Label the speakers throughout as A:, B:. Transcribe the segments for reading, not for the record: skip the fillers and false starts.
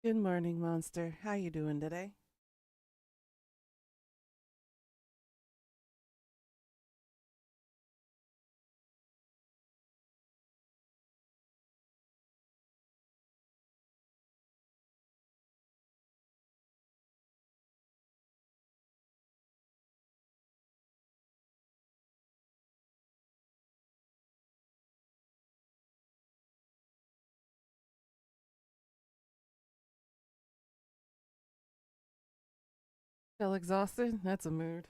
A: Good morning, monster. How you doing today? Feel exhausted? That's a mood.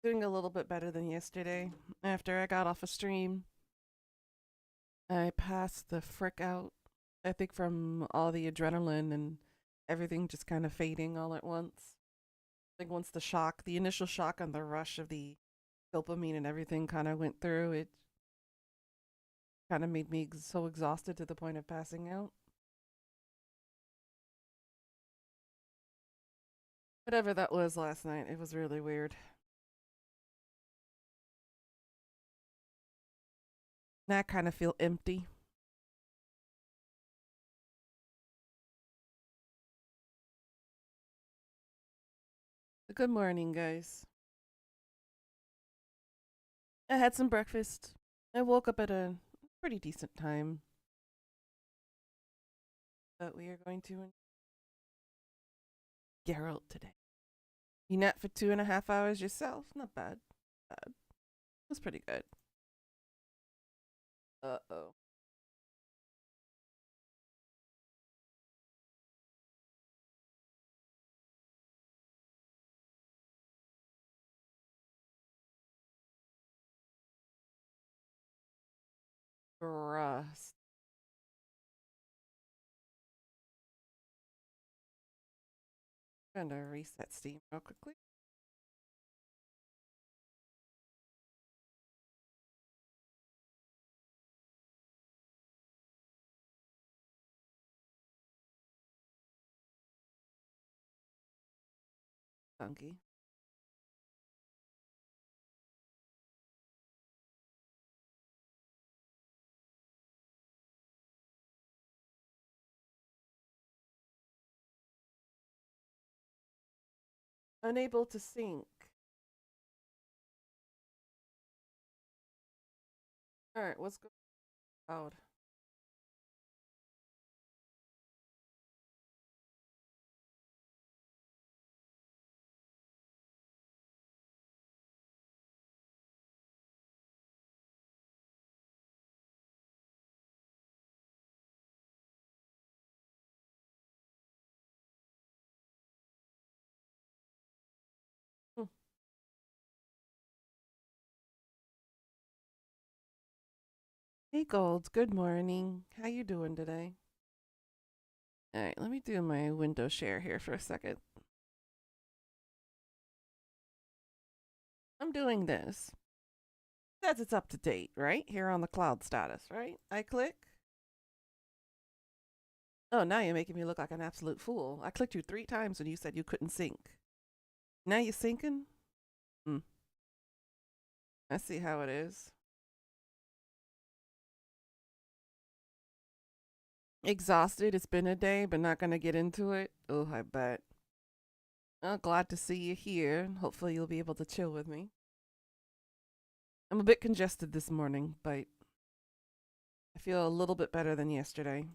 A: Doing a little bit better than yesterday. After I got off a stream, I passed the frick out. I think from all the adrenaline and everything just kind of fading all at once. I think once the initial shock and the rush of the dopamine and everything kind of went through, it kind of made me so exhausted to the point of passing out. Whatever that was last night, it was really weird. And I kind of feel empty. Good morning, guys. I had some breakfast. I woke up at a pretty decent time, but we are going to Geralt today. You nap for 2.5 hours yourself? Not bad. Bad. That's pretty good. Uh-oh. Rust. I'm gonna reset Steam real quickly. Funky. Unable to sync. Alright, what's going on? Hmm. Hey Gold, good morning. How you doing today? Alright, let me do my window share here for a second. I'm doing this. Says it's up to date, right? Here on the cloud status, right? I click. Oh, now you're making me look like an absolute fool. I clicked you 3 times when you said you couldn't sync. Now you're syncing? Hmm. I see how it is. Exhausted. It's been a day, but not gonna get into it. Oh, I bet. Oh, glad to see you here. Hopefully you'll be able to chill with me. I'm a bit congested this morning, but I feel a little bit better than yesterday.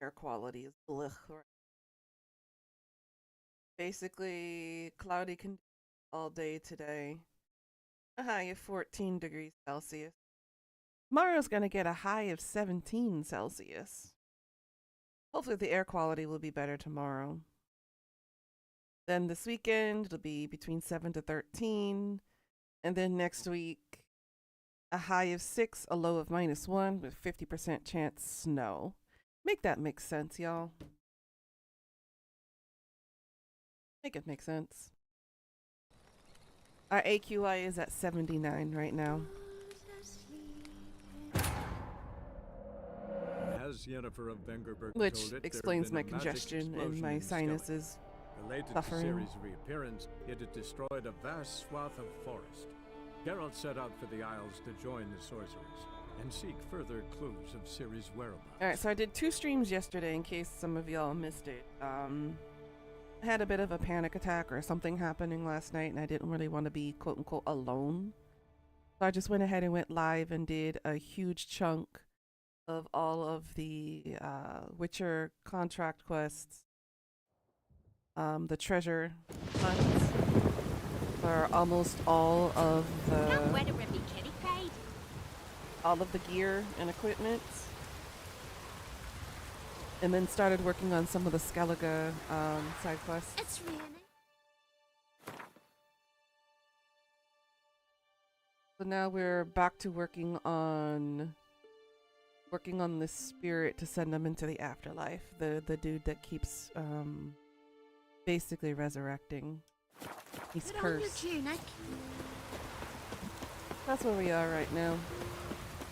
A: Air quality is blech. Basically, cloudy conditions all day today. A high of 14 degrees Celsius. Tomorrow's going to get a high of 17 Celsius. Hopefully, the air quality will be better tomorrow. Then this weekend, it'll be between 7 to 13. And then next week, a high of 6, a low of -1 with 50% chance snow. Make that make sense, y'all. Make it make sense. Our AQI is at 79 right now.
B: As Yennefer of Vengerberg
A: Which
B: told it,
A: explains
B: there
A: my
B: had been a magic
A: congestion and
B: explosion
A: my
B: in Skellige.
A: sinuses.
B: Related to
A: suffering.
B: Ciri's reappearance, it had destroyed a vast swath of forest. Geralt set out for the Isles to join the sorcerers and seek further clues of Ciri's whereabouts.
A: Alright, so I did 2 streams yesterday in case some of y'all missed it. I had a bit of a panic attack or something happening last night and I didn't really want to be quote unquote alone. So I just went ahead and went live and did a huge chunk of all of the Witcher contract quests. The treasure hunts for almost all of the gear and equipment. And then started working on some of the Skellige side quests.
C: It's really.
A: So now we're back to working on this spirit to send them into the afterlife. The dude that keeps basically resurrecting. He's cursed. That's where we are right now.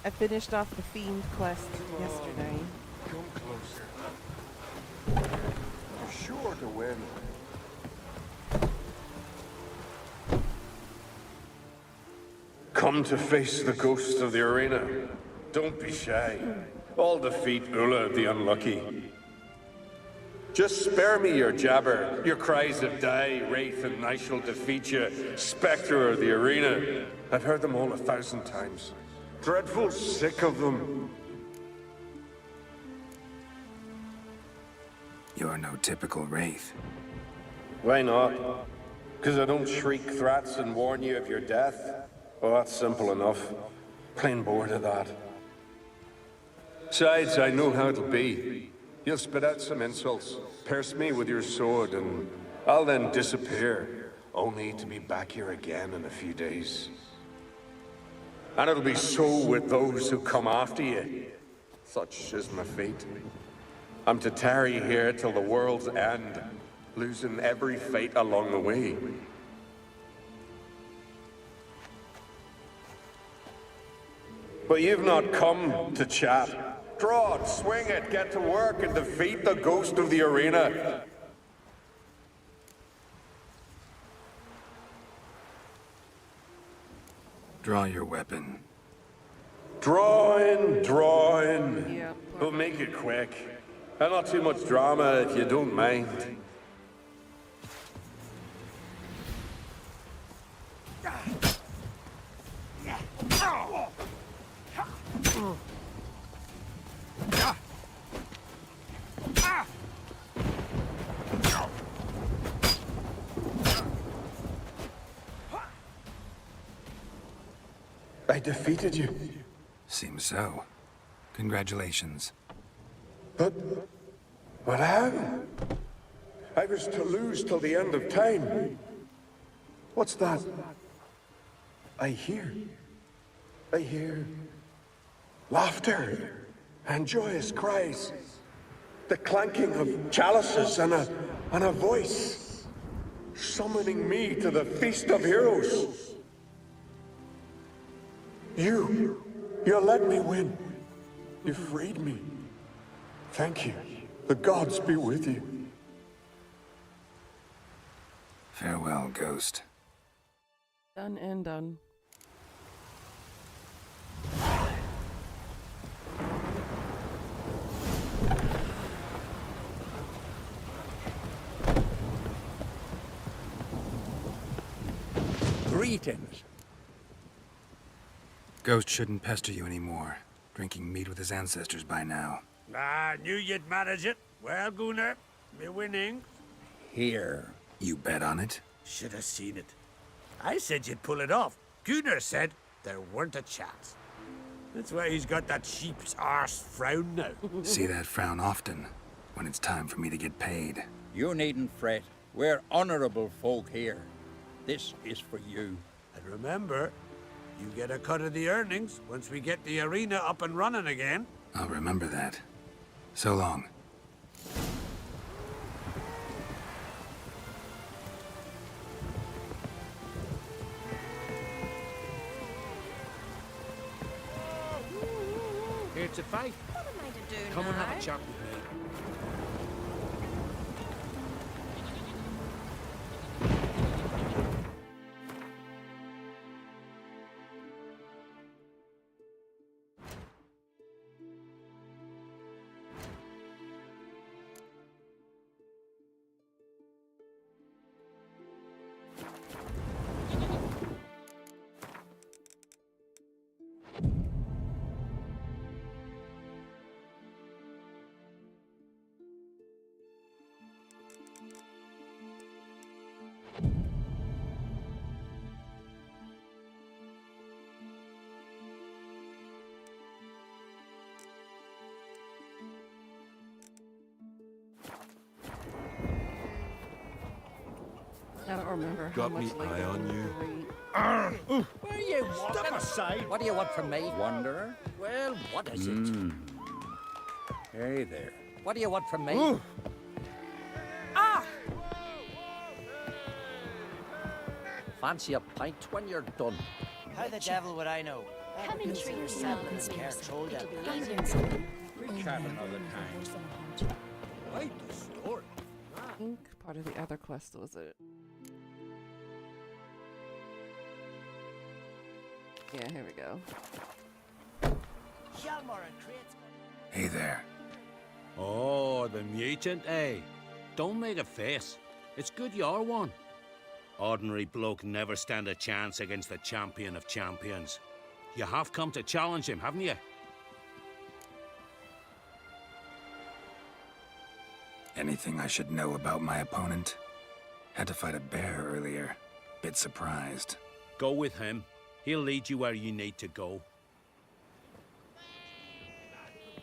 A: I finished off the Fiend quest yesterday.
D: Come closer. You're sure to win.
E: Come to face the ghost of the arena. Don't be shy. I'll defeat Ulla the Unlucky. Just spare me your jabber, your cries of die, wraith, and I shall defeat you, spectre of the arena. I've heard them all 1,000 times. Dreadful sick of them.
F: You're no typical wraith.
E: Why not? Because I don't shriek threats and warn you of your death? Well, that's simple enough. Plain bored of that. Besides, I know how it'll be. You'll spit out some insults, pierce me with your sword, and I'll then disappear, only to be back here again in a few days. And it'll be so with those who come after you. Such is my fate. I'm to tarry here till the world's end, losing every fate along the way. But you've not come to chat. Draw it, swing it, get to work, and defeat the ghost of the arena.
F: Draw your weapon.
E: Drawing.
A: Yeah.
E: We'll make it quick. And not too much drama if you don't mind. I defeated you.
F: Seems so. Congratulations.
E: But how? I was to lose till the end of time. What's that? I hear laughter and joyous cries. The clanking of chalices and a voice summoning me to the feast of heroes. You let me win. You freed me. Thank you. The gods be with you.
F: Farewell, Ghost.
A: Done and done.
G: Greetings.
F: Ghost shouldn't pester you anymore. Drinking meat with his ancestors by now.
G: I knew you'd manage it. Well, Gunnar, me winnings. Here.
F: You bet on it?
G: Should have seen it. I said you'd pull it off. Gunnar said there weren't a chance. That's why he's got that sheep's arse frown now.
F: See that frown often, when it's time for me to get paid.
H: You needn't fret. We're honorable folk here. This is for you.
G: And remember, you get a cut of the earnings once we get the arena up and running again.
F: I'll remember that. So long.
B: Here to fight.
C: What am I to do
B: Come
C: now?
B: and have a chat with me.
A: don't remember how
C: Got
A: much
C: me
A: later
C: eye on
A: than
C: you.
A: three.
G: Where are you walking? Step aside.
H: What do you want from me, wanderer?
G: Well, what is it?
H: Hey there. What do you want from me?
G: Ah!
H: Fancy a pint when you're done.
I: How the devil would I know?
J: Come and treat me well and
I: Scared told
J: It'll
I: you.
J: be easier something.
H: We chat another time.
G: Quite the story.
A: I think part of the other quest was it. Yeah, here we go.
I: Shalmar and crates.
F: Hey there.
C: Oh, the mutant, eh? Don't make a face. It's good you're one. Ordinary bloke never stand a chance against the champion of champions. You have come to challenge him, haven't you?
F: Anything I should know about my opponent? Had to fight a bear earlier. Bit surprised.
C: Go with him. He'll lead you where you need to go.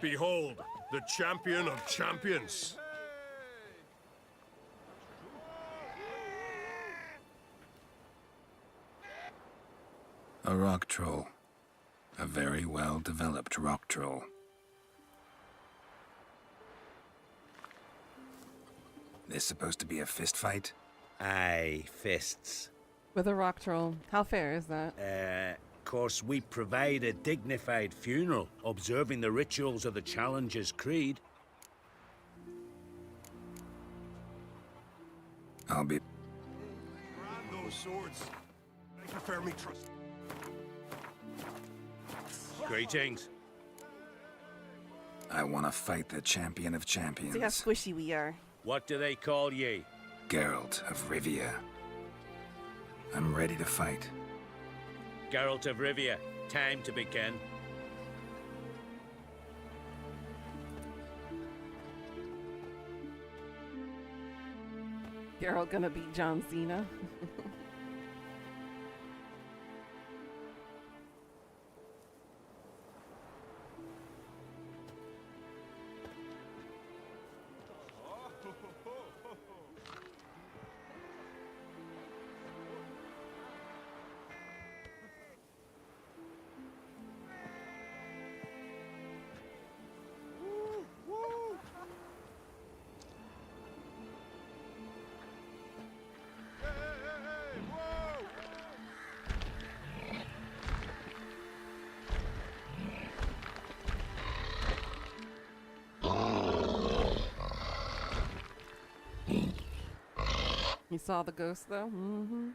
D: Behold, the champion of champions.
F: A rock troll. A very well-developed rock troll. This supposed to be a fist fight?
C: Aye, fists.
A: With a rock troll. How fair is that?
C: Course, we provide a dignified funeral, observing the rituals of the Challenger's Creed.
F: I'll be...
D: Brand those swords. I prefer me trust.
C: Greetings.
F: I want to fight the champion of
A: See how
F: champions.
A: squishy we are.
C: What do they call ye?
F: Geralt of Rivia. I'm ready to fight.
C: Geralt of Rivia. Time to begin.
A: Geralt gonna beat John Cena. You saw the ghost though? Mm-hmm.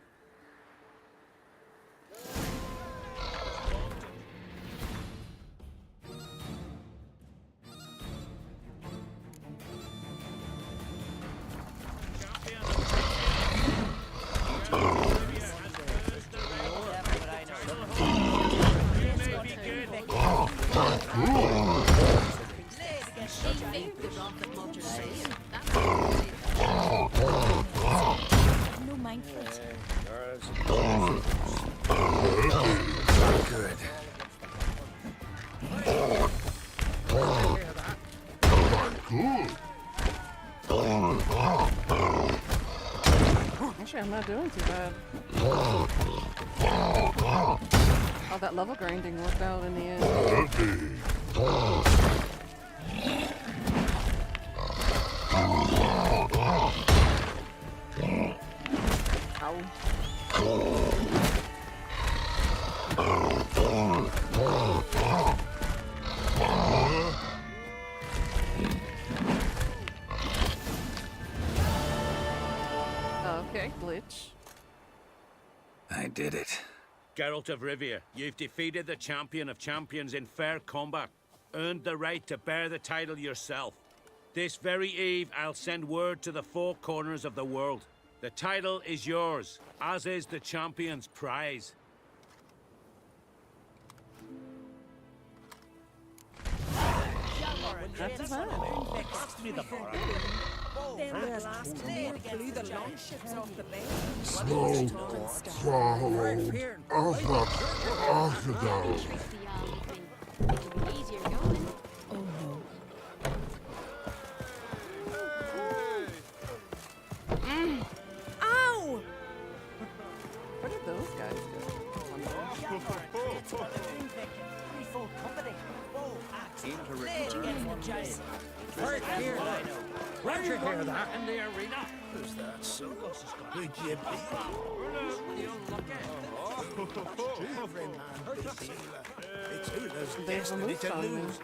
J: No mind for it.
F: Good.
A: Actually, I'm not doing too bad. All that level grinding worked out in the end. Ow. Okay, glitch.
F: I did it.
C: Geralt of Rivia, you've defeated the champion of champions in fair combat. Earned the right to bear the title yourself. This very eve, I'll send word to the four corners of the world. The title is yours, as is the champion's prize.
A: Not too bad.
J: It'll be easier going.
A: Ow!
H: Seems a
I: Let's get in the giant.
H: Right here. Where'd you hear that?
C: In the arena.
G: Who's that, so? Who'd you be? Every man beats Hela. It's Hela's
A: There's a
G: destiny
A: moose
G: to
A: on me.
G: lose.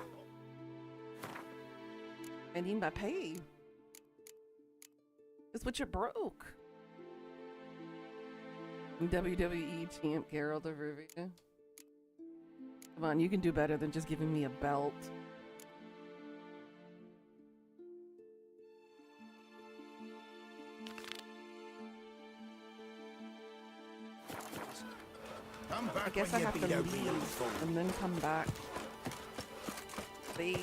A: I need my pay. It's what you broke. WWE champ Geralt of Rivia. Come on, you can do better than just giving me a belt.
G: Come back
A: I guess I
G: when you
A: have to
G: beat a
A: leave
G: real foe.
A: and then come back. They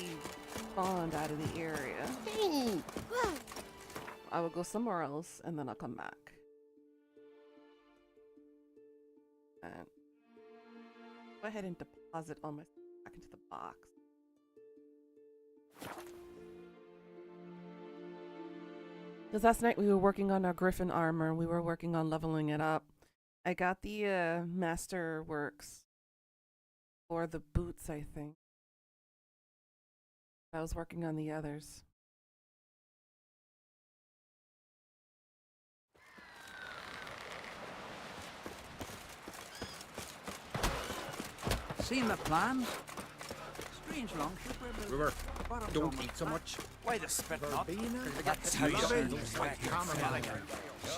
A: spawned out of the area. I will go somewhere else and then I'll come back. And go ahead and deposit all my stuff back into the box. Because last night we were working on our Griffin armor. We were working on leveling it up. I got the Master Works for the boots, I think. I was working on the others.
H: Seen the plans? Strange longship. River, don't eat so much.
I: Why the spit not?
G: That's how you say it. Like Carmelita.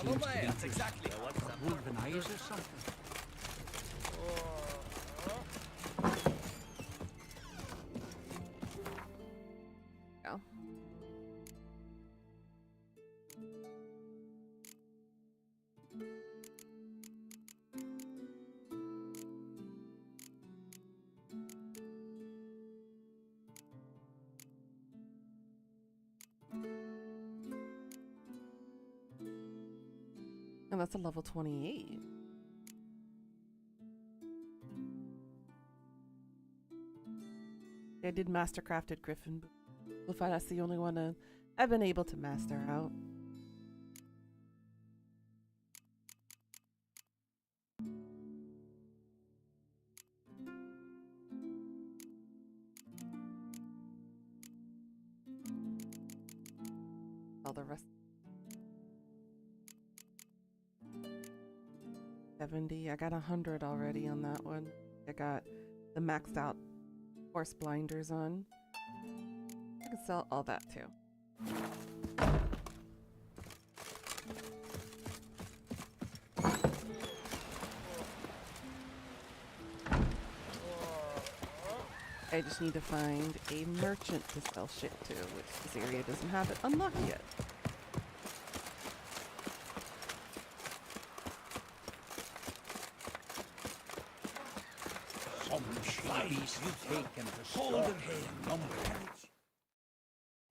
I: That's exactly what's up.
H: Wolven eyes or something.
A: Yeah. And that's a level 28. I did mastercrafted Griffin. So far, that's the only one I've been able to master out. All the rest. 70. I got 100 already on that one. I got the maxed out horse blinders on. I can sell all that too. I just need to find a merchant to sell shit to, which this area doesn't have it unlocked yet.
H: Some shlies you taken to hold in number.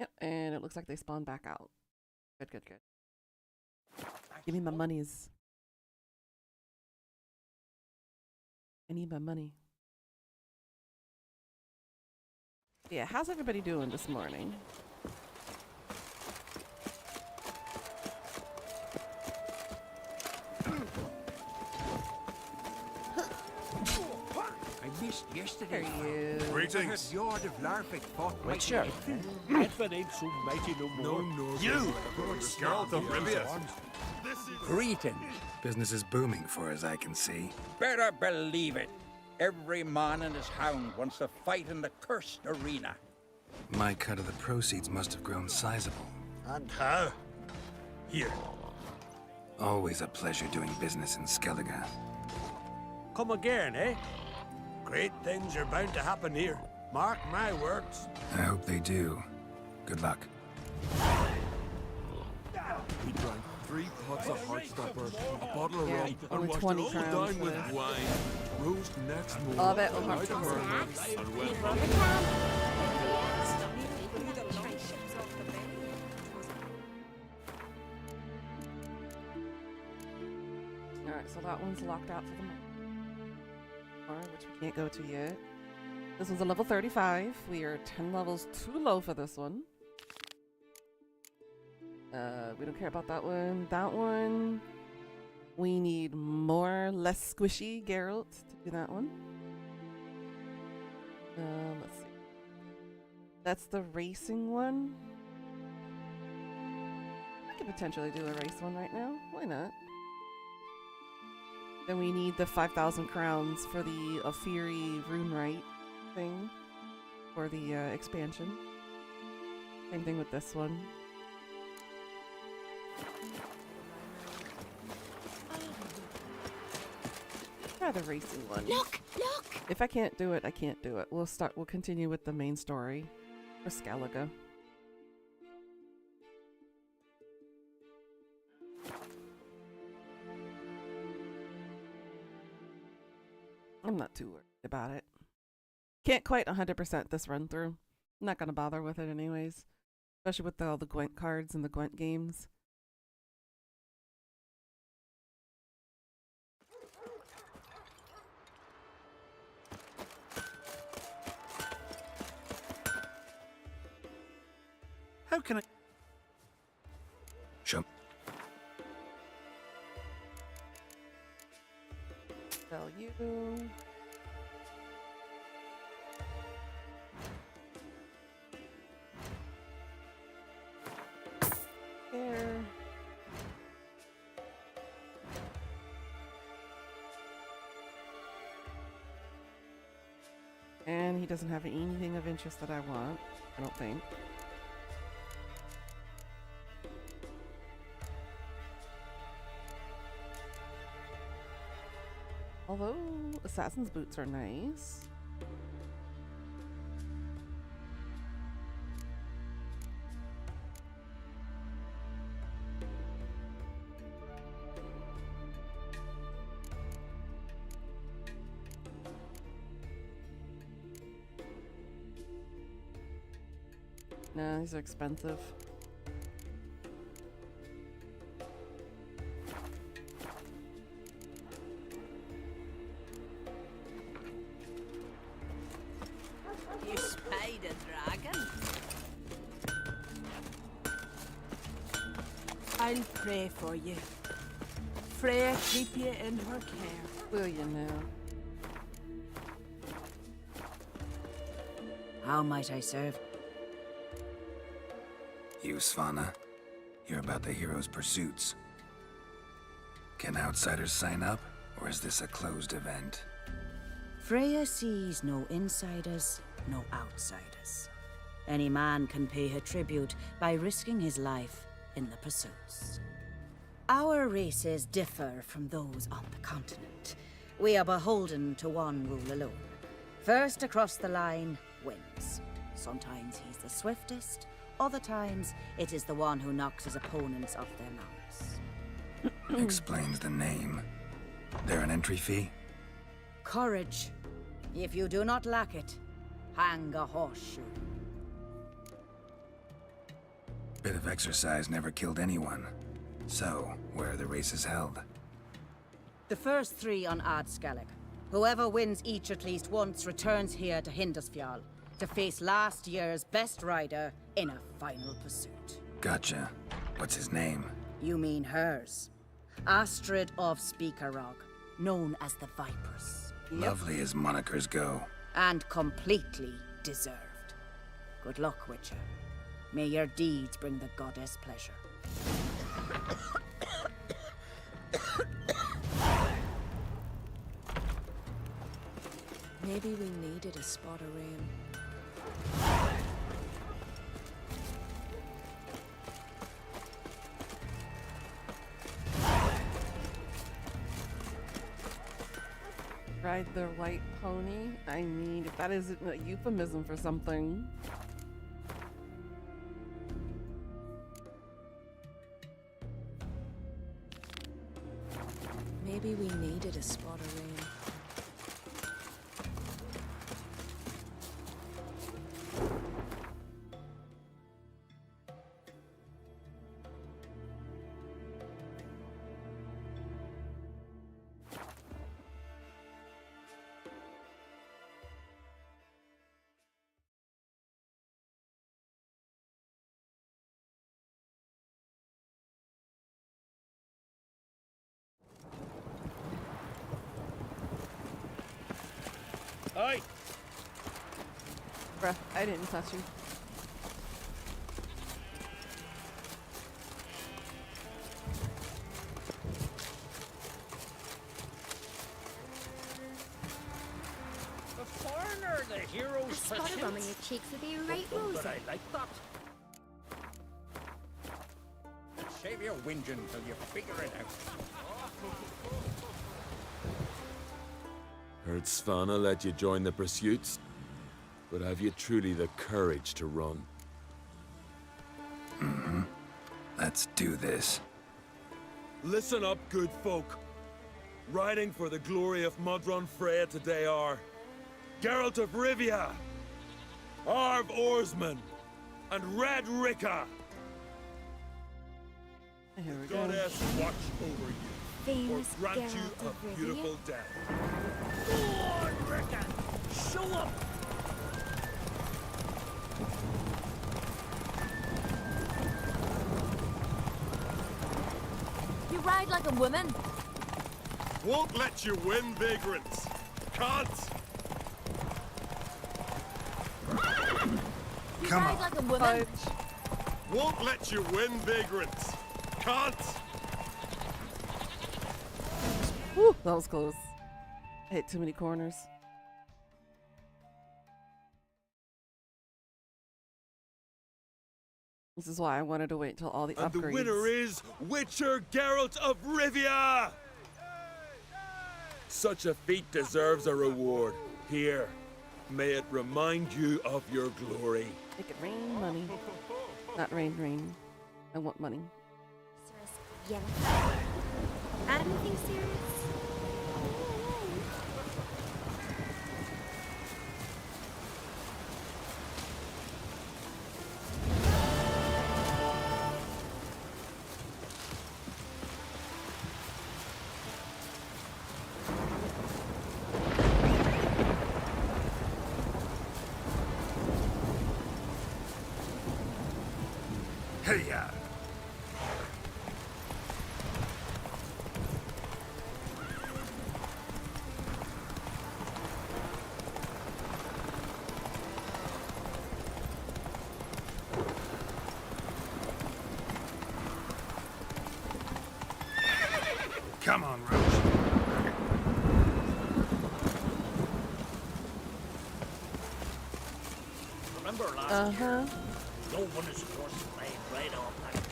A: Yep, and it looks like they spawn back out. Good, good, good. Give me my monies. I need my money. Yeah, how's everybody doing this morning?
H: I missed yesterday.
A: There he is.
D: Greetings.
H: Yard of Larvick fought
I: Wait, sure.
C: Edford ain't so mighty no more.
D: No,
G: You!
D: Geralt of Rivia.
F: Greetings. Business is booming for as I can see.
H: Better believe it. Every man and his hound wants to fight in the cursed arena.
F: My cut of the proceeds must have grown sizable.
G: And how? Here.
F: Always a pleasure doing business in Skellige.
G: Come again, eh? Great things are bound to happen here. Mark my words.
F: I hope they do. Good luck.
D: We drank 3 pots of Heartstopper, a bottle of
A: Yeah,
D: rum,
A: only
D: and washed
A: 20
D: it all
A: crowns
D: down
A: for
D: with
A: that.
D: wine. Rose next morning.
A: All that will
D: light
A: have to
D: a
A: burn.
D: burner, and went
A: Alright, so that one's locked out for the moment. Which we can't go to yet. This one's a level 35. We are 10 levels too low for this one. We don't care about that one. That one, we need more, less squishy Geralt to do that one. Let's see. That's the racing one. I could potentially do a race one right now. Why not? Then we need the 5,000 crowns for the Ofiri rune right thing for the expansion. Same thing with this one. Try the racing one.
J: Look! Look!
A: If I can't do it, I can't do it. We'll continue with the main story for Skellige. I'm not too worried about it. Can't quite 100% this run through. I'm not gonna bother with it anyways. Especially with all the Gwent cards and the Gwent games.
G: How can I...
F: Show.
A: Tell you. There. And he doesn't have anything of interest that I want, I don't think. Although, assassin's boots are nice. No, these are expensive.
I: You spied a dragon? I'll pray for you. Freya keep you in her care.
A: Will you now?
I: How might I serve?
F: You, Svanna. You're about the hero's pursuits. Can outsiders sign up, or is this a closed event?
I: Freya sees no insiders, no outsiders. Any man can pay her tribute by risking his life in the pursuits. Our races differ from those on the continent. We are beholden to one rule alone. First across the line wins. Sometimes he's the swiftest, other times it is the one who knocks his opponents off their mounts.
F: Explains the name. There an entry fee?
I: Courage. If you do not lack it, hang a horseshoe.
F: Bit of exercise never killed anyone. So, where are the races held?
I: The first 3 on Skellige. Whoever wins each at least once returns here to Hindisfjall to face last year's best rider in a final pursuit.
F: Gotcha. What's his name?
I: You mean hers. Astrid of Speakerog, known as the Vipress.
F: Lovely as monikers go.
I: And completely deserved. Good luck, Witcher. May your deeds bring the goddess pleasure.
J: Maybe we needed a spot of rain.
A: Ride the white pony? I mean, if that isn't a euphemism for something.
J: Maybe we needed a spot of rain.
C: Oi!
A: Bruh, I didn't touch you.
G: the hero's
J: Spot a rum in your cheeks would be right,
G: But
J: Rosie.
G: I like that.
H: Save your whinging till you figure it out.
K: Heard Svanna let you join the pursuits, but have you truly the courage to run?
F: Let's do this.
K: Listen up, good folk. Riding for the glory of Modron Freya today are Geralt of Rivia, Arv Oarsman, and Red Ricka.
A: Here we go.
K: Goddess watch over you, or
J: Famous
K: grant you
J: Geralt of
K: a
J: Rivia.
K: beautiful death.
G: Lord Rickon, show up!
J: You ride like a woman.
D: Won't let you win, vagrants. Can't.
J: You
F: Come
J: ride
F: on.
J: like a woman.
A: Fudge.
D: Won't let you win, vagrants. Can't.
A: Whew, that was close. I hit too many corners. This is why I wanted to wait till all the
K: And
A: upgrades.
K: the winner is Witcher Geralt of Rivia! Such a feat deserves a reward. Here, may it remind you of your glory.
A: Make it rain money. Not rain. I want money.
J: Yeah. Anything serious?
F: Hey-ya! Come on, Roach.
G: Remember last year?
A: Uh-huh.
G: No one is forced to lay right off that.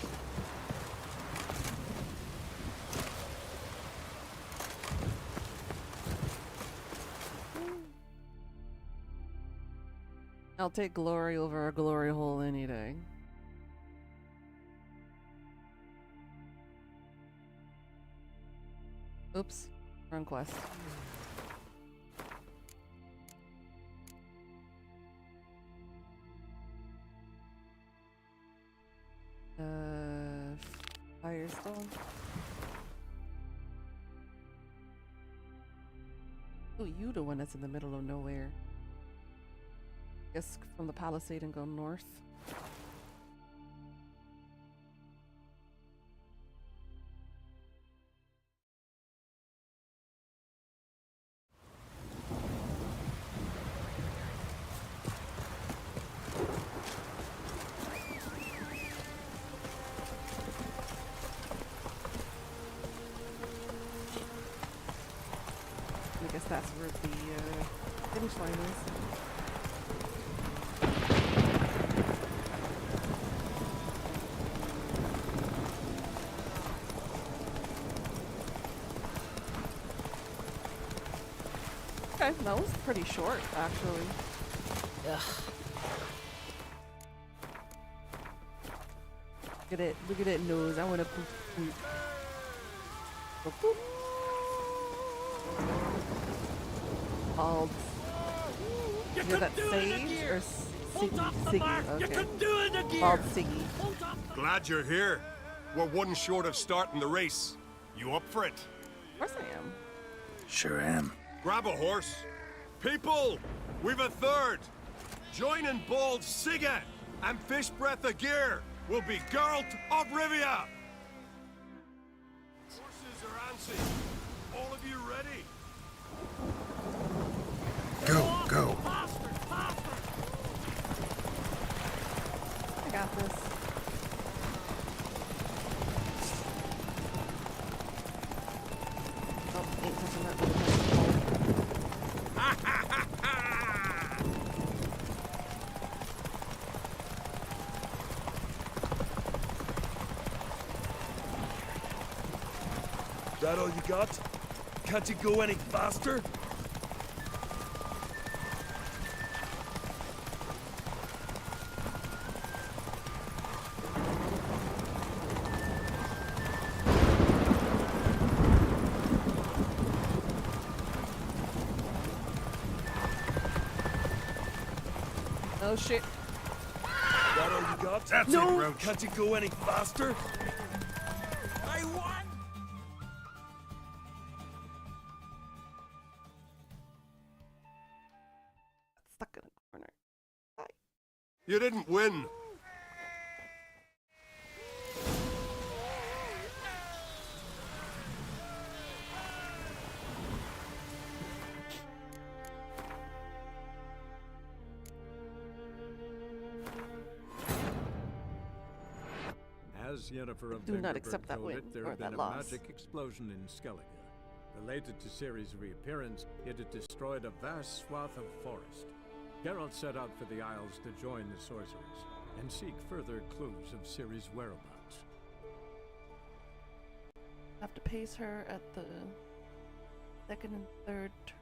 A: I'll take glory over a glory hole any day. Oops, wrong quest. Firestone. Oh, you the one that's in the middle of nowhere. Guess from the palisade and go north. I guess that's where the finish line is. Okay, that was pretty short, actually. Ugh. Look at that nose. I want to poop, poop. Go poop. Bald.
G: You
A: Is that
G: can do it in
A: Sage
G: gear.
A: or
G: Hold up the
A: Siggy?
G: mark. You
A: Okay.
G: can do it in gear.
A: Bald Siggy.
G: Hold up the
D: Glad you're here. We're one short of starting the race. You up for it?
A: Of course I am.
F: Sure am.
D: Grab a horse. People, we've a third. Joining Bald Sigga and Fish Breath of Gear will be Geralt of Rivia. Horses are antsy. All of you ready?
F: Go.
G: faster, faster.
A: I got this. Oh, ain't touching that.
K: That all you got? Can't you go any faster?
A: Oh shit.
K: That all you got?
G: That's
A: No.
G: it, Roach.
K: Can't you go any faster?
G: I won!
A: Stuck in a corner. Bye.
D: You didn't win.
B: As Yennefer of
A: Do not
B: Vengerberg
A: accept that
B: told
A: win,
B: it, there
A: or
B: had
A: that
B: been
A: loss.
B: a magic explosion in Skellige. Related to Ciri's reappearance, it had destroyed a vast swath of forest. Geralt set out for the Isles to join the sorcerers and seek further clues of Ciri's whereabouts.
A: Have to pace her at the second and third turn.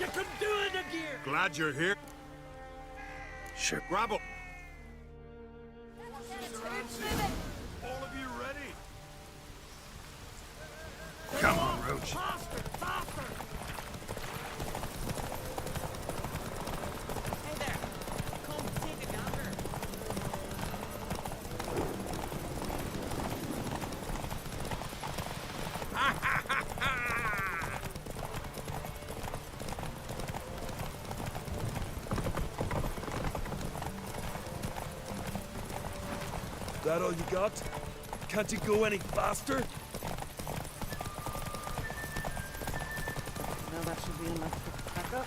G: You can do it again!
D: Glad you're here.
F: Sure.
D: Grab 'em. All of you ready?
F: Come on, Roach.
G: Faster! Faster! Hey there! Come take a gander! Ha ha ha ha!
K: That all you got? Can't you go any faster?
A: No, that should be enough to back up.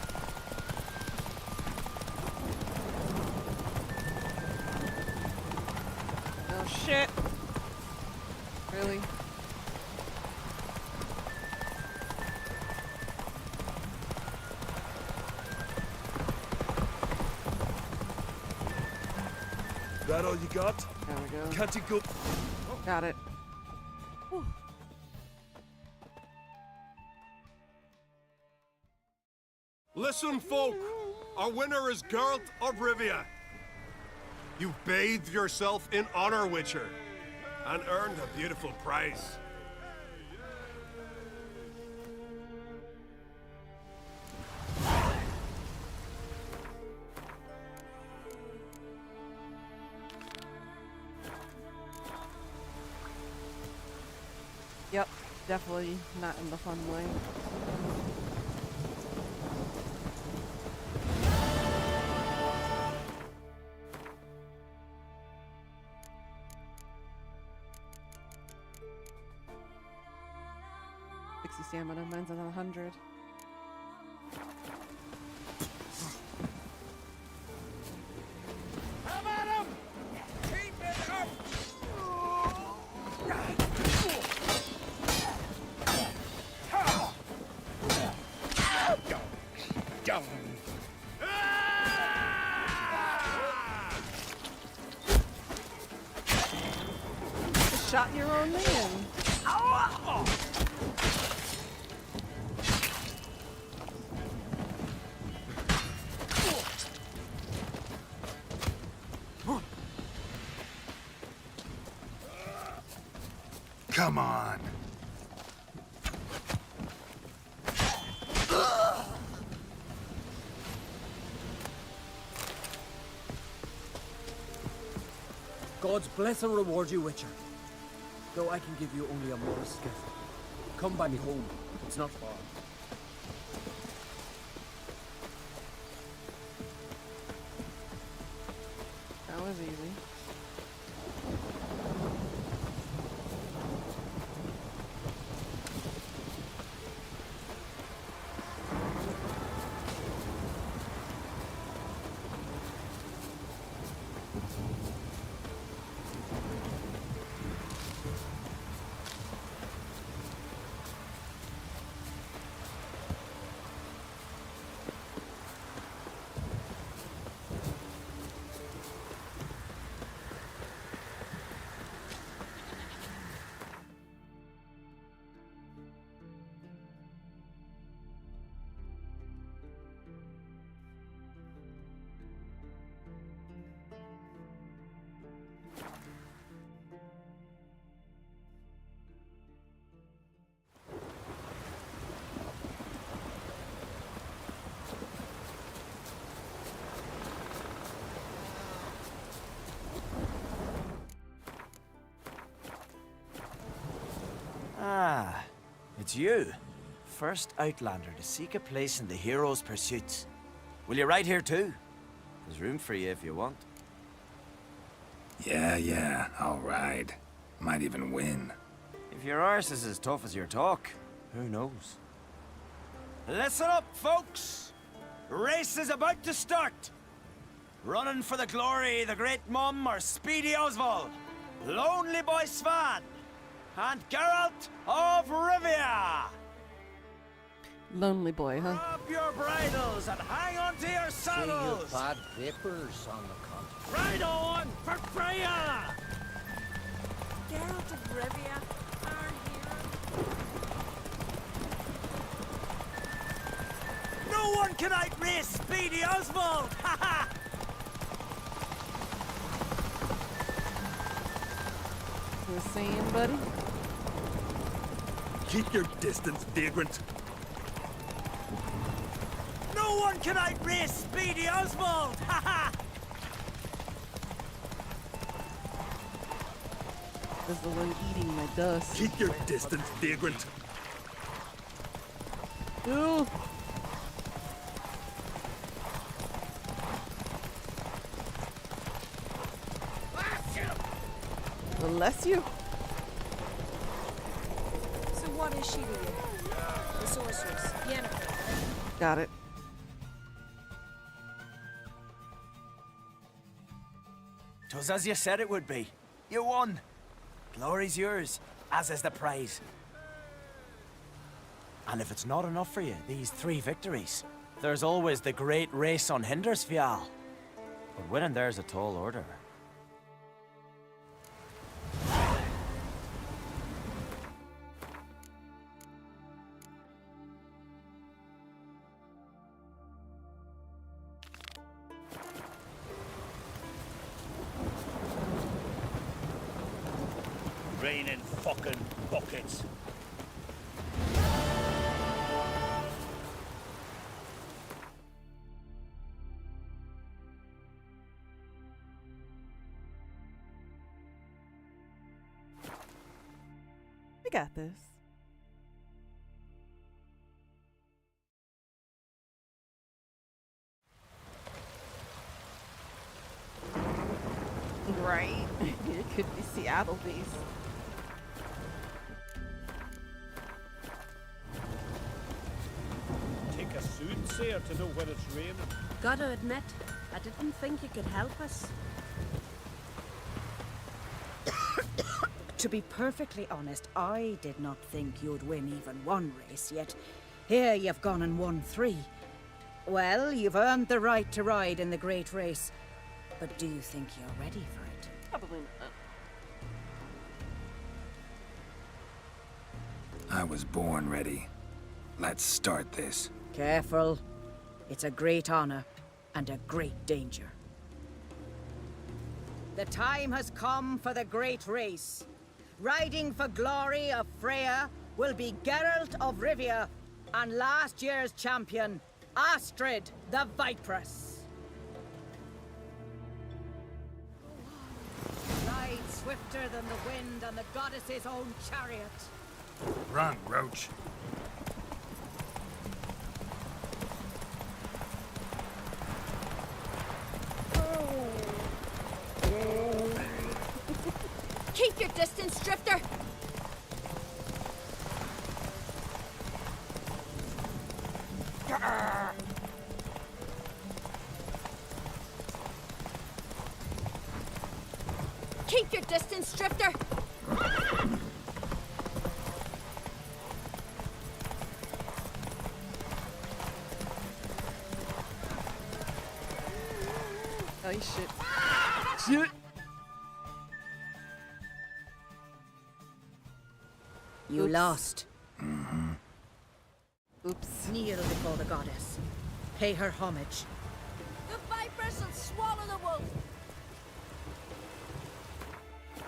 A: Oh shit! Really?
K: That all you got?
A: There we go.
K: Can't you go?
A: Got it. Whew.
D: Listen, folk. Our winner is Geralt of Rivia. You bathed yourself in honor, Witcher, and earned a beautiful prize.
A: Yep, definitely not in the fun way. Stamina, mine's at 100.
G: Come at him! Keep it up!
A: Just shot your own man.
F: Come on.
L: God's bless and reward you, Witcher. Though I can give you only a modest gift. Come by me home. It's not far.
A: That was easy.
M: It's you. First Outlander to seek a place in the hero's pursuits. Will you ride here too? There's room for you if you want.
F: Yeah, I'll ride. Might even win.
M: If your arse is as tough as your talk, who knows? Listen up, folks! Race is about to start! Running for the glory, the Great Mum or Speedy Oswald, Lonely Boy Svan, and Geralt of Rivia!
A: Lonely boy, huh?
M: Grab your bridles and hang on to your saddles!
H: bad vapors on the continent.
G: Ride on for Freya!
J: Geralt of Rivia, our hero.
M: No one can outrace Speedy Oswald! Ha ha!
A: You saying, buddy?
K: Keep your distance, vagrant.
M: No one can outrace Speedy Oswald! Ha ha!
A: There's the one eating my dust.
K: Keep your distance, vagrant.
A: Ooh. Bless you.
J: So what is she to you? The sorceress, Yennefer.
A: Got it.
M: Twas as you said it would be. You won. Glory's yours, as is the prize. And if it's not enough for you, these 3 victories, there's always the great race on Hindersfjall. But winning there's a tall order.
C: Raining fucking buckets.
A: We got this. Right? It could be Seattle based.
B: Take a soothsayer to know when it's raining.
N: Gotta admit, I didn't think you could help us.
I: To be perfectly honest, I did not think you'd win even one race, yet here you've gone and won 3. Well, you've earned the right to ride in the great race, but do you think you're ready for it?
A: Probably not.
F: I was born ready. Let's start this.
I: Careful. It's a great honor and a great danger. The time has come for the great race. Riding for glory of Freya will be Geralt of Rivia and last year's champion, Astrid the Viperess. Ride swifter than the wind on the goddess's own chariot.
F: Run, Roach.
J: Keep your distance, Drifter! Keep your distance, Drifter!
A: Oh shit. Shit!
I: You
A: Oops.
I: lost.
A: Oops.
I: Kneel before the goddess. Pay her homage.
J: The Viperess will swallow the wolf!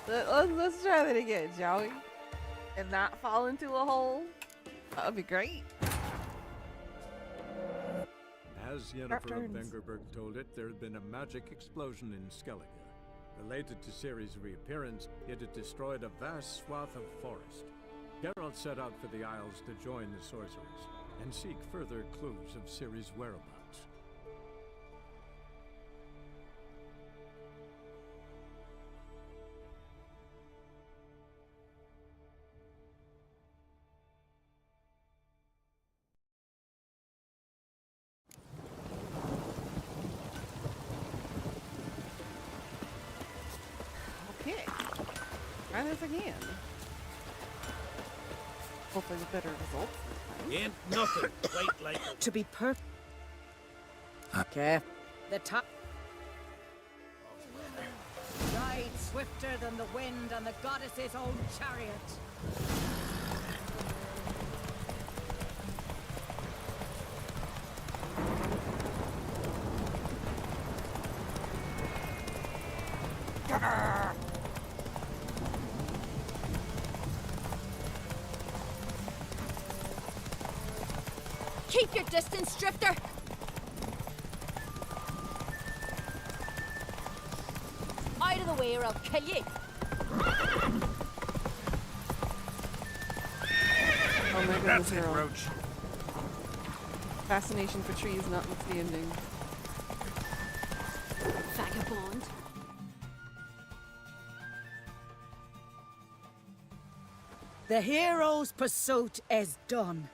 A: Let's try that again, shall we? And not fall into a hole. That would be great.
B: As Yennefer of Vengerberg told it, there had been a magic explosion in Skellige. Related to Ciri's reappearance, it had destroyed a vast swath of forest. Geralt set out for the Isles to join the sorcerers and seek further clues of Ciri's whereabouts.
A: Okay. Try this again. Hopefully with better results this time.
G: Ain't nothing quite like
I: To be perfect. Okay. The top. Ride swifter than the wind and the goddess's own chariot.
J: Keep your distance, Drifter! Out of the way or I'll kill you!
A: Oh my goodness,
G: That's it,
A: girl.
G: Roach.
A: Fascination for trees notwithstanding.
J: Vagabond.
I: The hero's pursuit is done.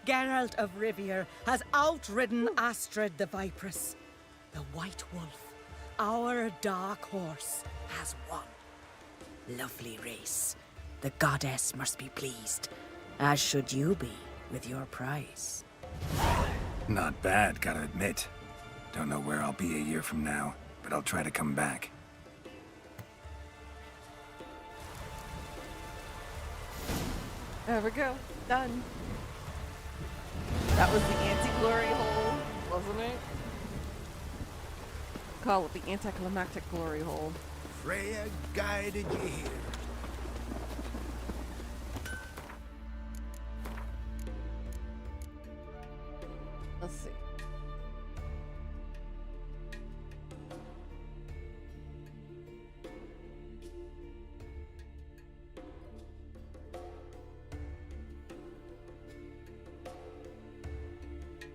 I: Geralt of Rivia has outridden Astrid the Vipress. The White Wolf, our dark horse, has won. Lovely race. The goddess must be pleased, as should you be with your prize.
F: Not bad, gotta admit. Don't know where I'll be a year from now, but I'll try to come back.
A: There we go. Done. That was the anti-glory hole, wasn't it? Call it the anticlimactic glory hole.
G: Freya guided you here.
A: Let's see.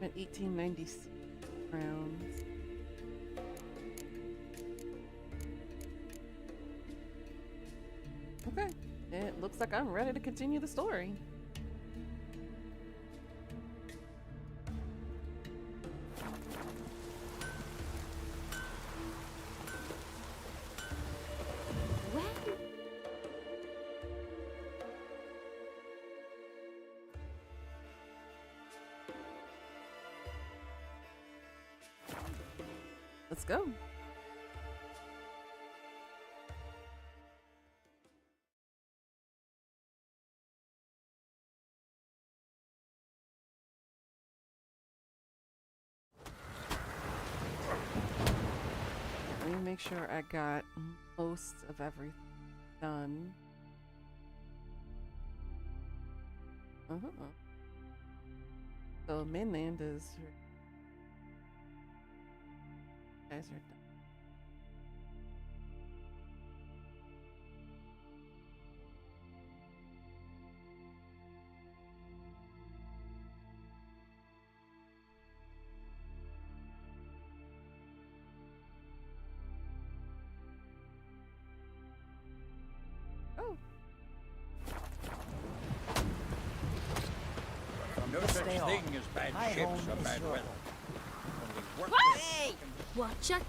A: At 1896 rounds. Okay, it looks like I'm ready to continue the story. Let's go. Let me make sure I got most of everything done. So mainland is guys are done. Oh.
H: No such thing as bad ships or bad weather. Only work.
J: Hey! Watch it!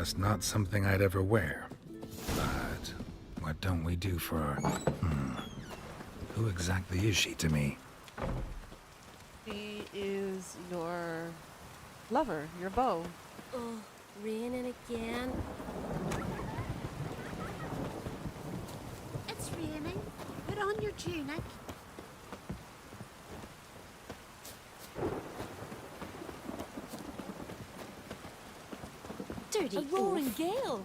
F: Just not something I'd ever wear. But what don't we do for our... Who exactly is she to me?
A: She is your lover, your beau.
J: Oh, raining again.
N: It's raining. Put on your tunic. Dirty
J: A roaring
N: oaf.
J: gale.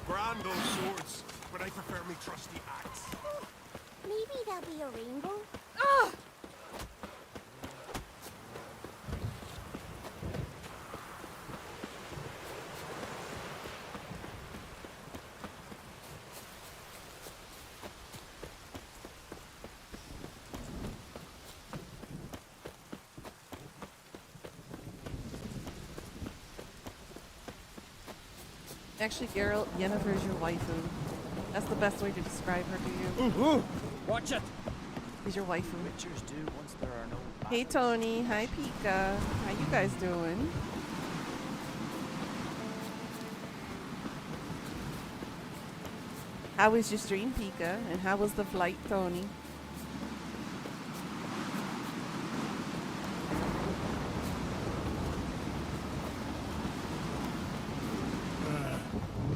D: Grand those swords, but I prefer me trusty axe.
N: Maybe there'll be a rainbow.
A: Actually, Geralt, Yennefer's your waifu. That's the best way to describe her to you.
L: Ooh, watch it!
A: She's your waifu.
L: Witchers do once there are no
A: Hey Tony, hi Pika. How you guys doing? How was your stream, Pika? And how was the flight, Tony?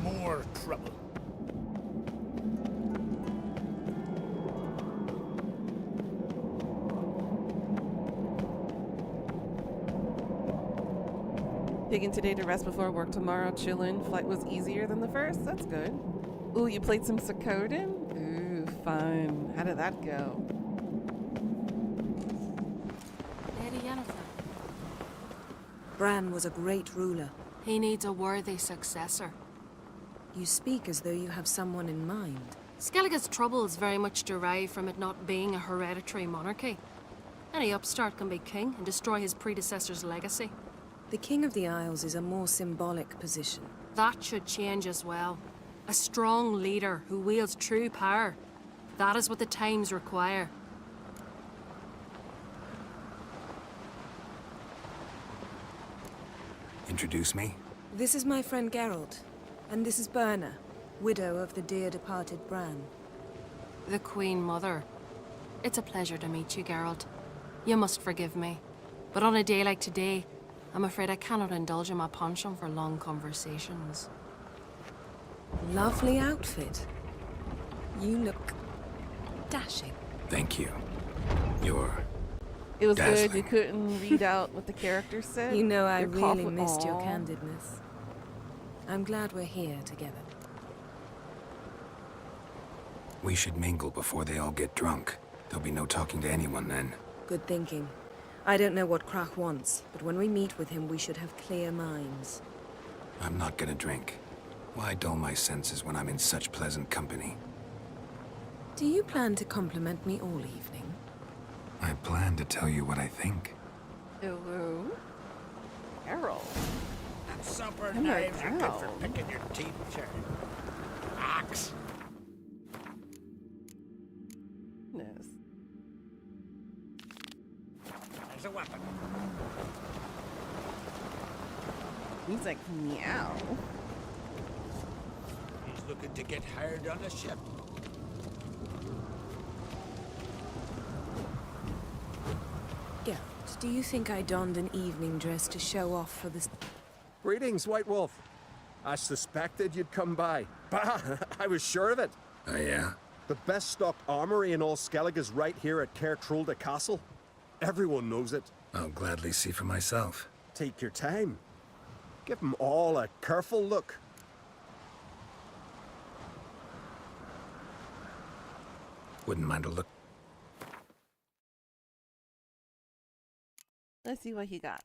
G: More trouble.
A: Taking today to rest before work tomorrow, chillin'. Flight was easier than the first. That's good. Ooh, you played some Sakoden? Ooh, fun. How did that go?
J: Lady Yennefer.
I: Bran was a great ruler.
J: He needs a worthy successor.
I: You speak as though you have someone in mind.
J: Skellige's troubles very much derive from it not being a hereditary monarchy. Any upstart can be king and destroy his predecessor's legacy.
I: The King of the Isles is a more symbolic position.
J: That should change as well. A strong leader who wields true power. That is what the times require.
F: Introduce me?
I: This is my friend Geralt, and this is Berna, widow of the dear departed Bran.
J: The Queen Mother. It's a pleasure to meet you, Geralt. You must forgive me. But on a day like today, I'm afraid I cannot indulge in my penchant for long conversations.
I: Lovely outfit. You look dashing.
F: Thank you. You're
A: It was
F: dazzling.
A: good. You couldn't read out what the character said.
I: You know I
A: Your
I: really
A: cough-
I: missed your
A: Aw.
I: candidness. I'm glad we're here together.
F: We should mingle before they all get drunk. There'll be no talking to anyone then.
I: Good thinking. I don't know what Krach wants, but when we meet with him, we should have clear minds.
F: I'm not gonna drink. Why dull my senses when I'm in such pleasant company?
I: Do you plan to compliment me all evening?
F: I plan to tell you what I think.
A: Ooh. Errol.
G: Supper
A: I'm like,
G: knives are good for
A: ow.
G: picking your teeth, sure. Axe.
A: Goodness.
G: There's a weapon.
A: He's like, meow.
G: He's looking to get hired on the ship.
I: Geralt, do you think I donned an evening dress to show off for this?
K: Greetings, White Wolf. I suspected you'd come by. Bah, I was sure of it.
F: Oh yeah?
K: The best stocked armory in all Skellige is right here at Caer Trolde Castle. Everyone knows it.
F: I'll gladly see for myself.
K: Take your time. Give them all a careful look.
F: Wouldn't mind a look.
A: Let's see what he got.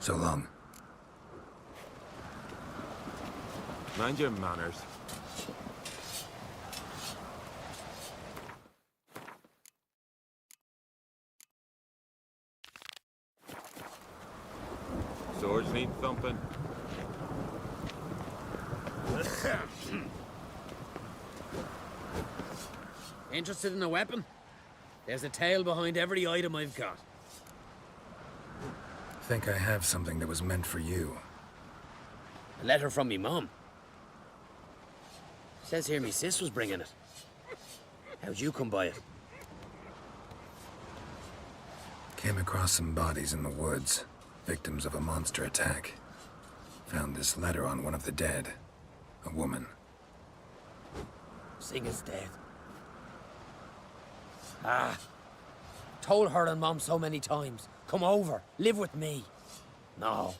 F: So long.
K: Mind your manners. Swords need thumping.
L: Interested in a weapon? There's a tale behind every item I've got.
F: Think I have something that was meant for you.
L: A letter from me mum. Says here me sis was bringing it. How'd you come by it?
F: Came across some bodies in the woods, victims of a monster attack. Found this letter on one of the dead. A woman.
L: Singa's dead. Ah. Told her and Mom so many times. Come over, live with me. No.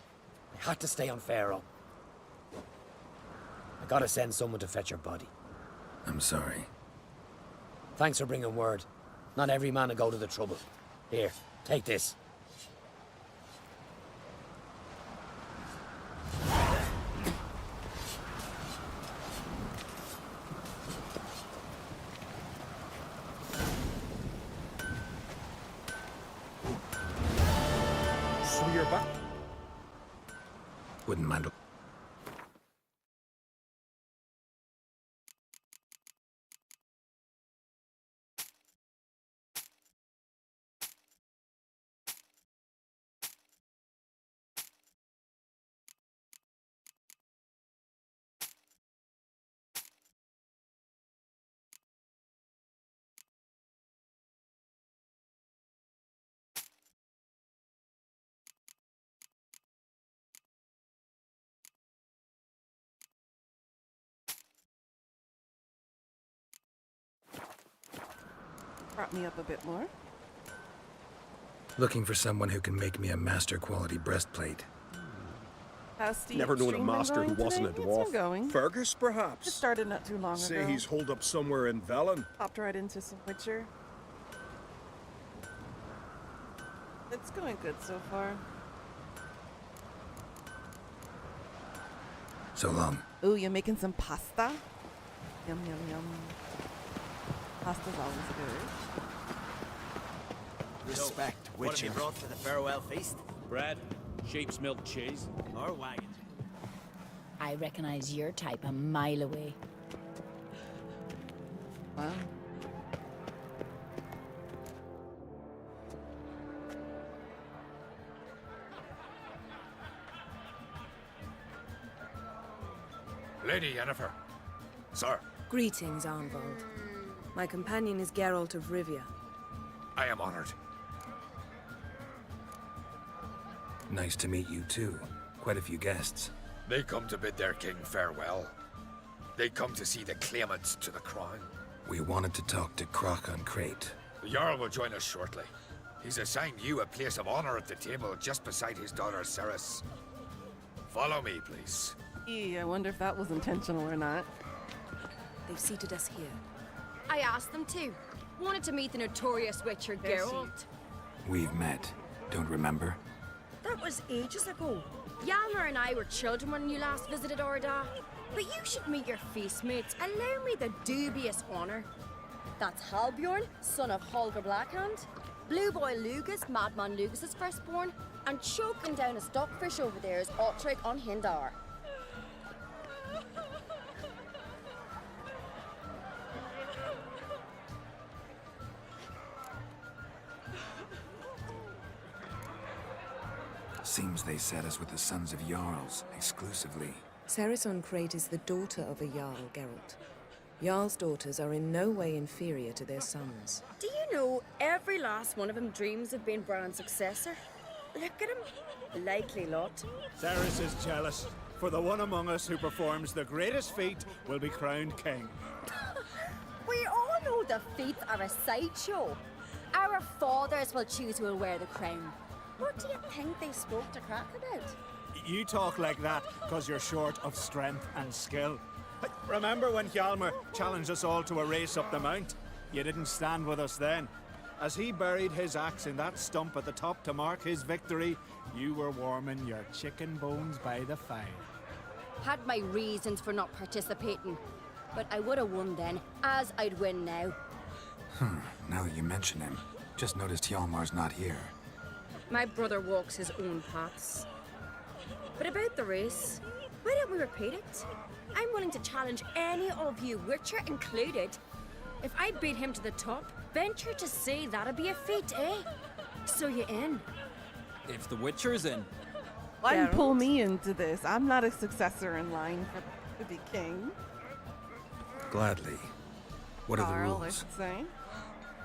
L: I had to stay on Pharaoh. I gotta send someone to fetch her body.
F: I'm sorry.
L: Thanks for bringing word. Not every man will go to the trouble. Here, take this.
K: So you're back?
F: Wouldn't mind.
A: Brought me up a bit more.
F: Looking for someone who can make me a master quality breastplate.
A: How's Steve's
D: Never known a
A: stream been
D: master
A: going
D: who wasn't a
A: today?
D: dwarf.
A: It's been going.
D: Fergus, perhaps?
A: Just started not too long
D: Say
A: ago.
D: he's holed up somewhere in Velen.
A: Popped right into some Witcher. It's going good so far.
F: So long.
A: Ooh, you're making some pasta? Yum, yum, yum. Pasta's always good.
M: Respect,
C: What have
M: Witcher.
C: you brought for the farewell feast?
G: Bread, sheep's milk cheese.
C: Or wagon?
N: I recognize your type a mile away.
A: Wow.
G: Lady Yennefer.
K: Sir,
J: Greetings, Arnvald. My companion is Geralt of Rivia.
G: I am honored.
F: Nice to meet you too. Quite a few guests.
G: They come to bid their king farewell. They come to see the claimants to the crown.
F: We wanted to talk to Croc on Crate.
G: The Jarl will join us shortly. He's assigned you a place of honor at the table just beside his daughter Ceres. Follow me, please.
A: I wonder if that was intentional or not.
J: They've seated us here.
O: I asked them to. Wanted to meet the notorious Witcher Geralt.
F: We've met. Don't remember?
O: That was ages ago. Yalmer and I were children when you last visited Orda. But you should meet your feast mates. Allow me the dubious honor. That's Halbjorn, son of Holger Blackhand. Blue Boy Lugus, Madman Lugus's firstborn. And choking down a stockfish over there is Ottrig on Hindar.
F: Seems they set us with the sons of Jarls, exclusively.
J: Ceres on Crate is the daughter of a Jarl, Geralt. Jarl's daughters are in no way inferior to their sons.
O: Do you know every last one of them dreams of being Bran's successor? Look at him. Likely lot.
P: Ceres is jealous, for the one among us who performs the greatest feat will be crowned king.
O: We all know the feats are a sideshow. Our fathers will choose who will wear the crown. What do you think they spoke to Crack about?
P: You talk like that because you're short of strength and skill. Remember when Hjalmar challenged us all to a race up the mount? You didn't stand with us then. As he buried his axe in that stump at the top to mark his victory, you were warming your chicken bones by the fire.
O: Had my reasons for not participating. But I would have won then, as I'd win now.
F: Now that you mention him, just noticed Hjalmar's not here.
O: My brother walks his own paths. But about the race, why don't we repeat it? I'm willing to challenge any of you, Witcher included. If I beat him to the top, venture to say that'd be a feat, eh? So you in?
L: If the Witcher's in.
A: Why didn't pull me into this? I'm not a successor in line to be king.
F: Gladly. What are the
A: Carl, I
F: rules?
A: should say.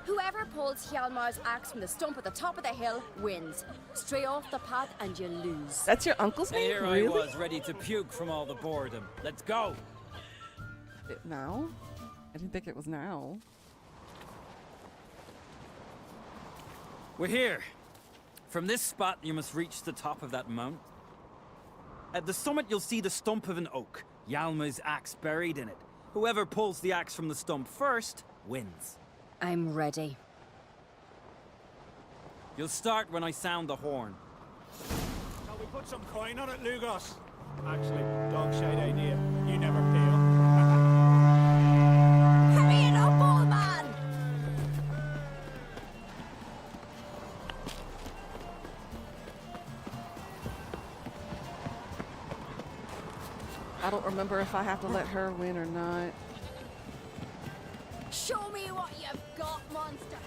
O: Whoever pulls Hjalmar's axe from the stump at the top of the hill wins. Stray off the path and you lose.
A: That's your uncle's
L: And
A: name?
L: here
A: Really?
L: I was, ready to puke from all the boredom. Let's go!
A: Now? I didn't think it was now.
L: We're here. From this spot, you must reach the top of that mount. At the summit, you'll see the stump of an oak. Hjalmar's axe buried in it. Whoever pulls the axe from the stump first wins.
O: I'm ready.
L: You'll start when I sound the horn.
P: Shall we put some coin on it, Lugos? Actually, dog shite idea. You never pay up.
O: Hurry it up, old man!
A: I don't remember if I have to let her win or not.
O: Show me what you've got, monster!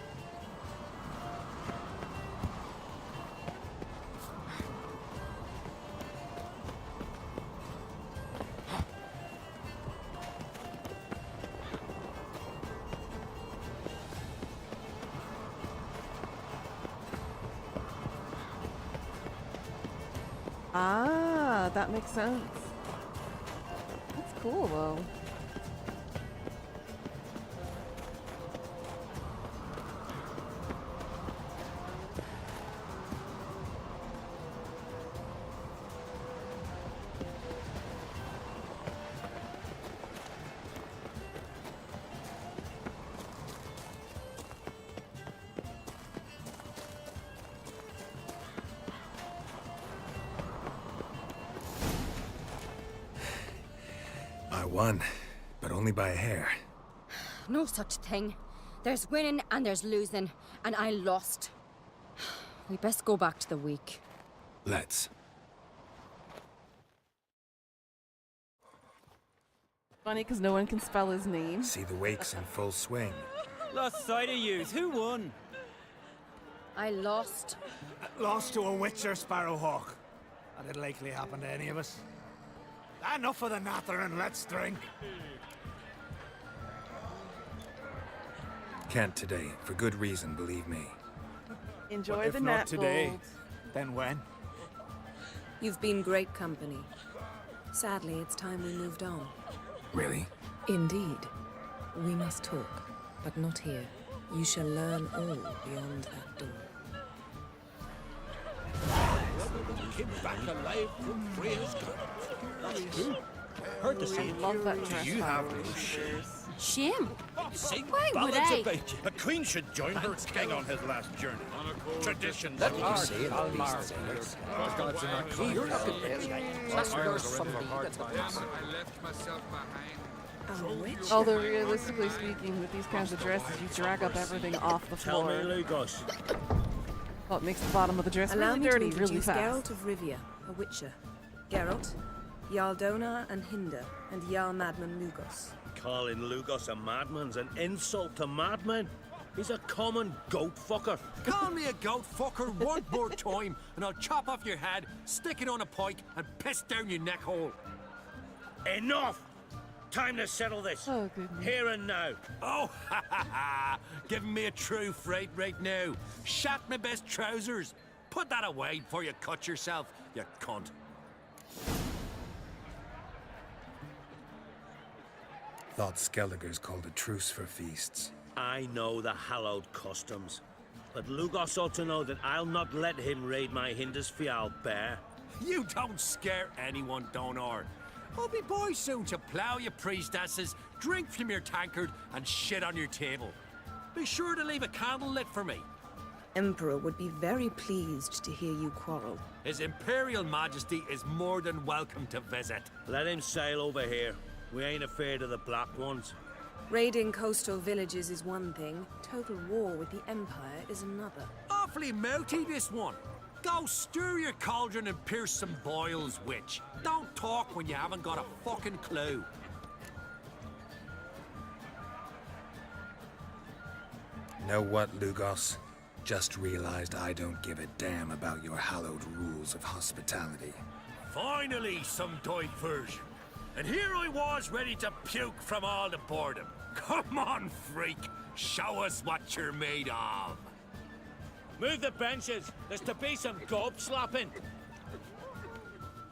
A: Ah, that makes sense. That's cool, though.
F: I won, but only by a hair.
O: No such thing. There's winning and there's losing, and I lost. We best go back to the week.
F: Let's.
A: Funny, because no one can spell his name.
F: See the wakes in full swing.
L: Lost sight of yous. Who won?
O: I lost.
P: Lost to a Witcher, Sparrowhawk. That'd likely happen to any of us. Enough of the natter and let's drink.
F: Can't today, for good reason, believe me.
A: Enjoy
P: If
A: the
P: not
A: net
P: today,
A: gold.
P: then when?
Q: You've been great company. Sadly, it's time we moved on.
F: Really?
Q: Indeed. We must talk, but not here. You shall learn all beyond that door.
G: Came back alive from Freya's garden. That's good.
K: Heard the same.
A: Love that dress.
K: You have no shame.
J: Shame?
G: Sing
J: Why would
G: ballads
J: I?
G: about you.
K: The Queen should join her king on his last journey. Traditions.
H: Let me say it, Almar. You're not good at just worse from me that's what happened.
A: Although realistically speaking, with these kinds of dresses, you drag up everything off the
C: Tell
A: floor.
C: me, Lugos.
A: Well, it makes the bottom of the dress
Q: Allow
A: really
Q: me
A: dirty
Q: to
A: really
Q: introduce
A: fast.
Q: Geralt of Rivia, a witcher. Geralt, Jarl Dona and Hinder, and Jarl Madman Lugos.
C: Calling Lugos a madman's an insult to madmen. He's a common goat fucker.
G: Call me a goat fucker one more time, and I'll chop off your head, stick it on a pike, and piss down your neck hole.
C: Enough! Time to settle this.
A: Oh, goodness.
C: Here and now.
G: Oh, ha ha ha! Giving me a true fright right now. Shat my best trousers. Put that away before you cut yourself, you cunt.
F: Thought Skelliger's called a truce for feasts.
C: I know the hallowed customs. But Lugos ought to know that I'll not let him raid my Hindisfial bear.
G: You don't scare anyone, Donar. I'll be boys soon to plough your priestesses, drink from your tankard, and shit on your table.
C: Be sure to leave a candle lit for me.
Q: Emperor would be very pleased to hear you quarrel.
C: His Imperial Majesty is more than welcome to visit. Let him sail over here. We ain't afraid of the Black Ones.
Q: Raiding coastal villages is one thing. Total war with the Empire is another.
C: Awfully mouty, this one. Go stir your cauldron and pierce some boils, witch. Don't talk when you haven't got a fucking clue.
F: Know what, Lugos? Just realized I don't give a damn about your hallowed rules of hospitality.
C: Finally, some diversion. And here I was ready to puke from all the boredom. Come on, freak. Show us what you're made of. Move the benches. There's to be some gob slapping.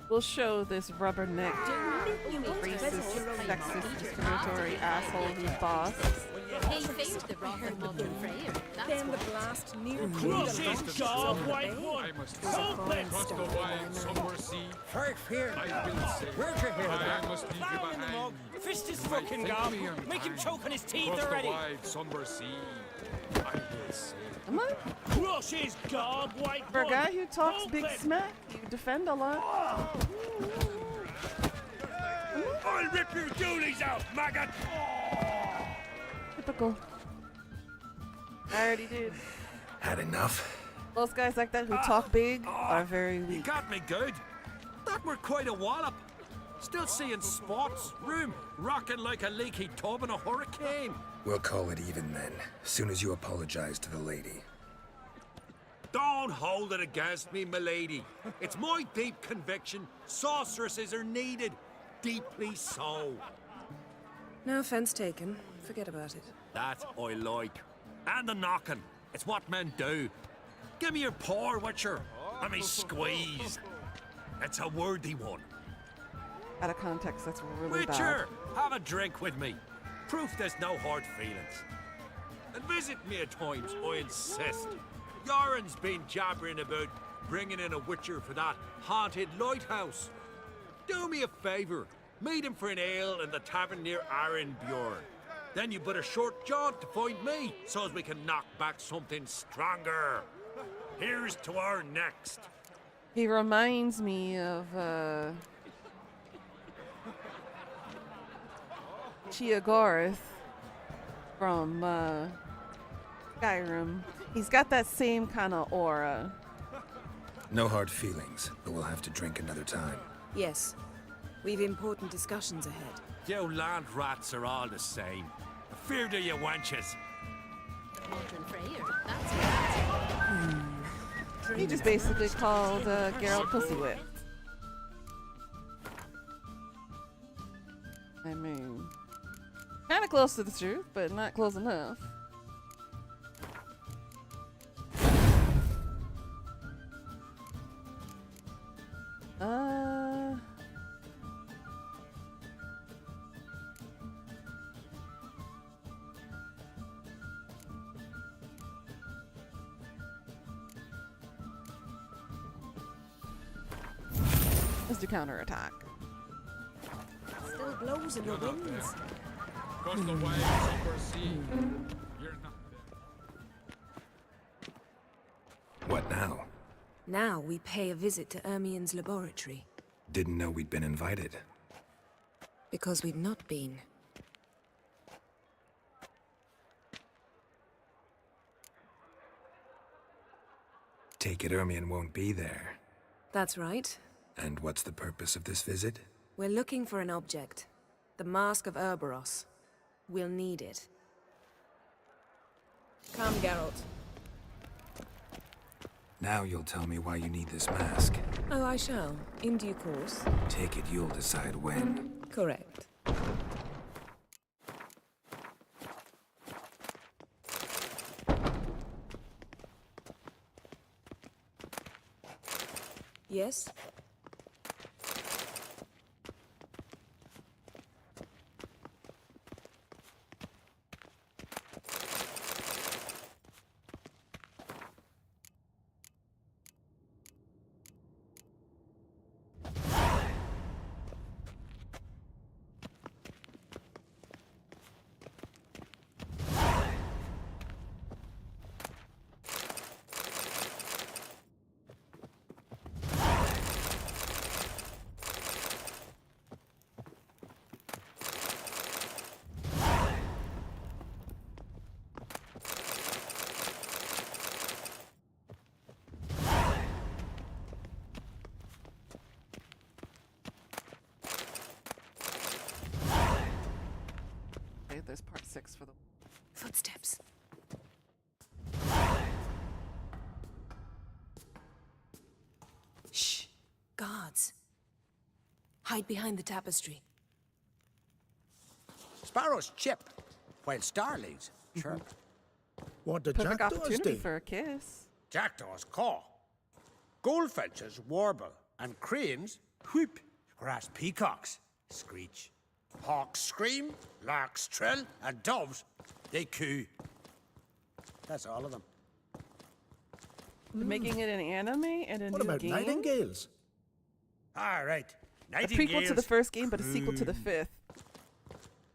A: We'll show this rubberneck, racist, sexist, discriminatory asshole who's boss.
O: He faced the wrath of Mother Freya.
Q: Then the blast near
C: Crush his gob, white one. Help it!
R: Across the wide summer sea,
G: First here.
R: I will say,
G: Where'd you hear
R: I
G: that?
R: must leave you
L: Fire in the
R: behind
L: mug.
R: me.
L: Fist his
R: You might
L: fucking
R: think
L: gob.
R: me
L: Make him
R: unkind.
L: choke on his teeth
R: Across
L: already.
R: the wide summer sea, I will say.
A: Am I?
C: Crush his gob, white
A: For a
C: one.
A: guy who talks
C: Help
A: big
C: it!
A: smack, you defend a lot.
C: I'll rip your doolies out, maggot!
A: Typical. I already did.
F: Had enough?
A: Most guys like that who talk big are very
C: You
A: weak.
C: got me good. That were quite a wallop. Still seeing spots, room, rocking like a leaky tub in a hurricane.
F: We'll call it even then, soon as you apologize to the lady.
C: Don't hold it against me, milady. It's my deep conviction sorceresses are needed. Deeply so.
Q: No offense taken. Forget about it.
C: That I like. And the knocking. It's what men do. Give me your paw, Witcher. Let me squeeze. It's a worthy one.
A: Out of context, that's really
C: Witcher, have a drink with me. Proof there's no hard feelings. And visit me at times, I insist. Yoren's been jabbering about bringing in a Witcher for that haunted lighthouse. Do me a favour. Meet him for an ale in the tavern near Arenbjorn. Then you but a short jaunt to find me, so as we can knock back something stronger. Here's to our next.
A: He reminds me of Chiagorath from Skyrim. He's got that same kind of aura.
F: No hard feelings, but we'll have to drink another time.
Q: Yes. We've important discussions ahead.
C: You land rats are all the same. Fear to you wenches.
O: Mother Freya. That's it.
A: He just basically called Geralt Pussywit. I mean, kind of close to the truth, but not close enough. Let's do counterattack.
Q: Still blows in the winds.
R: Across the wide summer sea, you're not.
F: What now?
Q: Now we pay a visit to Ermien's laboratory.
F: Didn't know we'd been invited.
Q: Because we've not been.
F: Take it Ermien won't be there.
Q: That's right.
F: And what's the purpose of this visit?
Q: We're looking for an object. The Mask of Urboros. We'll need it. Come, Geralt.
F: Now you'll tell me why you need this mask.
Q: Oh, I shall. In due course.
F: Take it you'll decide when.
Q: Correct. Yes?
A: if there's part 6 for the.
Q: Footsteps. Shh. Guards. Hide behind the tapestry.
G: Sparrows chip, while starlings chirp.
K: What the
A: Perfect
K: jackdaws
A: opportunity
K: do?
A: for a kiss.
G: Jackdaws caw. Goldfinches warble, and cranes whoop, whereas peacocks screech. Hawks scream, larks trill, and doves, they coo. That's all of them.
A: They're making it an anime and a
K: What
A: new
K: about
A: game.
K: nightingales?
G: All right.
A: A prequel to the first game, but a sequel to the 5th.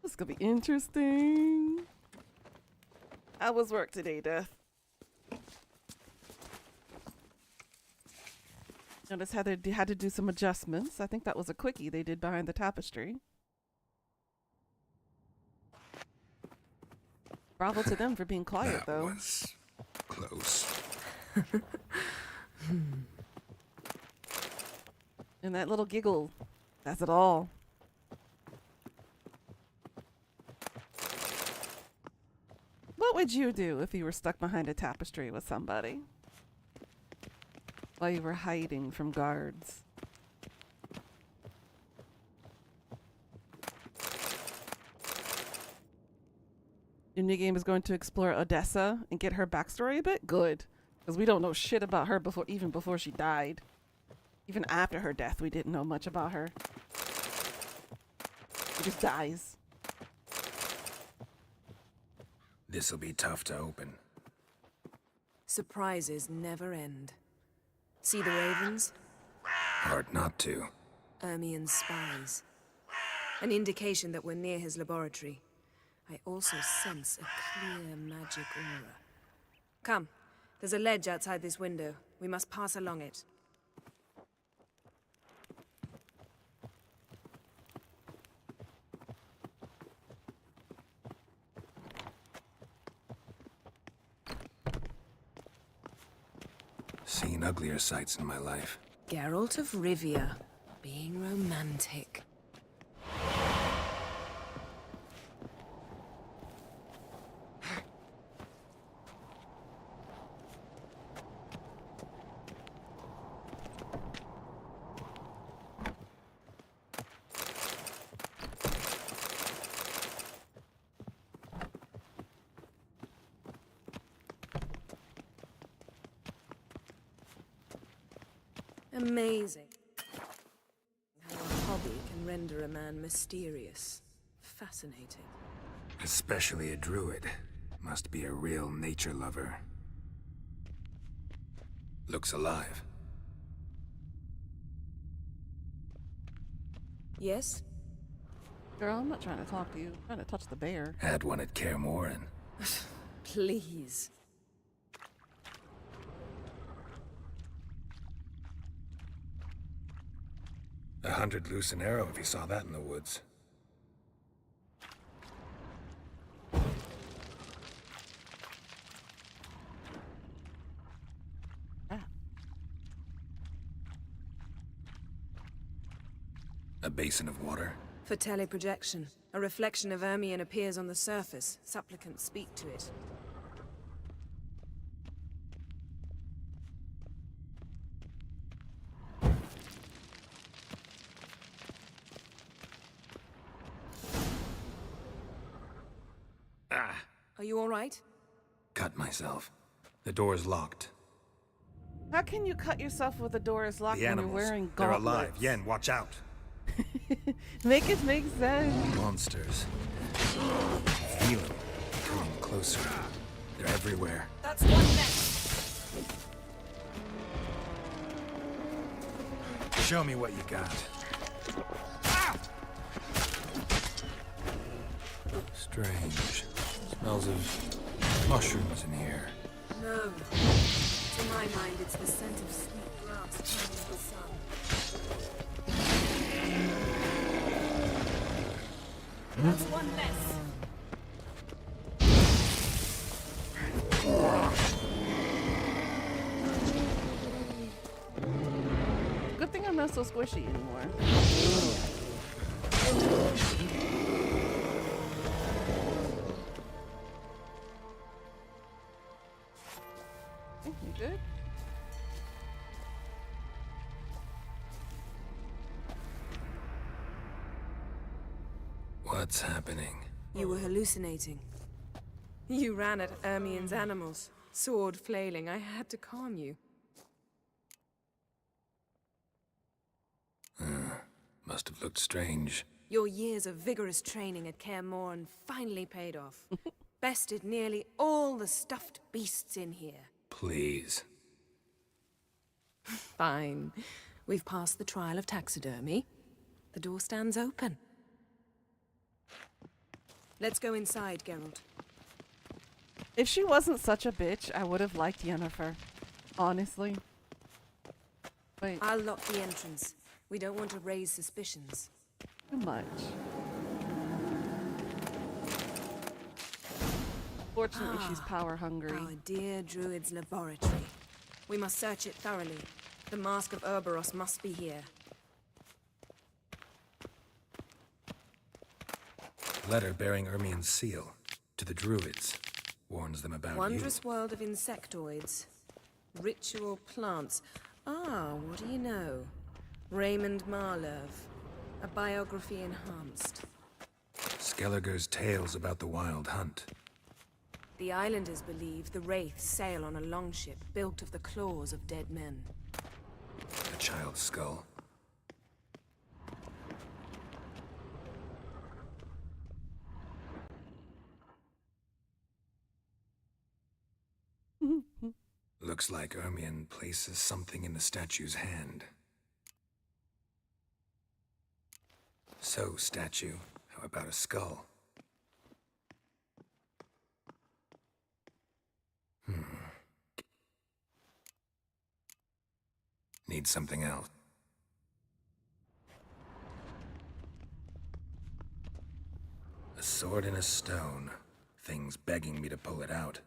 A: This is gonna be interesting. How was work today, Death? Notice how they had to do some adjustments. I think that was a quickie they did behind the tapestry. Bravo to them for being quiet, though.
F: That was close.
A: And that little giggle, that's it all. What would you do if you were stuck behind a tapestry with somebody? While you were hiding from guards? Your new game is going to explore Odessa and get her backstory a bit? Good. Because we don't know shit about her even before she died. Even after her death, we didn't know much about her. She just dies.
F: This'll be tough to open.
Q: Surprises never end. See the ravens?
F: Hard not to.
Q: Ermien's spies. An indication that we're near his laboratory. I also sense a clear magic aura. Come, there's a ledge outside this window. We must pass along it.
F: Seen uglier sights in my life.
Q: Geralt of Rivia, being romantic. Amazing how a hobby can render a man mysterious, fascinating.
F: Especially a druid. Must be a real nature lover. Looks alive.
Q: Yes?
A: Girl, I'm not trying to talk to you. I'm trying to touch the bear.
F: Had one at Kaer Morhen.
Q: Please.
F: $100 loose an arrow if you saw that in the woods. A basin of water.
Q: For teleprojection, a reflection of Ermien appears on the surface. Supplicants speak to it. Are you all right?
F: Cut myself. The door's locked.
A: How can you cut yourself with the door is locked
F: The
A: when
F: animals,
A: you're wearing
F: they're
A: gauntlets?
F: alive. Yen, watch out.
A: Make it make sense.
F: Monsters. Feel them. Coming closer. They're everywhere.
Q: That's one less.
F: Show me what you got. Strange. Smells of mushrooms in here.
Q: No. To my mind, it's the scent of sweet grass turning in the sun. That's one less.
A: Good thing I'm not so squishy anymore.
F: What's happening?
Q: You were hallucinating. You ran at Ermien's animals, sword flailing. I had to calm you.
F: Must have looked strange.
Q: Your years of vigorous training at Kaer Morhen finally paid off. Bested nearly all the stuffed beasts in here.
F: Please.
Q: Fine. We've passed the trial of taxidermy. The door stands open. Let's go inside, Geralt.
A: If she wasn't such a bitch, I would have liked Yennefer. Honestly. Wait.
Q: I'll lock the entrance. We don't want to raise suspicions.
A: Too much. Fortunately, she's power hungry.
Q: Our dear druid's laboratory. We must search it thoroughly. The Mask of Ouroboros must be here.
F: Letter bearing Ermien's seal to the druids. Warns them about
Q: Wondrous world of insectoids. Ritual plants. Ah, what do you know? Raymond Marlev. A biography enhanced.
F: Skelliger's tales about the wild hunt.
Q: The islanders believe the wraiths sail on a longship built of the claws of dead men.
F: A child's skull. Looks like Ermien places something in the statue's hand. So, statue, how about a skull? Need something else. A sword in a stone. Thing's begging me to pull it out.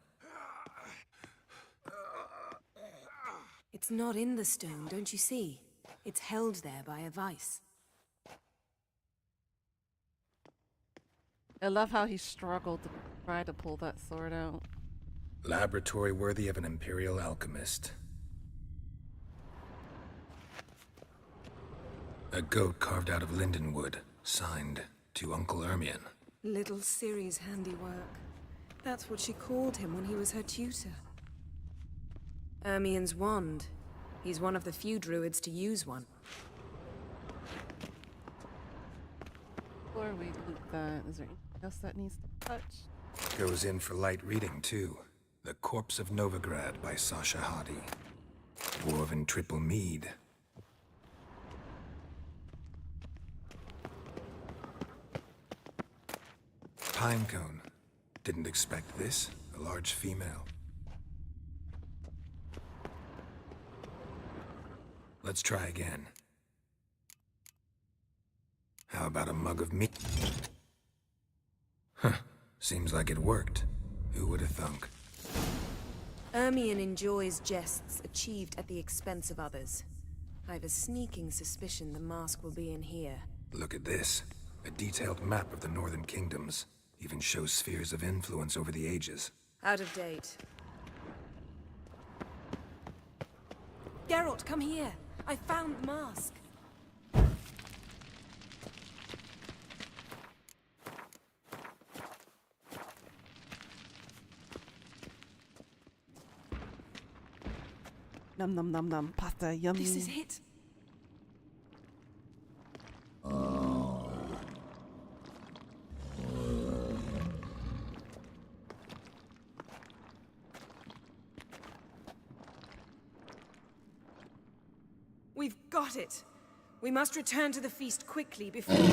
Q: It's not in the stone, don't you see? It's held there by a vice.
A: I love how he struggled to try to pull that sword out.
F: Laboratory worthy of an imperial alchemist. A goat carved out of linden wood, signed to Uncle Ermien.
Q: Little Ciri's handiwork. That's what she called him when he was her tutor. Ermien's wand. He's one of the few druids to use one.
A: Before we loot that, is there anything else that needs to touch?
F: Goes in for light reading, too. The Corpse of Novigrad by Sasha Hadi. Dwarven triple mead. Pinecone. Didn't expect this. A large female. Let's try again. How about a mug of meat? Huh. Seems like it worked. Who would have thunk?
Q: Ermien enjoys jests achieved at the expense of others. I've a sneaking suspicion the mask will be in here.
F: Look at this. A detailed map of the Northern Kingdoms. Even shows spheres of influence over the ages.
Q: Out of date. Geralt, come here. I found the mask.
A: Num num num num. Pasta, yummy.
Q: This is it. We've got it. We must return to the feast quickly before... It's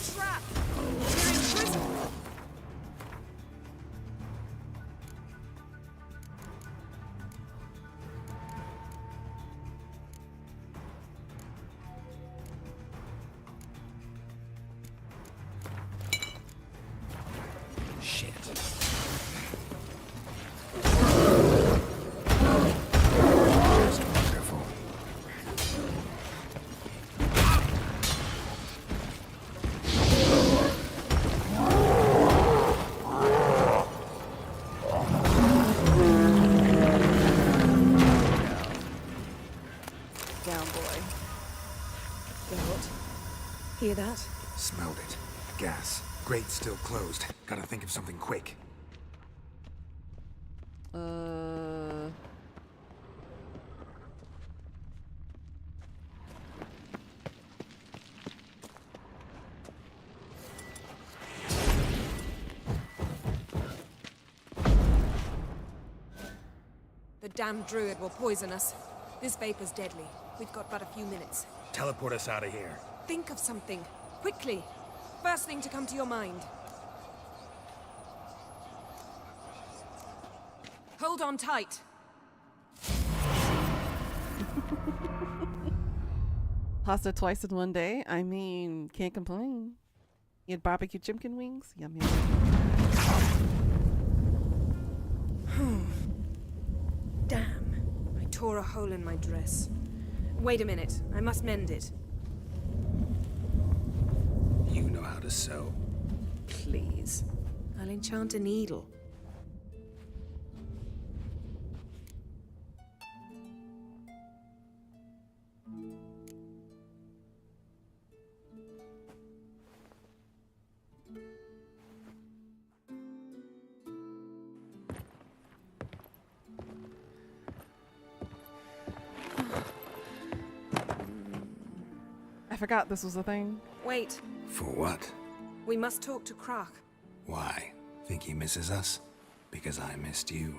Q: a trap! We're in prison!
F: Shit.
Q: hear that?
F: Smelled it. Gas. Grate still closed. Gotta think of something quick.
Q: The damned druid will poison us. This vapor's deadly. We've got but a few minutes.
P: Teleport us out of here.
Q: Think of something. Quickly. First thing to come to your mind. Hold on tight.
A: Pasta twice in one day? I mean, can't complain. You had barbecue chicken wings? Yum yum.
Q: Damn. I tore a hole in my dress. Wait a minute. I must mend it.
F: You know how to sew.
Q: Please. I'll enchant a needle.
A: I forgot this was a thing.
Q: Wait.
F: For what?
Q: We must talk to Croc.
F: Why? Think he misses us? Because I missed you.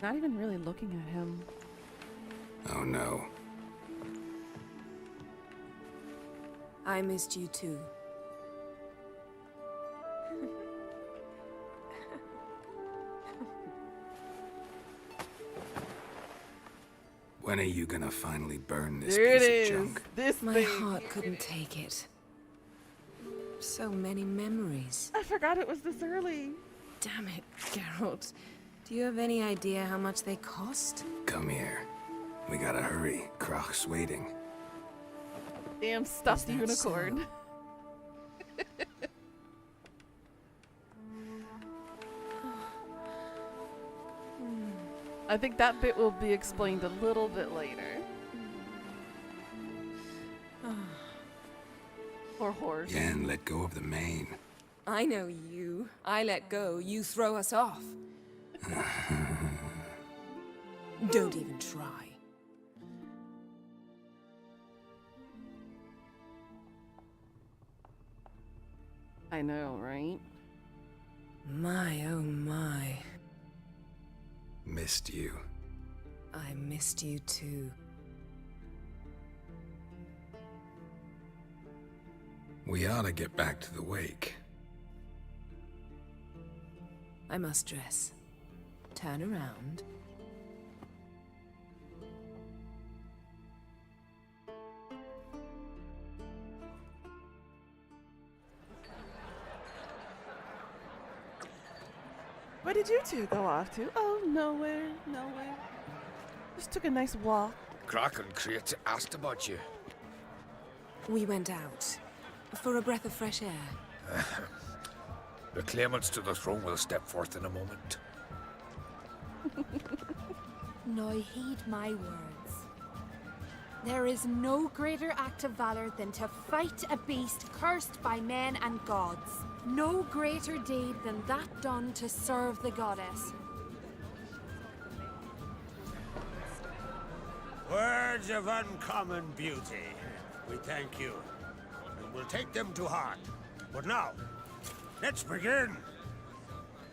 A: Not even really looking at him.
F: Oh no.
Q: I missed you too.
F: When are you gonna finally burn this
A: There it
F: piece
A: is.
F: of junk?
A: This
Q: My
A: thing.
Q: heart couldn't take it. So many memories.
A: I forgot it was this early.
Q: Damn it, Geralt. Do you have any idea how much they cost?
F: Come here. We gotta hurry. Croc's waiting.
A: Damn stuffed
Q: that
A: unicorn. I think that bit will be explained a little bit later. Or horse.
F: Yen, let go of the mane.
Q: I know you. I let go, you throw us off. Don't even try.
A: I know, right?
Q: My, oh my.
F: Missed you.
Q: I missed you too.
F: We ought to get back to the wake.
Q: I must dress. Turn around.
A: Where did you two go off to? Oh, nowhere, nowhere. Just took a nice walk.
G: Croc and Crate asked about you.
Q: We went out. For a breath of fresh air.
G: The claimants to the throne will step forth in a moment.
S: Now heed my words. There is no greater act of valor than to fight a beast cursed by men and gods. No greater deed than that done to serve the goddess.
G: Words of uncommon beauty. We thank you. And we'll take them to heart. But now, let's begin.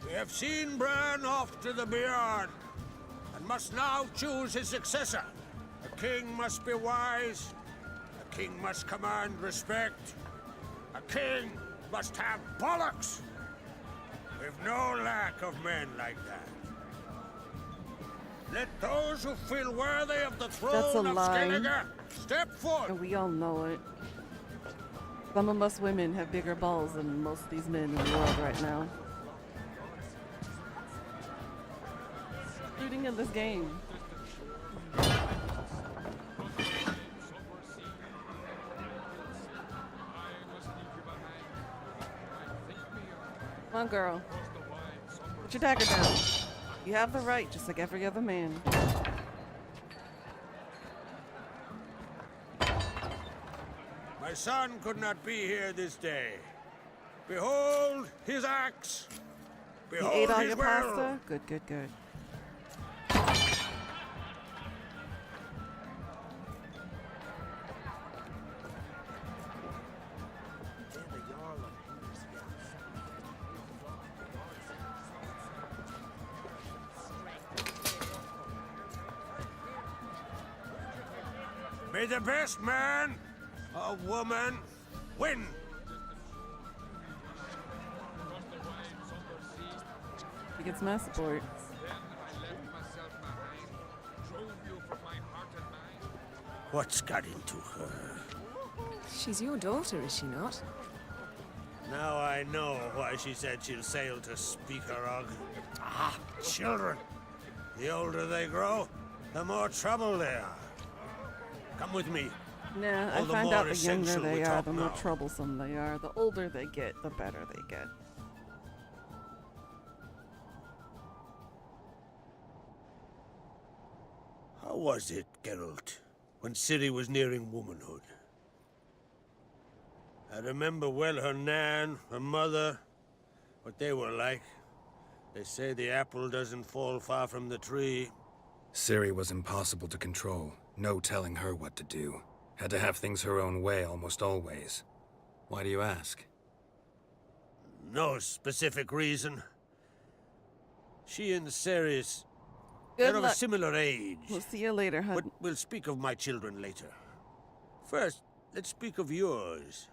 G: We have seen Bran off to the Beyond, and must now choose his successor. A king must be wise. A king must command respect. A king must have bollocks. We've no lack of men like that. Let those who feel worthy of the
A: That's a
G: throne of
A: lie.
G: Skellige step forward.
A: And we all know it. Some of us women have bigger balls than most of these men in the world right now. Including in this game. Come on, girl. Put your dagger down. You have the right, just like every other man.
C: My son could not be here this day. Behold his axe.
A: You
C: Behold
A: ate all
C: his
A: your
C: will.
A: pasta? Good, good, good.
C: May the best man or woman win.
A: He gets my support.
C: What's got into her?
Q: She's your daughter, is she not?
C: Now I know why she said she'll sail to Speakerog. Ah, children. The older they grow, the more trouble they are. Come with me.
A: Nah, I
C: All the
A: find
C: more
A: out the younger
C: essential we
A: they are,
C: talk
A: the more
C: now.
A: troublesome they are. The older they get, the better they get.
C: How was it, Geralt, when Ciri was nearing womanhood? I remember well her nan, her mother, what they were like. They say the apple doesn't fall far from the tree.
F: Ciri was impossible to control. No telling her what to do. Had to have things her own way almost always. Why do you ask?
C: No specific reason. She and Ceres,
A: Good
C: they're of a
A: luck.
C: similar age.
A: We'll see you later, hun.
C: But we'll speak of my children later. First, let's speak of yours.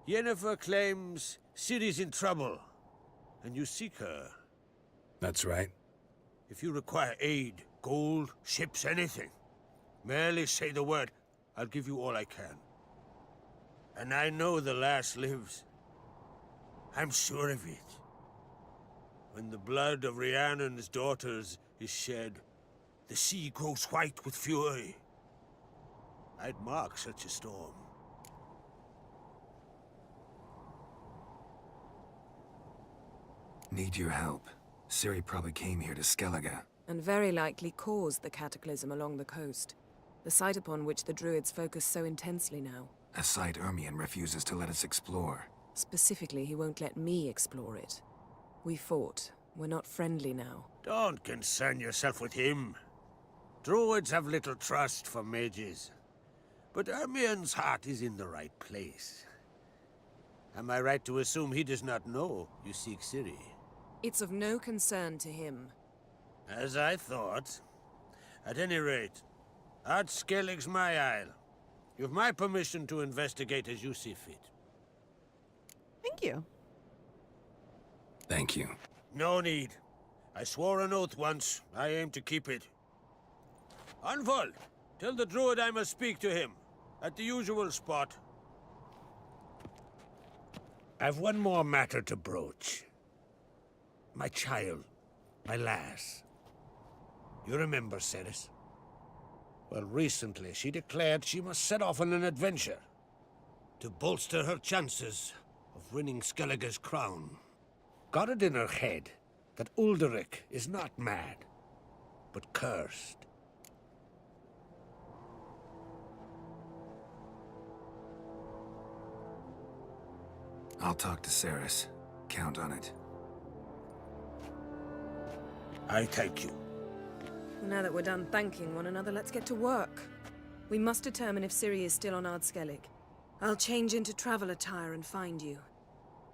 C: Yennefer claims Ciri's in trouble, and you seek her.
F: That's right.
C: If you require aid, gold, ships, anything, merely say the word. I'll give you all I can. And I know the lass lives. I'm sure of it. When the blood of Rhiannon's daughters is shed, the sea grows white with fury. I'd mark such a storm.
F: Need your help. Ciri probably came here to Skellige.
Q: And very likely caused the cataclysm along the coast. The site upon which the Druids focus so intensely now.
F: A site Ermion refuses to let us explore.
Q: Specifically, he won't let me explore it. We fought. We're not friendly now.
C: Don't concern yourself with him. Druids have little trust for mages. But Ermion's heart is in the right place. Am I right to assume he does not know you seek Ciri?
Q: It's of no concern to him.
C: As I thought. At any rate, Ard Skellig's my isle. You've my permission to investigate as you see fit.
A: Thank you.
F: Thank you.
C: No need. I swore an oath once. I aim to keep it. Anvol, tell the druid I must speak to him. At the usual spot. I've one more matter to broach. My child. My lass. You remember Ceres? Well, recently she declared she must set off on an adventure to bolster her chances of winning Skellige's crown. Got it in her head that Ulderich is not mad, but cursed.
F: I'll talk to Ceres. Count on it.
C: I thank you.
Q: Now that we're done thanking one another, let's get to work. We must determine if Ciri is still on Ard Skellig. I'll change into travel attire and find you.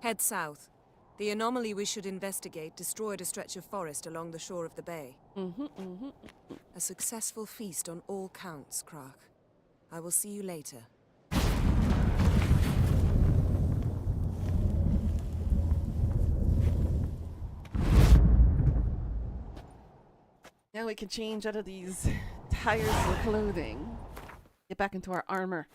Q: Head south. The anomaly we should investigate destroyed a stretch of forest along the shore of the bay. A successful feast on all counts, Krach. I will see you later.
A: Now we can change out of these tiresome clothing. Get back into our armor.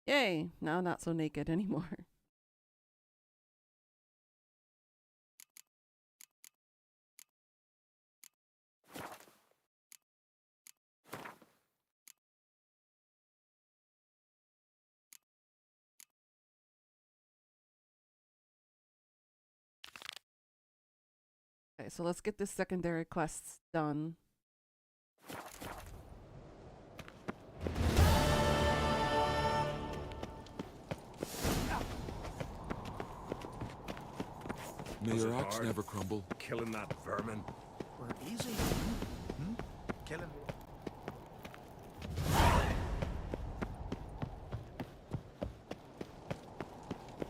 A: Yay! Now not so naked anymore. Okay, so let's get this secondary quests done.
D: May your axe never crumble. Killing that vermin.
P: We're easy. Kill him.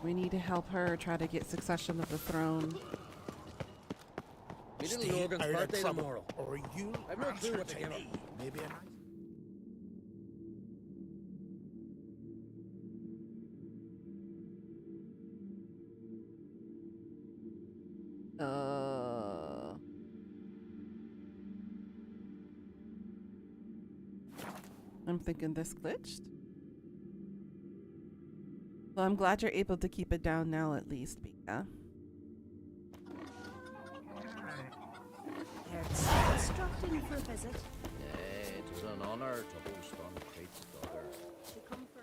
A: We need to help her try to get succession of the throne.
C: Me little Logan's birthday tomorrow.
P: Or you
C: I've no clue what to give him.
P: Maybe a nice.
A: I'm thinking this glitched. Well, I'm glad you're able to keep it down now at least, Bika.
N: Heard dropped in for a visit.
C: It is an honor to host on Kate's daughter.
N: They come for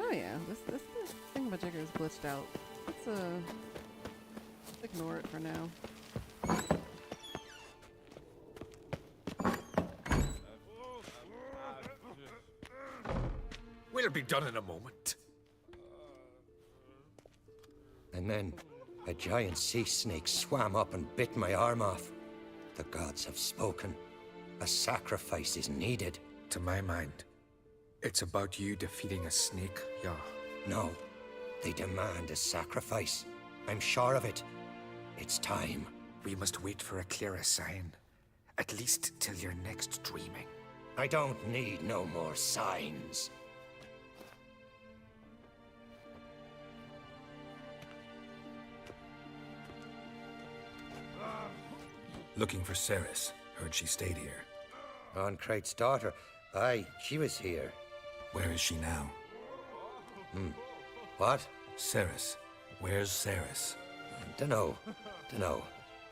A: Oh yeah, this thingamajigger is glitched out. Let's ignore it for now.
G: We'll be done in a moment.
T: And then a giant sea snake swam up and bit my arm off. The gods have spoken. A sacrifice is needed.
F: To my mind, it's about you defeating a snake, yeah.
T: No, they demand a sacrifice. I'm sure of it. It's time.
F: We must wait for a clearer sign. At least till your next dreaming.
T: I don't need no more signs.
F: Looking for Ceres. Heard she stayed here.
T: On Krate's daughter. Aye, she was here.
F: Where is she now?
T: What?
F: Ceres. Where's Ceres?
T: Dunno.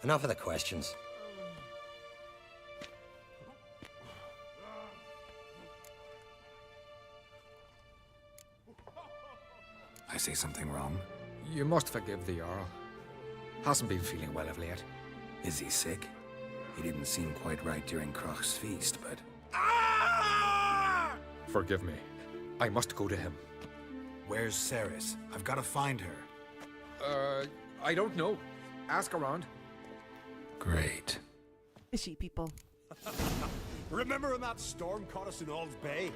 T: Enough of the questions.
F: I say something wrong? You must forgive the Jarl. Hasn't been feeling well of late. Is he sick? He didn't seem quite right during Kroch's feast, but...
K: Forgive me. I must go to him.
F: Where's Ceres? I've got to find her.
K: I don't know. Ask around.
F: Great.
A: Fishy people.
D: Remember when that storm caught us in Ald's Bay?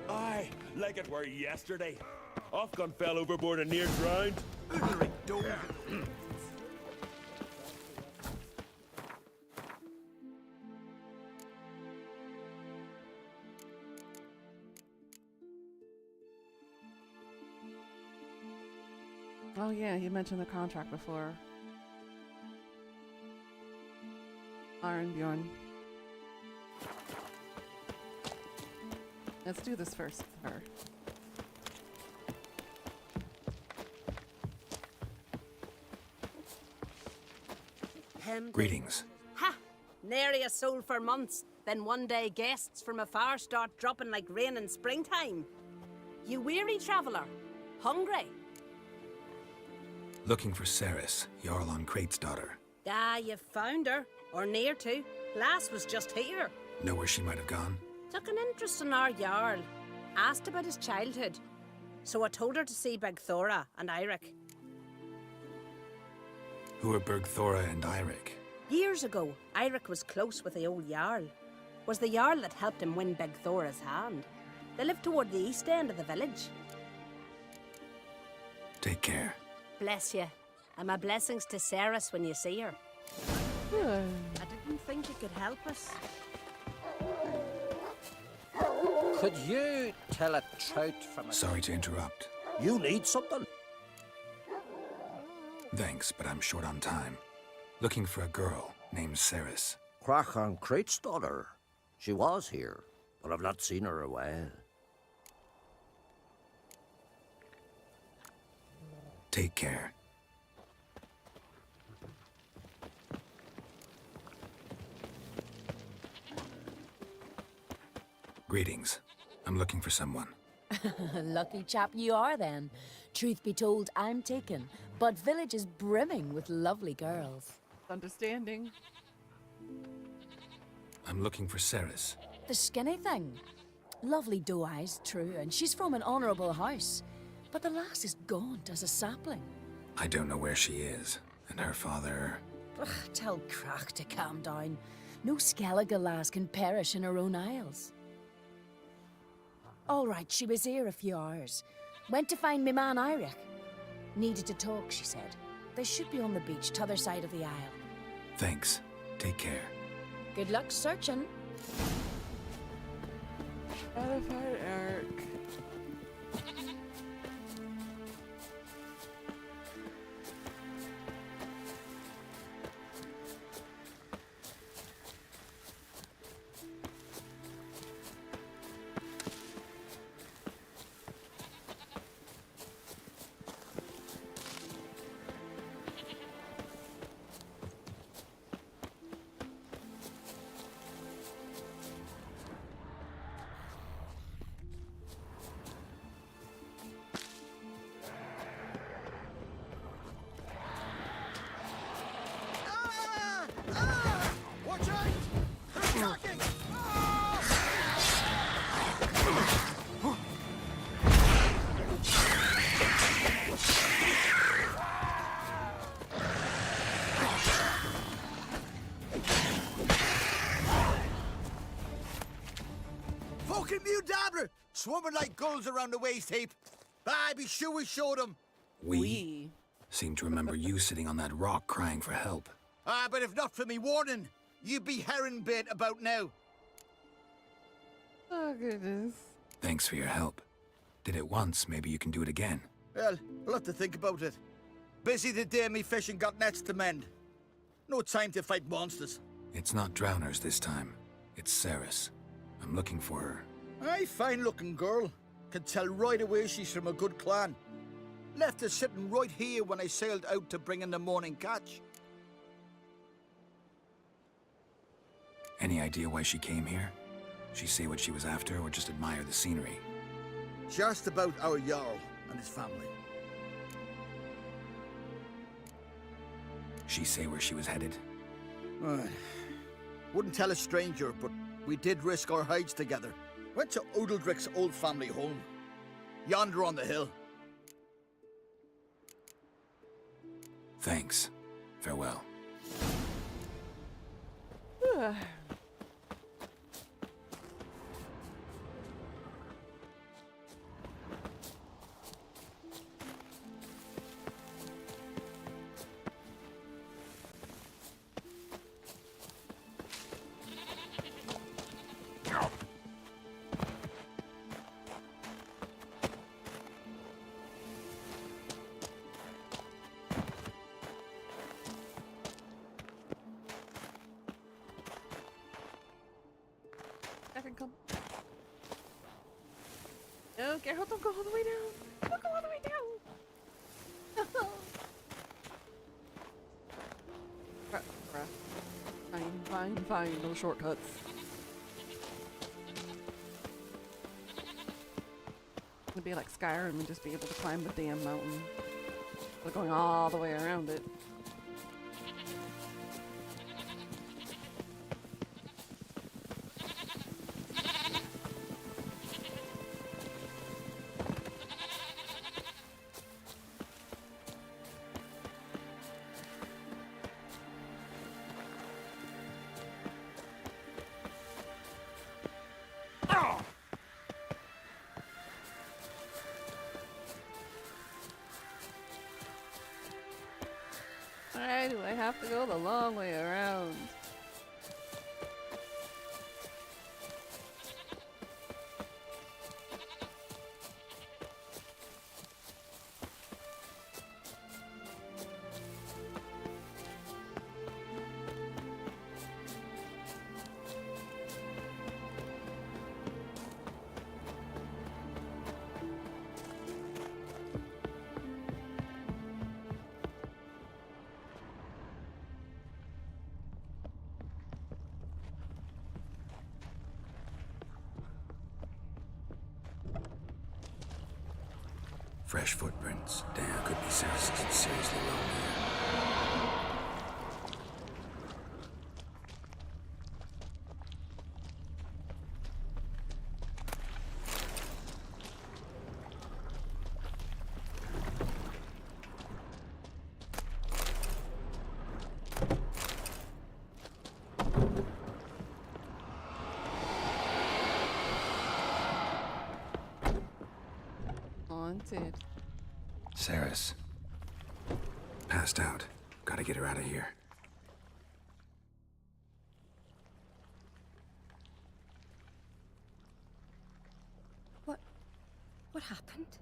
K: Aye, like it were yesterday. Ofcon fell overboard and near drowned.
A: Oh yeah, you mentioned the contract before. Bjorn. Let's do this first with her.
F: Greetings.
N: Ha! Nary a soul for months. Then one day guests from afar start dropping like rain in springtime. You weary traveller? Hungry?
F: Looking for Ceres, Jarl on Krate's daughter.
N: Ah, you found her. Or near to. Lass was just here.
F: Know where she might have gone?
N: Took an interest in our Jarl. Asked about his childhood. So I told her to see Begthora and Eirik.
F: Who are Bergthora and Eirik?
N: Years ago, Eirik was close with the old Jarl. Was the Jarl that helped him win Begthora's hand. They lived toward the east end of the village.
F: Take care.
N: Bless you. And my blessings to Ceres when you see her. I didn't think you could help us.
H: Could you tell a trout from a...
F: Sorry to interrupt.
H: You need something?
F: Thanks, but I'm short on time. Looking for a girl named Ceres.
H: Crach on Krate's daughter. She was here, but I've not seen her a while.
F: Take care. Greetings. I'm looking for someone.
I: Lucky chap you are then. Truth be told, I'm taken, but village is brimming with lovely girls.
A: Understanding.
F: I'm looking for Ceres.
I: The skinny thing. Lovely doe eyes, true, and she's from an honourable house. But the lass is gaunt as a sapling.
F: I don't know where she is, and her father...
I: Ugh, tell Crach to calm down. No Skellige lass can perish in her own isles. All right, she was here a few hours. Went to find me man Iric. Needed to talk, she said. They should be on the beach, t'other side of the isle.
F: Thanks. Take care.
I: Good luck searching.
A: Modified Eric.
G: Watch out! They're attacking! Fucking Mudabra! Swarming like gulls around the waist heap. I be sure we showed them.
F: We seem to remember you sitting on that rock crying for help.
G: Ah, but if not for me warning, you'd be herring bait about now.
A: Oh, goodness.
F: Thanks for your help. Did it once, maybe you can do it again.
G: Well, I'll have to think about it. Busy the day me fishing got nets to mend. No time to fight monsters.
F: It's not drowners this time. It's Ceres. I'm looking for her.
G: Aye, fine-looking girl. Can tell right away she's from a good clan. Left her sitting right here when I sailed out to bring in the morning catch.
F: Any idea why she came here? She say what she was after or just admire the scenery?
G: She asked about our Jarl and his family.
F: She say where she was headed?
G: Wouldn't tell a stranger, but we did risk our hides together. Went to Odeldrick's old family home. Yonder on the hill.
F: Thanks. Farewell.
A: Come. No, Geralt, don't go all the way down. Don't go all the way down. Fine. No shortcuts. It'd be like Skyrim and just be able to climb the damn mountain. But going all the way around it. Why do I have to go the long way around?
F: Fresh footprints. Damn, could be seriously wrong here.
A: Haunted.
F: Saris. Passed out. Gotta get her out of here.
O: What happened?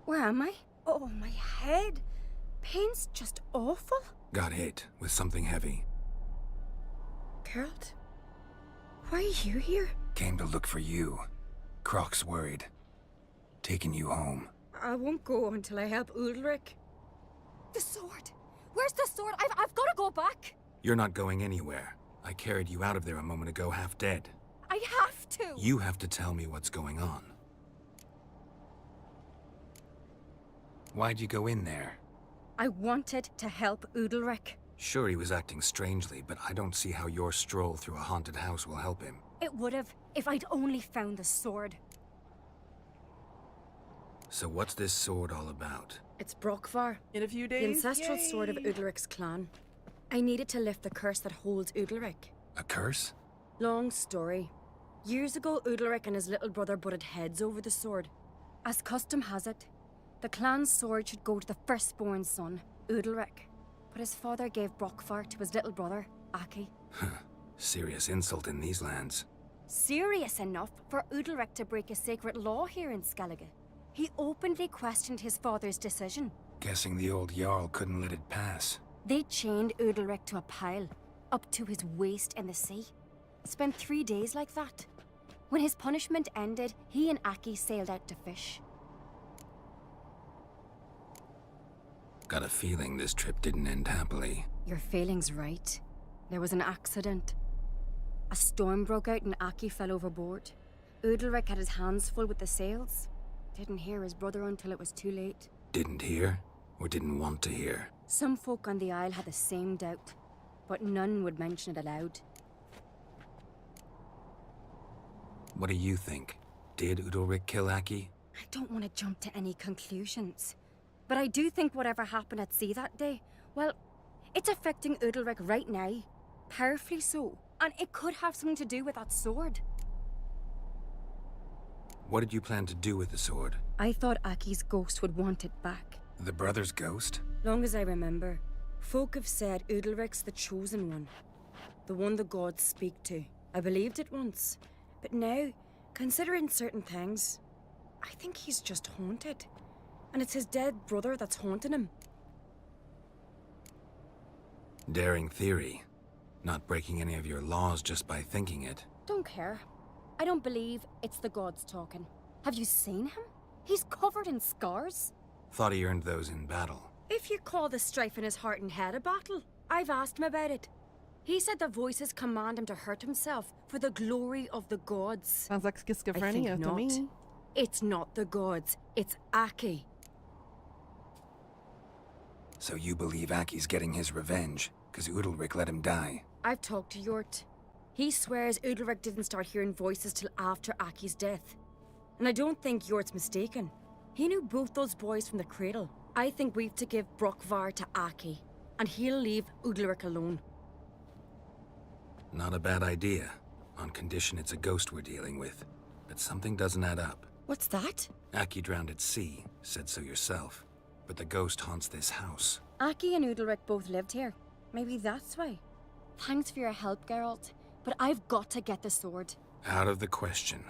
O: Where am I? Oh, my head. Pain's just awful.
F: Got hit with something heavy.
O: Geralt? Why are you here?
F: Came to look for you. Croc's worried. Taking you home.
O: I won't go until I help Ulrich.
S: The sword! Where's the sword? I've got to go back!
F: You're not going anywhere. I carried you out of there a moment ago half dead.
S: I have to!
F: You have to tell me what's going on. Why'd you go in there?
O: I wanted to help Ulrich.
F: Sure, he was acting strangely, but I don't see how your stroll through a haunted house will help him.
O: It would have, if I'd only found the sword.
F: So what's this sword all about?
O: It's Brokvar.
A: In a few
O: The
A: days.
O: ancestral
A: Yay.
O: sword of Udalric's clan. I needed to lift the curse that holds Udalric.
F: A curse?
O: Long story. Years ago, Udalric and his little brother butted heads over the sword. As custom has it, the clan's sword should go to the firstborn son, Udalric. But his father gave Brokvar to his little brother, Aki.
F: Serious insult in these lands.
O: Serious enough for Udalric to break a sacred law here in Skellige. He openly questioned his father's decision.
F: Guessing the old Jarl couldn't let it pass.
O: They chained Udalric to a pile, up to his waist in the sea. Spent 3 days like that. When his punishment ended, he and Aki sailed out to fish.
F: Got a feeling this trip didn't end happily.
O: Your feeling's right. There was an accident. A storm broke out and Aki fell overboard. Udalric had his hands full with the sails. Didn't hear his brother until it was too late.
F: Didn't hear? Or didn't want to hear?
O: Some folk on the Isle had the same doubt, but none would mention it aloud.
F: What do you think? Did Udalric kill Aki?
O: I don't want to jump to any conclusions, but I do think whatever happened at sea that day, well, it's affecting Udalric right now. Powerfully so. And it could have something to do with that sword.
F: What did you plan to do with the sword?
O: I thought Aki's ghost would want it back.
F: The brother's ghost?
O: Long as I remember, folk have said Udalric's the chosen one. The one the gods speak to. I believed it once. But now, considering certain things, I think he's just haunted. And it's his dead brother that's haunting him.
F: Daring theory. Not breaking any of your laws just by thinking it.
O: Don't care. I don't believe it's the gods talking. Have you seen him? He's covered in scars.
F: Thought he earned those in battle.
O: If you call the strife in his heart and head a battle, I've asked him about it. He said the voices command him to hurt himself for the glory of the gods.
A: Sounds like
O: I think
A: schizophrenia to
O: not.
A: me.
O: It's not the gods, it's Aki.
F: So you believe Aki's getting his revenge, because Udalric let him die?
O: I've talked to Yort. He swears Udalric didn't start hearing voices till after Aki's death. And I don't think Yort's mistaken. He knew both those boys from the cradle. I think we've to give Brokvar to Aki, and he'll leave Udalric alone.
F: Not a bad idea, on condition it's a ghost we're dealing with. But something doesn't add up.
O: What's that?
F: Aki drowned at sea, said so yourself. But the ghost haunts this house.
O: Aki and Udalric both lived here. Maybe that's why. Thanks for your help, Geralt. But I've got to get the sword.
F: Out of the question.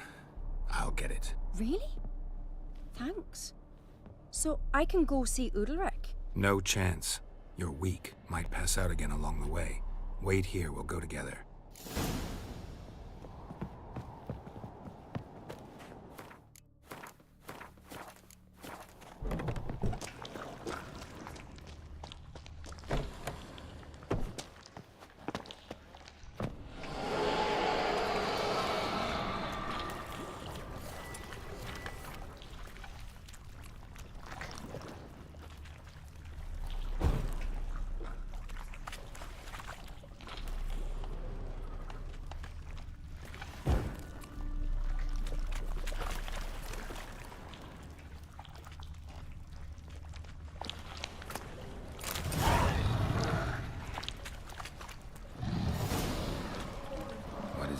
F: I'll get it.
O: Really? Thanks. So I can go see Udalric?
F: No chance. You're weak. Might pass out again along the way. Wait here, we'll go together.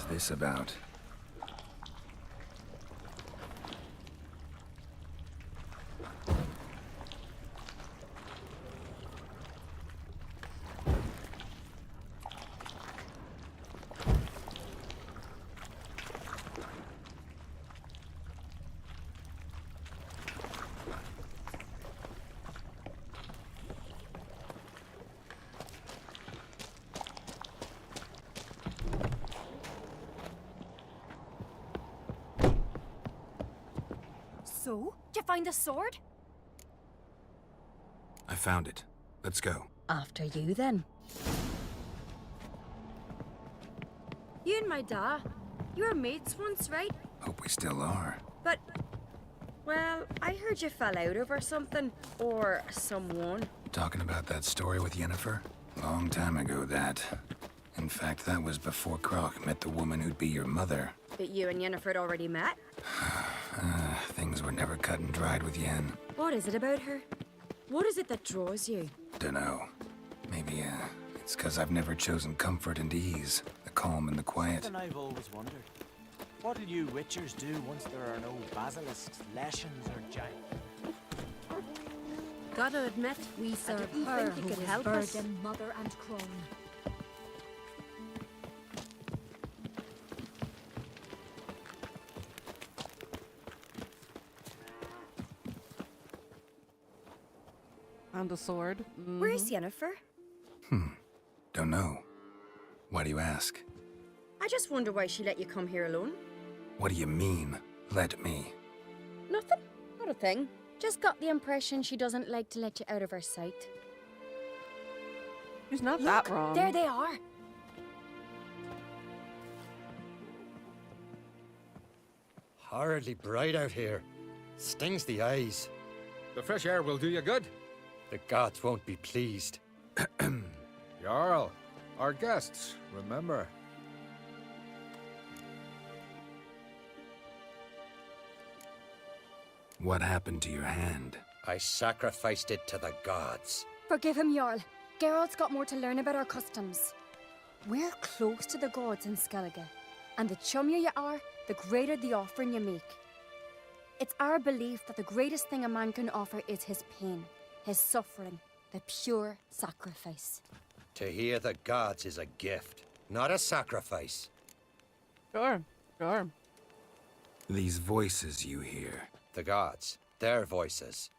F: What's this about?
O: So, did you find the sword?
F: I found it. Let's go.
O: After you, then. You and my da, you were mates once, right?
F: Hope we still are.
O: But, well, I heard you fell out over something. Or someone.
F: Talking about that story with Yennefer? Long time ago, that. In fact, that was before Croc met the woman who'd be your mother.
O: But you and Yennefer had already met?
F: Things were never cut and dried with Yen.
O: What is it about her? What is it that draws you?
F: Dunno. Maybe, it's 'cause I've never chosen comfort and ease. The calm and the quiet.
M: Something I've always wondered. What'll you witchers do once there are no basilisks, leshens, or giants?
O: Gotta admit, we serve her who could help us.
S: mother and crone.
A: Found a sword.
O: Where's Yennefer?
F: Don't know. Why do you ask?
O: I just wonder why she let you come here alone.
F: What do you mean, let me?
O: Nothing. Not a thing. Just got the impression she doesn't like to let you out of her sight.
A: She's not
O: Look,
A: that wrong.
O: there they are.
T: Horridly bright out here. Stings the eyes.
F: The fresh air will do you good.
T: The gods won't be pleased.
F: Jarl, our guests, remember. What happened to your hand?
T: I sacrificed it to the gods.
O: Forgive him, Jarl. Geralt's got more to learn about our customs. We're close to the gods in Skellige, and the chummier you are, the greater the offering you make. It's our belief that the greatest thing a man can offer is his pain, his suffering, the pure sacrifice.
T: To hear the gods is a gift, not a sacrifice.
A: Sure.
F: These voices you hear.
T: The gods, their voices.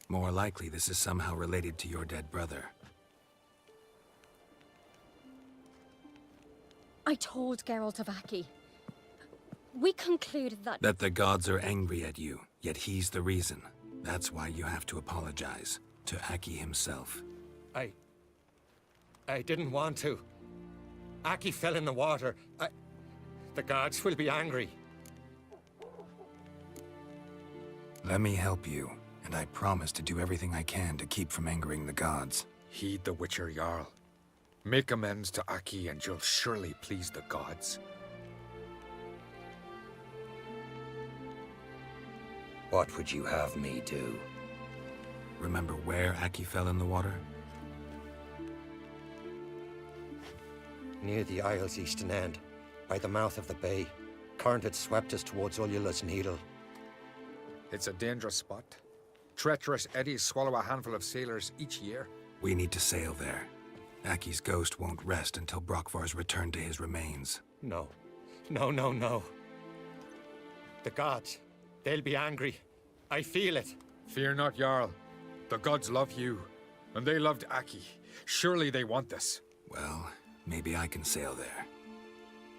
F: More likely this is somehow related to your dead brother.
O: I told Geralt of Aki. We concluded that...
F: That the gods are angry at you, yet he's the reason. That's why you have to apologize. To Aki himself.
T: I didn't want to. Aki fell in the water. The gods will be angry.
F: Let me help you, and I promise to do everything I can to keep from angering the gods.
U: Heed the Witcher Jarl. Make amends to Aki and you'll surely please the gods.
T: What would you have me do?
F: Remember where Aki fell in the water?
T: Near the Isle's eastern end, by the mouth of the bay. Current had swept us towards Ullula's Needle.
U: It's a dangerous spot. Treacherous eddies swallow a handful of sailors each year.
F: We need to sail there. Aki's ghost won't rest until Brokvar's returned to his remains.
T: No. The gods, they'll be angry. I feel it.
U: Fear not, Jarl. The gods love you, and they loved Aki. Surely they want this.
F: Well, maybe I can sail there.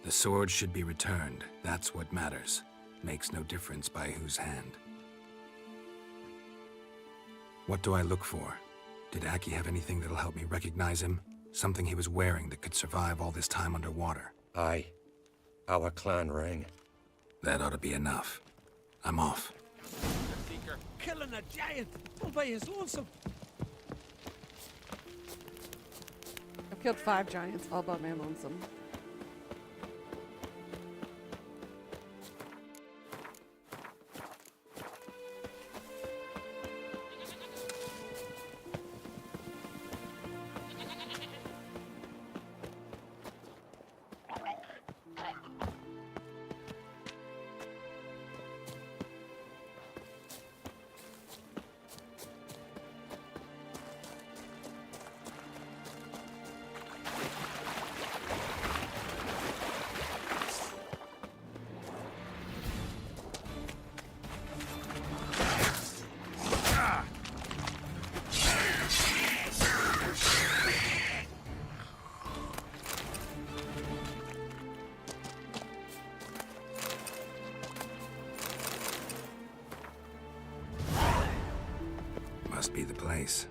F: The sword should be returned. That's what matters. Makes no difference by whose hand. What do I look for? Did Aki have anything that'll help me recognize him? Something he was wearing that could survive all this time underwater?
T: Aye. Our clan ring.
F: That ought to be enough. I'm off.
G: Seeker killing a giant all by his lonesome.
A: I've killed 5 giants all by my lonesome.
F: Must be the place.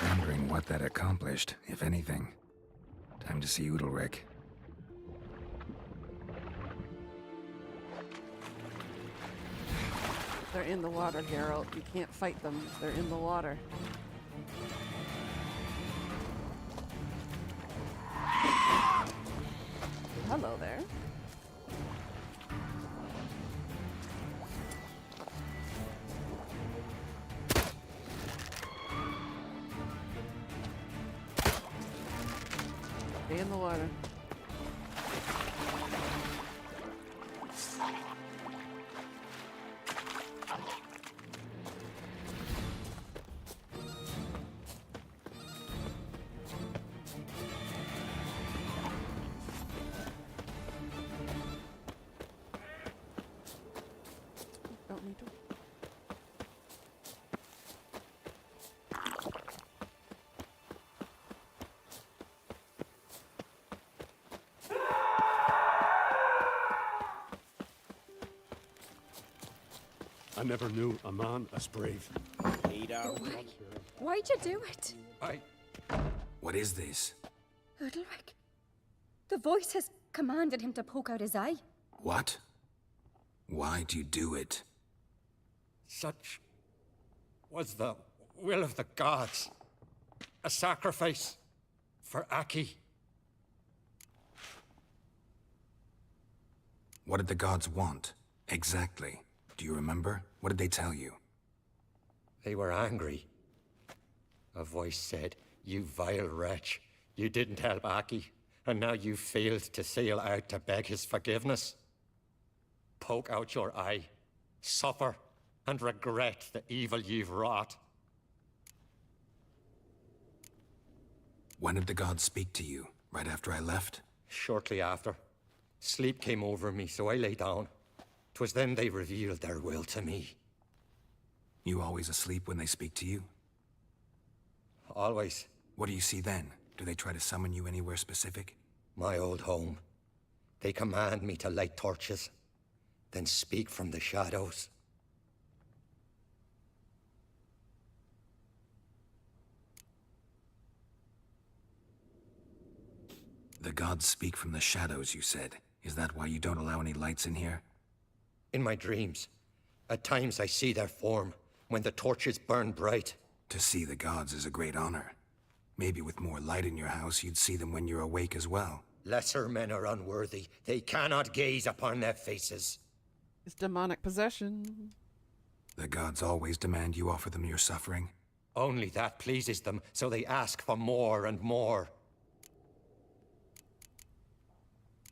F: I'm wondering what that accomplished, if anything. Time to see Udalric.
A: They're in the water, Geralt. You can't fight them. They're in the water. Hello there. Stay in the water. Don't need to.
D: I never knew a man as brave.
O: Why'd you do it?
F: What is this?
O: Udalric. The voice has commanded him to poke out his eye.
F: What? Why do you do it?
T: Such was the will of the gods. A sacrifice for Aki.
F: What did the gods want? Exactly. Do you remember? What did they tell you?
T: They were angry. A voice said, "You vile wretch, you didn't help Aki, and now you failed to sail out to beg his forgiveness. Poke out your eye, suffer, and regret the evil you've wrought."
F: When did the gods speak to you? Right after I left?
T: Shortly after. Sleep came over me, so I lay down. 'Twas then they revealed their will to me.
F: You always asleep when they speak to you?
T: Always.
F: What do you see then? Do they try to summon you anywhere specific?
T: My old home. They command me to light torches, then speak from the shadows.
F: The gods speak from the shadows, you said. Is that why you don't allow any lights in here?
T: In my dreams, at times I see their form, when the torches burn bright.
F: To see the gods is a great honor. Maybe with more light in your house, you'd see them when you're awake as well.
T: Lesser men are unworthy. They cannot gaze upon their faces.
A: It's demonic possession.
F: The gods always demand you offer them your suffering?
T: Only that pleases them, so they ask for more and more.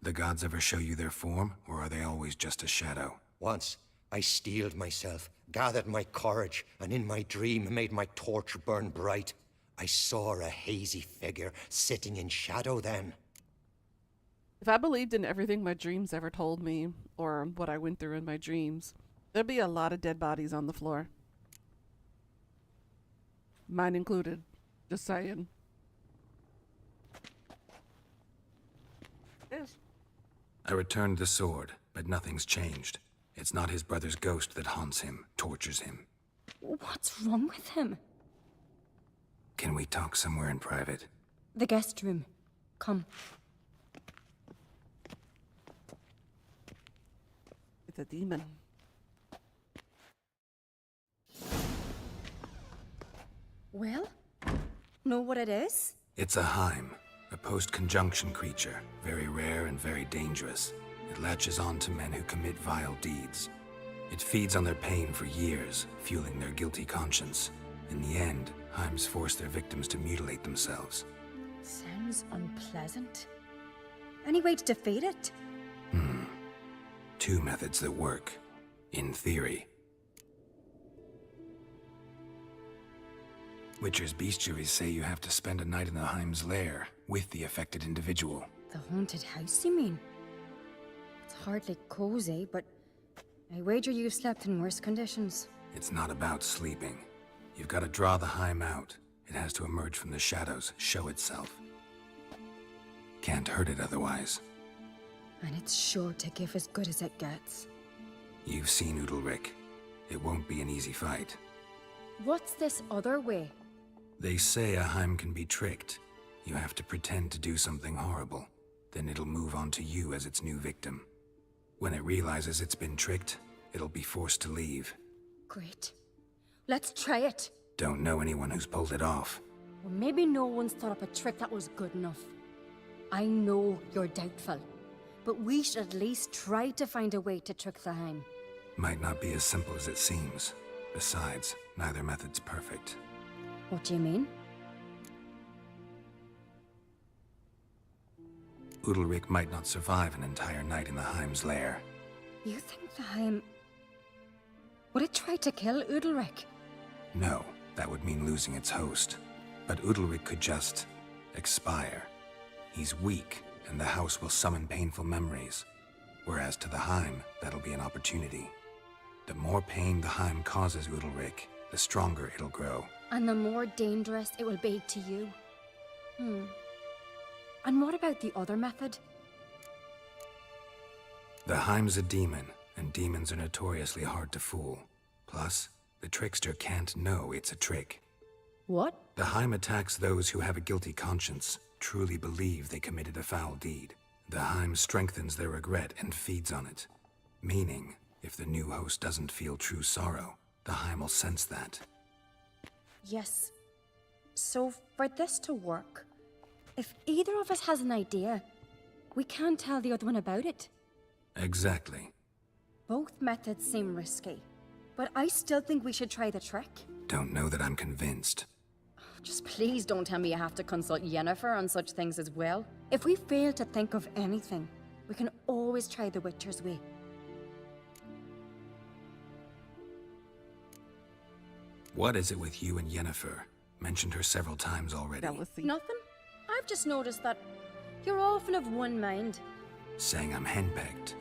F: The gods ever show you their form, or are they always just a shadow?
T: Once, I steeled myself, gathered my courage, and in my dream made my torch burn bright. I saw a hazy figure sitting in shadow then.
A: If I believed in everything my dreams ever told me, or what I went through in my dreams, there'd be a lot of dead bodies on the floor. Mine included. Just saying. Yes.
F: I returned the sword, but nothing's changed. It's not his brother's ghost that haunts him, tortures him.
O: What's wrong with him?
F: Can we talk somewhere in private?
O: The guest room. Come.
A: It's a demon.
O: Well? Know what it is?
F: It's a Heim, a post-conjunction creature. Very rare and very dangerous. It latches on to men who commit vile deeds. It feeds on their pain for years, fueling their guilty conscience. In the end, Heims force their victims to mutilate themselves.
O: Sounds unpleasant. Any way to defeat it?
F: Two methods that work, in theory. Witcher's bestiaries say you have to spend a night in the Heims lair with the affected individual.
O: The haunted house, you mean? It's hardly cozy, but I wager you've slept in worse conditions.
F: It's not about sleeping. You've got to draw the Heim out. It has to emerge from the shadows, show itself. Can't hurt it otherwise.
O: And it's sure to give as good as it gets.
F: You've seen Udalric. It won't be an easy fight.
O: What's this other way?
F: They say a Heim can be tricked. You have to pretend to do something horrible. Then it'll move on to you as its new victim. When it realizes it's been tricked, it'll be forced to leave.
O: Great. Let's try it.
F: Don't know anyone who's pulled it off.
O: Well, maybe no one's thought up a trick that was good enough. I know you're doubtful, but we should at least try to find a way to trick the Heim.
F: Might not be as simple as it seems. Besides, neither method's perfect.
O: What do you mean?
F: Udalric might not survive an entire night in the Heim's lair.
O: You think the Heim... would it try to kill Udalric?
F: No, that would mean losing its host. But Udalric could just... expire. He's weak, and the house will summon painful memories. Whereas to the Heim, that'll be an opportunity. The more pain the Heim causes Udalric, the stronger it'll grow.
O: And the more dangerous it will be to you. And what about the other method?
F: The Heim's a demon, and demons are notoriously hard to fool. Plus, the trickster can't know it's a trick.
O: What?
F: The Heim attacks those who have a guilty conscience, truly believe they committed a foul deed. The Heim strengthens their regret and feeds on it. Meaning, if the new host doesn't feel true sorrow, the Heim will sense that.
O: Yes. So, for this to work, if either of us has an idea, we can't tell the other one about it.
F: Exactly.
O: Both methods seem risky, but I still think we should try the trick.
F: Don't know that I'm convinced.
O: Just please don't tell me you have to consult Yennefer on such things as well. If we fail to think of anything, we can always try the Witcher's way.
F: What is it with you and Yennefer? Mentioned her several times already.
O: Nothing. I've just noticed that you're often of one mind.
F: Saying I'm henpecked.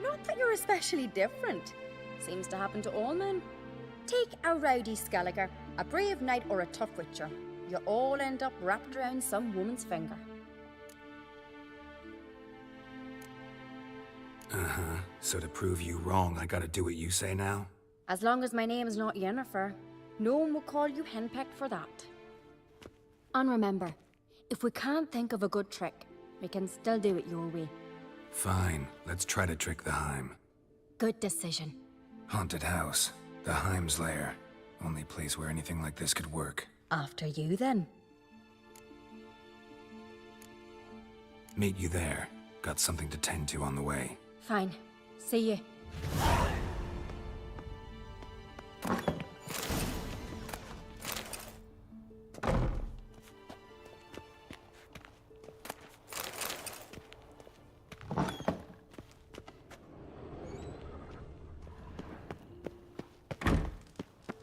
O: Not that you're especially different. Seems to happen to all men. Take a rowdy Skelliger, a brave knight, or a tough witcher. You all end up wrapped around some woman's finger.
F: Uh-huh. So to prove you wrong, I gotta do what you say now?
O: As long as my name is not Yennefer, no one will call you henpecked for that. And remember, if we can't think of a good trick, we can still do it your way.
F: Fine, let's try to trick the Heim.
O: Good decision.
F: Haunted house. The Heim's lair. Only place where anything like this could work.
O: After you, then.
F: Meet you there. Got something to tend to on the way.
O: Fine. See you.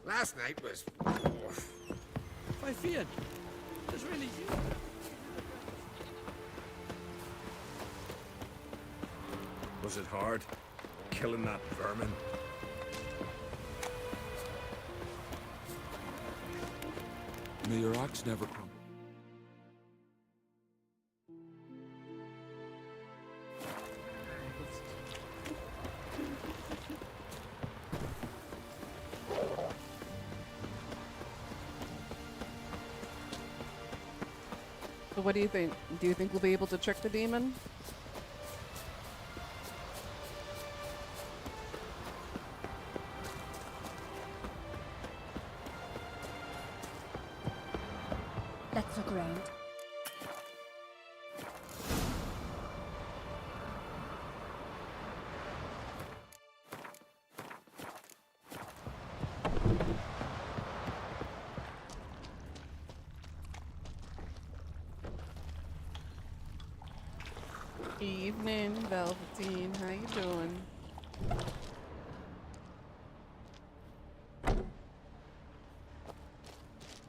G: Last night was...
C: By Fiat, it's really you.
B: Was it hard? Killing that vermin?
K: May your axe never crumble.
A: So what do you think? Do you think we'll be able to trick the demon?
O: Let's look around.
A: Evening, Velveteen. How you doing?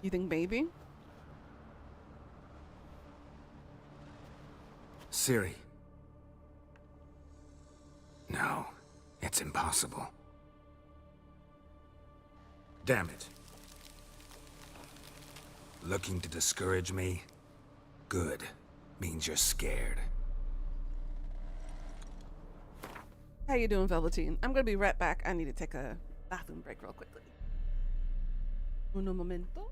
A: You think baby?
F: Ciri. No, it's impossible. Damn it. Looking to discourage me? Good. Means you're scared.
A: How you doing, Velveteen? I'm gonna be right back. I need to take a bathroom break real quickly. Uno momento.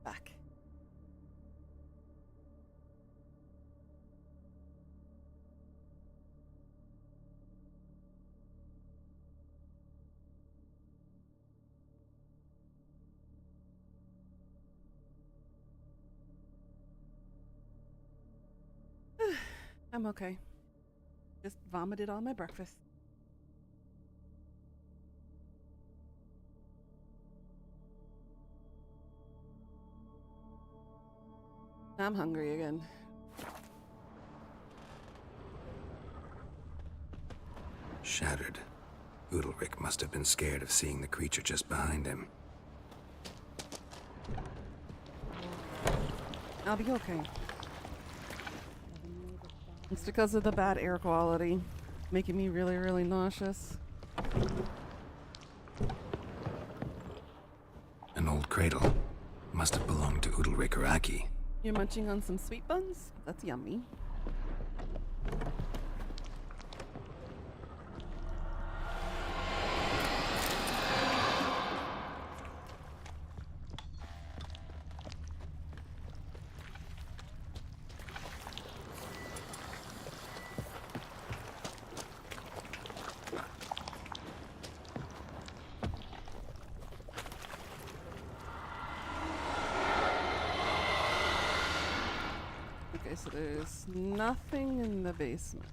A: Back. I'm okay. Just vomited all my breakfast. I'm hungry again.
F: Shattered. Udalric must have been scared of seeing the creature just behind him.
A: I'll be okay. It's because of the bad air quality, making me really, really nauseous.
F: An old cradle. Must have belonged to Udalric or Aki.
A: You're munching on some sweet buns? That's yummy. Okay, so there's nothing in the basement.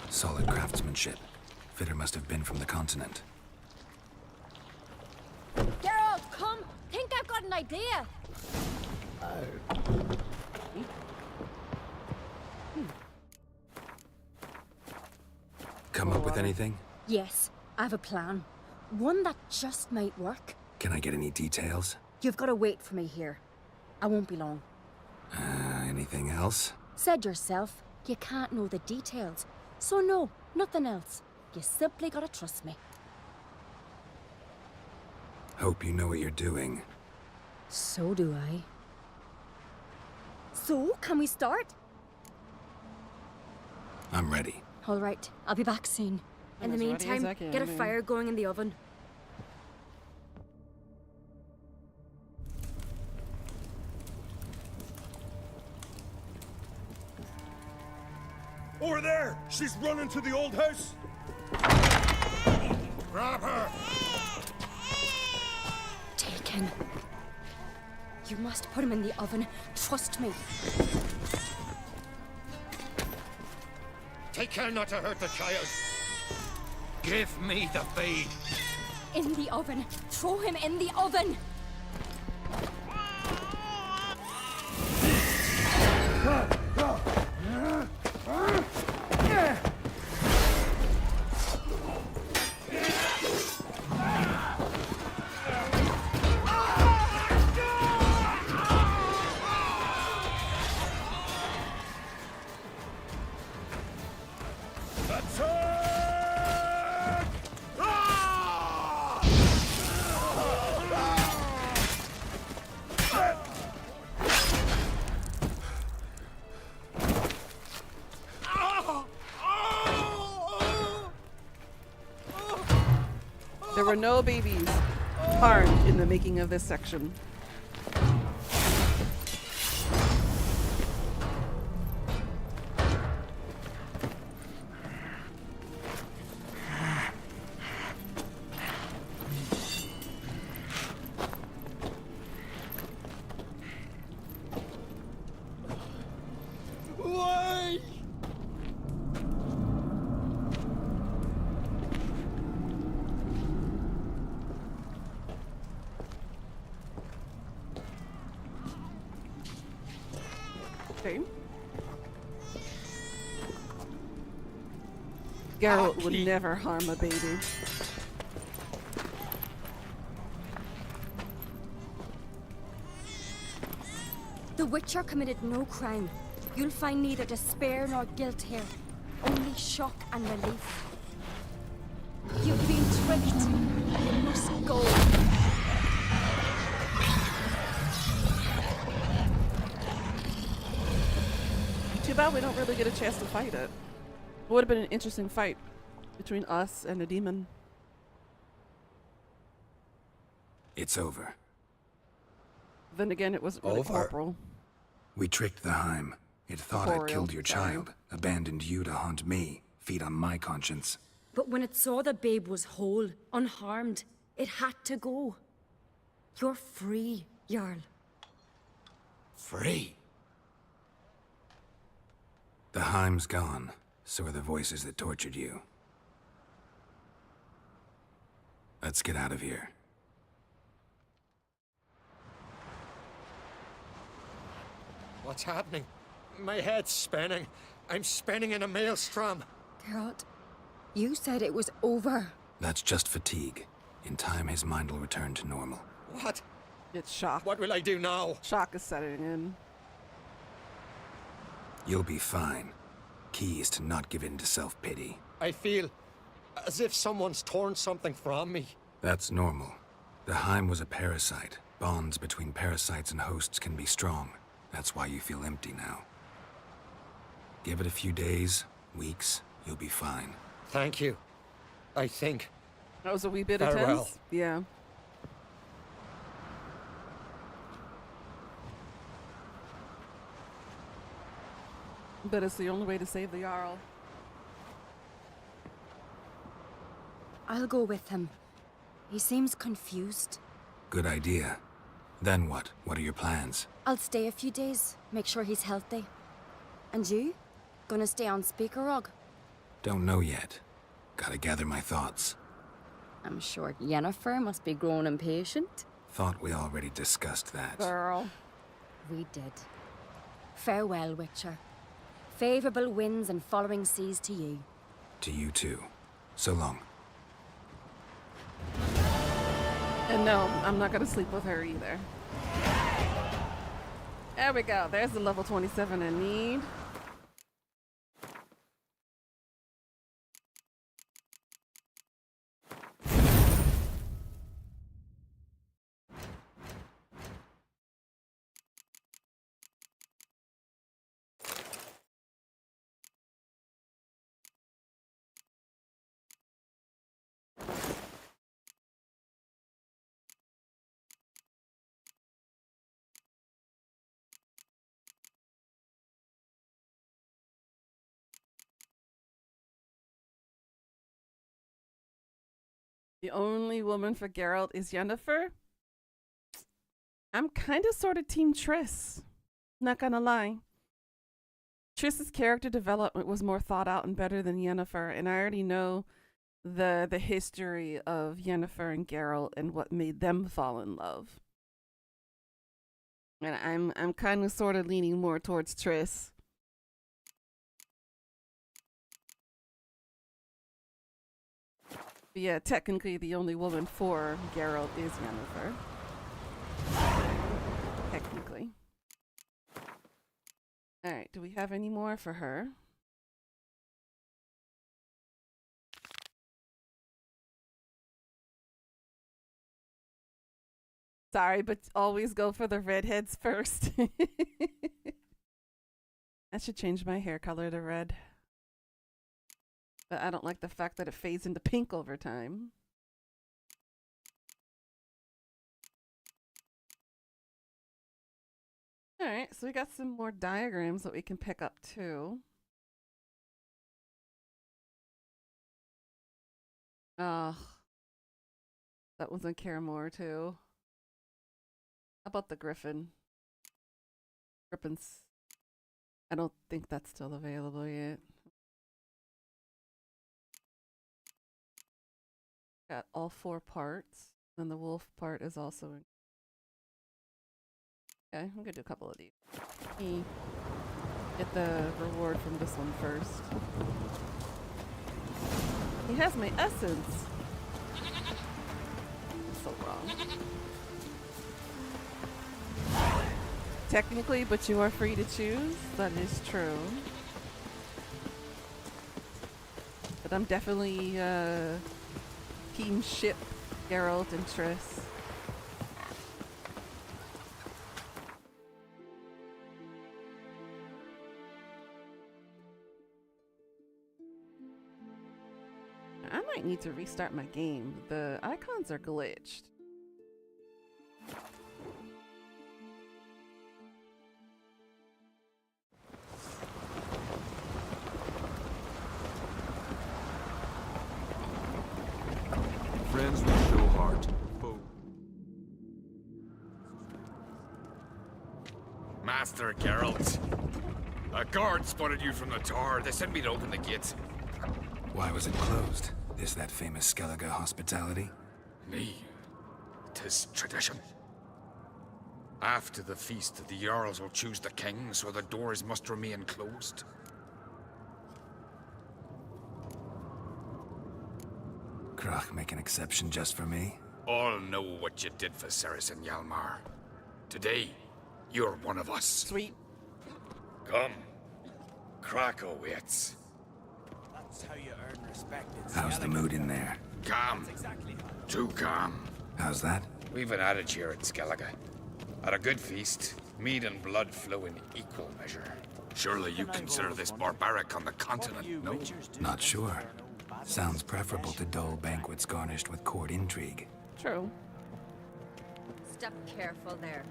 F: Solid craftsmanship. Fitter must have been from the continent.
O: Geralt, come! Think I've got an idea!
F: Come up with anything?
O: Yes, I have a plan. One that just might work.
F: Can I get any details?
O: You've got to wait for me here. I won't be long.
F: Anything else?
O: Said yourself, you can't know the details. So no, nothing else. You simply gotta trust me.
F: Hope you know what you're doing.
O: So do I. So, can we start?
F: I'm ready.
O: All right, I'll be back soon. In the
A: as ready as
O: meantime,
A: I can,
O: get a
A: man.
O: fire going in the oven.
K: Over there! She's running to the old house! Grab her!
O: Take him. You must put him in the oven. Trust me.
T: Take care not to hurt the child. Give me the feed.
O: In the oven. Throw him in the oven.
A: There were no babies harmed in the making of this section.
K: Why?
A: Okay. Geralt would never harm a baby.
O: The Witcher committed no crime. You'll find neither despair nor guilt here. Only shock and relief. You've been tricked. You must go.
A: Too bad we don't really get a chance to fight it. It would have been an interesting fight between us and a demon.
F: It's over.
A: Then again, it wasn't really
F: Over?
A: corporal.
F: We tricked the Heim. It thought I'd
A: Corporeal,
F: killed your
A: sorry.
F: child, abandoned you to haunt me, feed on my conscience.
O: But when it saw the babe was whole, unharmed, it had to go. You're free, Jarl.
T: Free?
F: The Heim's gone, so are the voices that tortured you. Let's get out of here.
T: What's happening? My head's spinning. I'm spinning in a maelstrom.
O: Geralt, you said it was over.
F: That's just fatigue. In time, his mind will return to normal.
T: What?
A: It's shock.
T: What will I do now?
A: Shock is setting in.
F: You'll be fine. Key is to not give in to self-pity.
T: I feel as if someone's torn something from me.
F: That's normal. The Heim was a parasite. Bonds between parasites and hosts can be strong. That's why you feel empty now. Give it a few days, weeks, you'll be fine.
T: Thank you. I think.
A: That was a wee bit
T: Farewell.
A: intense. Yeah. But it's the only way to save the Jarl.
O: I'll go with him. He seems confused.
F: Good idea. Then what? What are your plans?
O: I'll stay a few days, make sure he's healthy. And you? Gonna stay on Speaker Rug?
F: Don't know yet. Gotta gather my thoughts.
O: I'm sure Yennefer must be growing impatient.
F: Thought we already discussed that.
A: Girl.
O: We did. Farewell, Witcher. Favorable winds and following seas to you.
F: To you too. So long.
A: And no, I'm not gonna sleep with her either. There we go. There's the level 27 I need. The only woman for Geralt is Yennefer. I'm kind of sort of team Triss. Not gonna lie. Triss's character development was more thought out and better than Yennefer, and I already know the history of Yennefer and Geralt and what made them fall in love. And I'm kind of sort of leaning more towards Triss. But yeah, technically the only woman for Geralt is Yennefer. Technically. Alright, do we have any more for her? Sorry, but always go for the redheads first. I should change my hair color to red. But I don't like the fact that it fades into pink over time. Alright, so we got some more diagrams that we can pick up too. That one's on Caramore too. How about the Griffin? Griffin's... I don't think that's still available yet. Got all 4 parts, and the wolf part is also in. Okay, I'm gonna do a couple of these. Get the reward from this one first. He has my essence. I'm so wrong. Technically, but you are free to choose. That is true. But I'm definitely team ship Geralt and Triss. I might need to restart my game. The icons are glitched.
K: Friends will show heart. Foe.
U: Master Geralt. A guard spotted you from the tower. They sent me to open the gate.
F: Why was it closed? Is that famous Skellige hospitality?
U: Me. 'Tis tradition. After the feast, the Jarls will choose the king, so the doors must remain closed.
F: Krach make an exception just for me?
U: All know what you did for Ceres and Hjalmar. Today, you're one of us.
A: Sweet.
U: Come. Krach awaits.
G: That's how you earn respect.
F: How's the mood in there?
U: Calm. Too calm.
F: How's that?
U: We've an adage here at Skellige. At a good feast, mead and blood flow in equal measure. Surely you consider this barbaric on the continent, no?
F: Not sure. Sounds preferable to dull banquets garnished with court intrigue.
A: True.
O: Step careful there.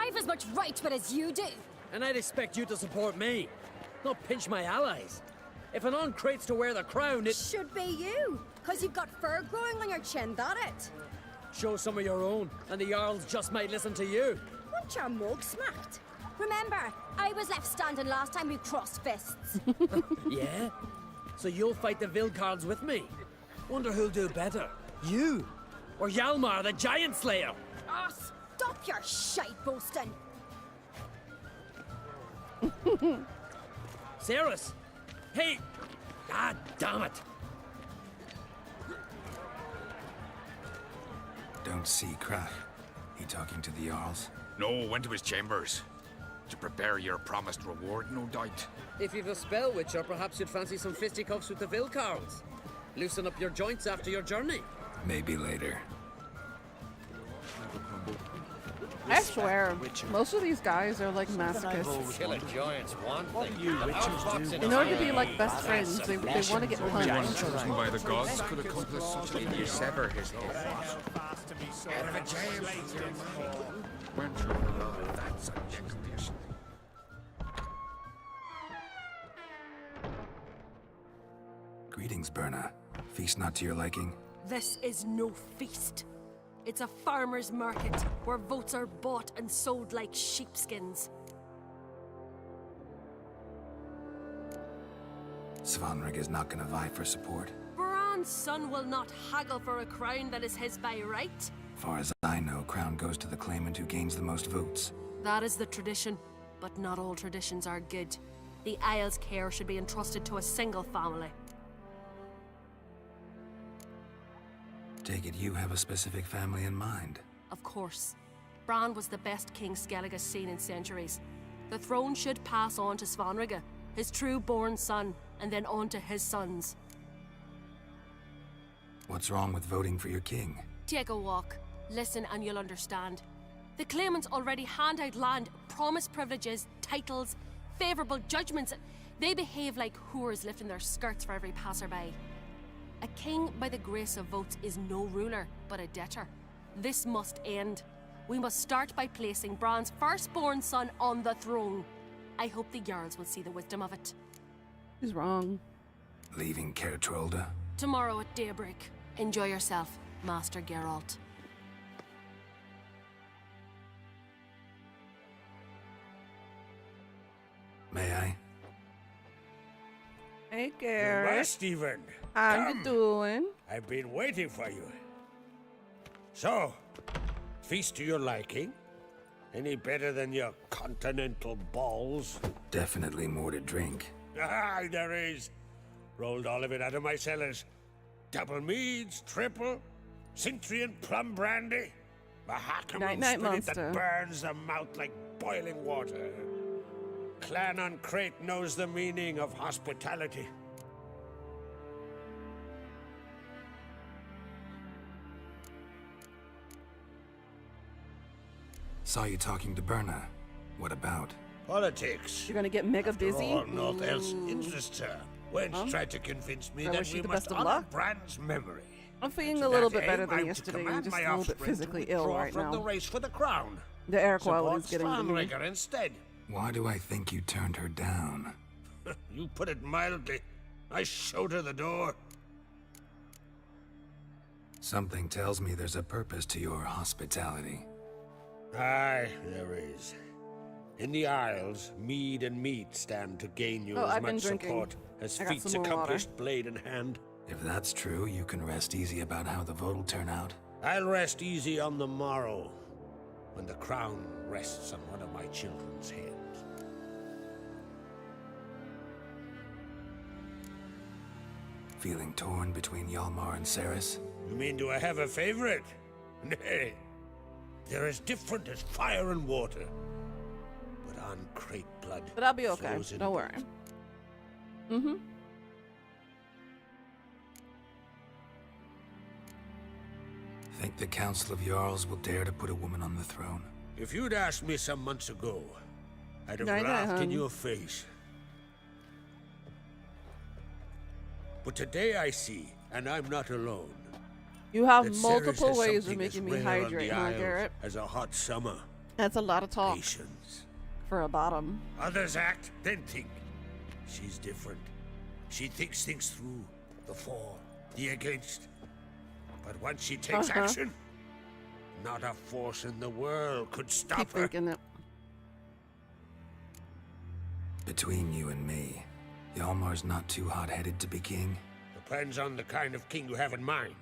O: I've as much right to it as you do.
E: And I'd expect you to support me, not pinch my allies. If an Uncrate's to wear the crown, it
O: should be you, because you've got fur growing on your chin, that it?
E: Show some of your own, and the Jarls just might listen to you.
O: Want your mug smacked? Remember, I was left standing last time we crossed fists.
E: Yeah? So you'll fight the Vilcards with me? Wonder who'll do better, you or Hjalmar the Giant Slayer?
O: Ah, stop your shite boasting.
E: Cerys! Hey! God damn it!
F: Don't see Krach. He talking to the Jarls?
U: No, went to his chambers. To prepare your promised reward, no doubt.
E: If you've a spell witcher, perhaps you'd fancy some fisticuffs with the Vilcards. Loosen up your joints after your journey.
F: Maybe later.
A: I swear, most of these guys are like masochists.
T: Kill a giant's one thing.
A: In order to be like best friends, they want to get punched.
U: Chosen by the gods could accomplish such a
M: You sever his head.
U: Out of a jail. Weren't you allowed that such condition?
F: Greetings, Berna. Feast not to your liking?
N: This is no feast. It's a farmer's market where votes are bought and sold like sheepskins.
F: Svanrig is not gonna vie for support.
N: Bran's son will not haggle for a crown that is his by right.
F: Far as I know, crown goes to the claimant who gains the most votes.
N: That is the tradition, but not all traditions are good. The Isle's care should be entrusted to a single family.
F: Take it you have a specific family in mind.
N: Of course. Bran was the best king Skellige has seen in centuries. The throne should pass on to Svanrige, his true-born son, and then on to his sons.
F: What's wrong with voting for your king?
N: Take a walk. Listen and you'll understand. The claimants already hand out land, promise privileges, titles, favourable judgments. They behave like whores lifting their skirts for every passerby. A king by the grace of votes is no ruler, but a debtor. This must end. We must start by placing Bran's firstborn son on the throne. I hope the Jarls will see the wisdom of it.
A: He's wrong.
F: Leaving Caer Trolda?
N: Tomorrow at daybreak. Enjoy yourself, Master Geralt.
F: May I?
A: Hey,
G: Well,
A: Garrett.
G: Stephen.
A: How you
G: come.
A: doing?
G: I've been waiting for you. So, feast to your liking? Any better than your continental balls?
F: Definitely more to drink.
G: Ah, there is. Rolled all of it out of my cellars. Double meads, triple, Cintrian plum brandy. A Hackerman
A: Night-night,
G: spirit
A: monster.
G: that burns the mouth like boiling water. Clan on Crate knows the meaning of hospitality.
F: Saw you talking to Berna. What about?
G: Politics.
A: You're gonna get mega
G: After
A: busy?
G: all, naught else interests her. Wench tried to convince me
A: I
G: that
A: wish you
G: we
A: the
G: must
A: best of
G: honor
A: luck.
G: Bran's memory.
A: I'm feeling
G: To
A: a little
G: that
A: bit better
G: aim,
A: than
G: I'm to
A: yesterday. I'm
G: command
A: just
G: my
A: a little bit
G: offspring to
A: physically ill
G: withdraw
A: right
G: from the
A: now.
G: race for the crown.
A: The air quality is
G: Support
A: getting to me.
G: Svanrige instead.
F: Why do I think you turned her down?
G: You put it mildly. I showed her the door.
F: Something tells me there's a purpose to your hospitality.
G: Aye, there is. In the Isles, mead and meat stand to gain you
A: Oh,
G: as
A: I've been
G: much
A: drinking.
G: support as
A: I got
G: feats
A: some more water.
G: accomplished blade in hand.
F: If that's true, you can rest easy about how the vote will turn out.
G: I'll rest easy on the morrow, when the crown rests on one of my children's heads.
F: Feeling torn between Hjalmar and Cerys?
G: You mean, do I have a favorite? Nay. They're as different as fire and water. But on Crate blood.
A: But I'll be okay.
G: flows in
A: Don't worry. Mm-hmm.
F: Think the Council of Jarls will dare to put a woman on the throne?
G: If you'd asked me some months ago, I'd have
A: Night-night,
G: laughed in
A: hon.
G: your face. But today I see, and I'm not alone.
A: You have
G: that Cerys
A: multiple
G: has
A: ways of
G: something
A: making
G: as
A: me
G: rare on
A: hydrate,
G: the
A: huh,
G: Isles
A: Garrett?
G: as a hot summer.
A: That's a lot of talk
G: Patience.
A: for a bottom.
G: Others act, then think. She's different. She thinks things through. The for, the against. But once she takes action, not a force in the world could stop
A: Keep
G: her.
A: thinking it.
F: Between you and me, Hjalmar's not too hot-headed to be king.
G: Depends on the kind of king you have in mind.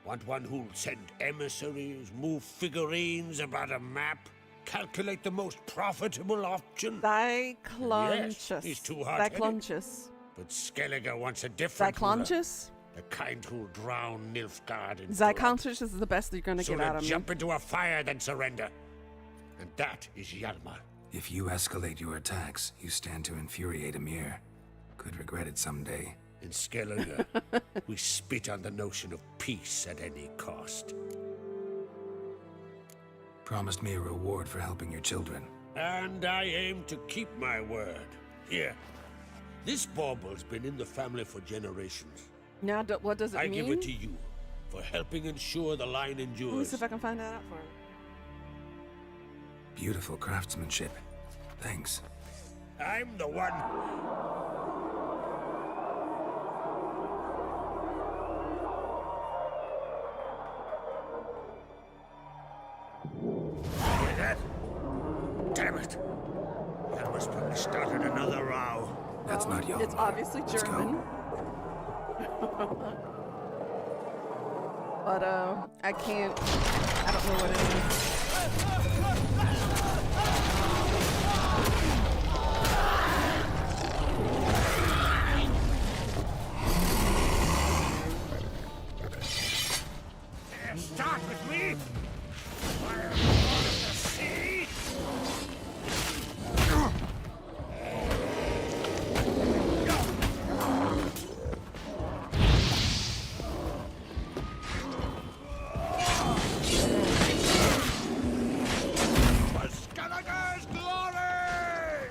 G: Want one who'll send emissaries, move figurines about a map, calculate the most profitable option?
A: Cyclonchus.
G: Yes, he's too hot-headed.
A: Cyclonchus.
G: But Skellige wants a different ruler.
A: Cyclonchus?
G: The kind who'll drown Nilfgaard in blood.
A: Zyconchus is the best you're gonna get out of me.
G: Jump into a fire than surrender. And that is Hjalmar.
F: If you escalate your attacks, you stand to infuriate Emir. Could regret it someday.
G: In Skellige, we spit on the notion of peace at any cost.
F: Promised me a reward for helping your children.
G: And I aim to keep my word. Here. This bauble's been in the family for generations.
A: Now, what does it
G: I
A: mean?
G: give it to you for helping ensure the line endures.
A: Let me see if I can find that out for her.
F: Beautiful craftsmanship. Thanks.
G: I'm the one. Hear that? Damn it. Hjalmar's probably started another row.
F: That's not Hjalmar.
A: It's obviously German. But, I can't... I don't know what it is.
G: Start with me! Fire the sea! For Skellige's glory!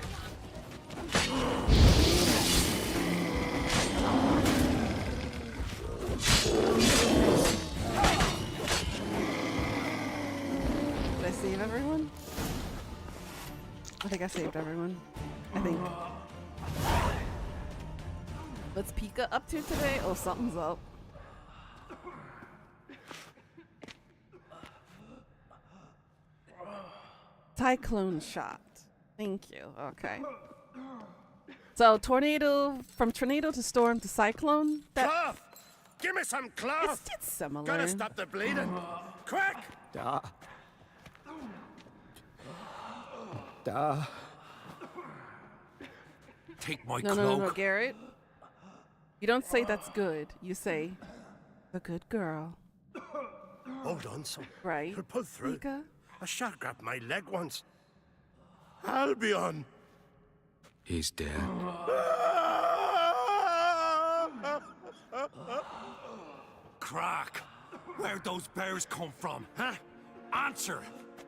A: Did I save everyone? I think I saved everyone. I think. What's Pika up to today? Oh, something's up. Cyclone shot. Thank you. Okay. So tornado, from tornado to storm to cyclone. That
G: Cloth! Give me some cloth!
A: it's similar.
G: Gotta stop the bleeding! Quick!
T: Da. Da.
G: Take my
A: No, no, no, Garrett. You don't say that's good. You say, the good girl.
G: Hold on, son.
A: Right.
G: You'll pull through.
A: Pika?
G: A shark grabbed my leg once. Albion!
F: He's dead.
G: Crack! Where'd those bears come from, huh? Answer!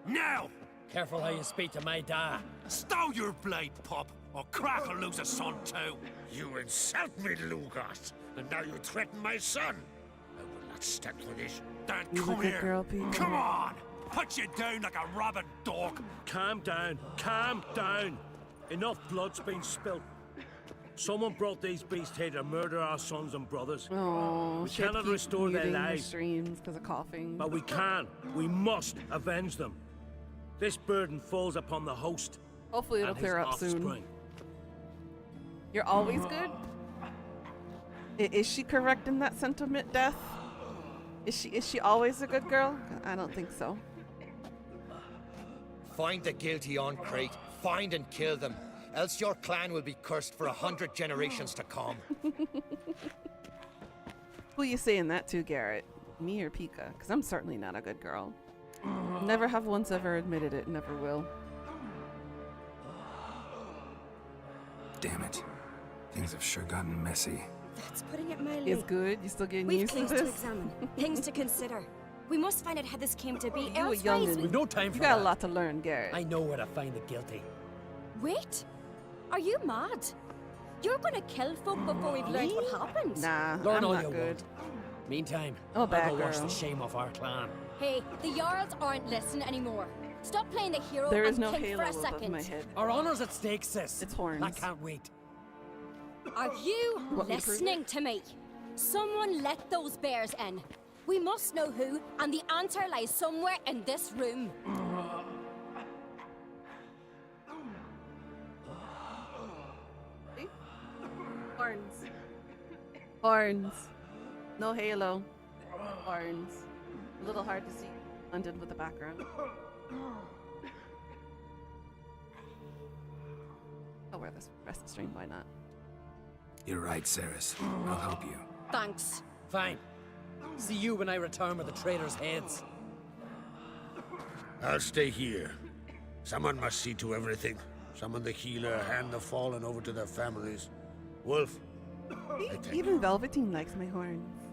G: Now!
E: Careful how you speak to my dad.
G: Stow your blade, pup, or Crack will lose a son too. You insult me, Lugas, and now you threaten my son. I will not stand for this. Dan,
A: You
G: come
A: a good
G: here.
A: girl, Pika.
G: Come on! Put you down like a rabid dog.
C: Calm down. Calm down. Enough blood's been spilt. Someone brought these beasts here to murder our sons and brothers.
A: Oh,
C: we
A: she had to
C: cannot
A: keep
C: restore their
A: muting her
C: lives.
A: streams because of coughing.
C: But we can. We must avenge them. This burden falls upon the host.
A: Hopefully it'll
C: and
A: clear
C: his
A: up soon.
C: offspring.
A: You're always good? Is she correct in that sentiment, Death? Is she always a good girl? I don't think so.
J: Find the guilty on Crate. Find and kill them. Else your clan will be cursed for 100 generations to come.
A: Who you saying that to, Garrett? Me or Pika? Because I'm certainly not a good girl. Never have once ever admitted it, never will.
F: Damn it. Things have sure gotten messy.
O: That's putting it mildly.
A: It's good. You still getting
O: We've
A: used to
O: things
A: this?
O: to examine, things to consider. We must find out how this came to be.
A: You a
O: Else
A: youngin'.
E: We've no time for
A: You got
E: that.
A: a lot to learn, Garrett.
E: I know where to find the guilty.
O: Wait, are you mad? You're gonna kill folk before we've learned what happened.
A: Nah,
E: Learn
A: I'm
E: all
A: not
E: you
A: good.
E: want. Meantime,
A: Oh,
E: I'll
A: bad
E: go wash
A: girl.
E: the shame off our clan.
O: Hey, the Jarls aren't listening anymore. Stop playing the hero
A: There is
O: and
A: no
O: think
A: halo
O: for a
A: above
O: second.
A: my head.
E: Our honor's at stake, sis.
A: It's horns.
E: I can't wait.
O: Are you
A: Want me to prove
O: listening to me? Someone let those bears in. We must know who, and the answer lies somewhere in this room.
A: Horns. Horns. No halo. Horns. A little hard to see London with the background. I'll wear this for the rest of the stream, why not?
F: You're right, Ceres. I'll help you.
O: Thanks.
E: Fine. See you when I return with the traitors' heads.
G: I'll stay here. Someone must see to everything. Summon the healer, hand the fallen over to their families. Wolf.
A: Even Velveteen likes my horns.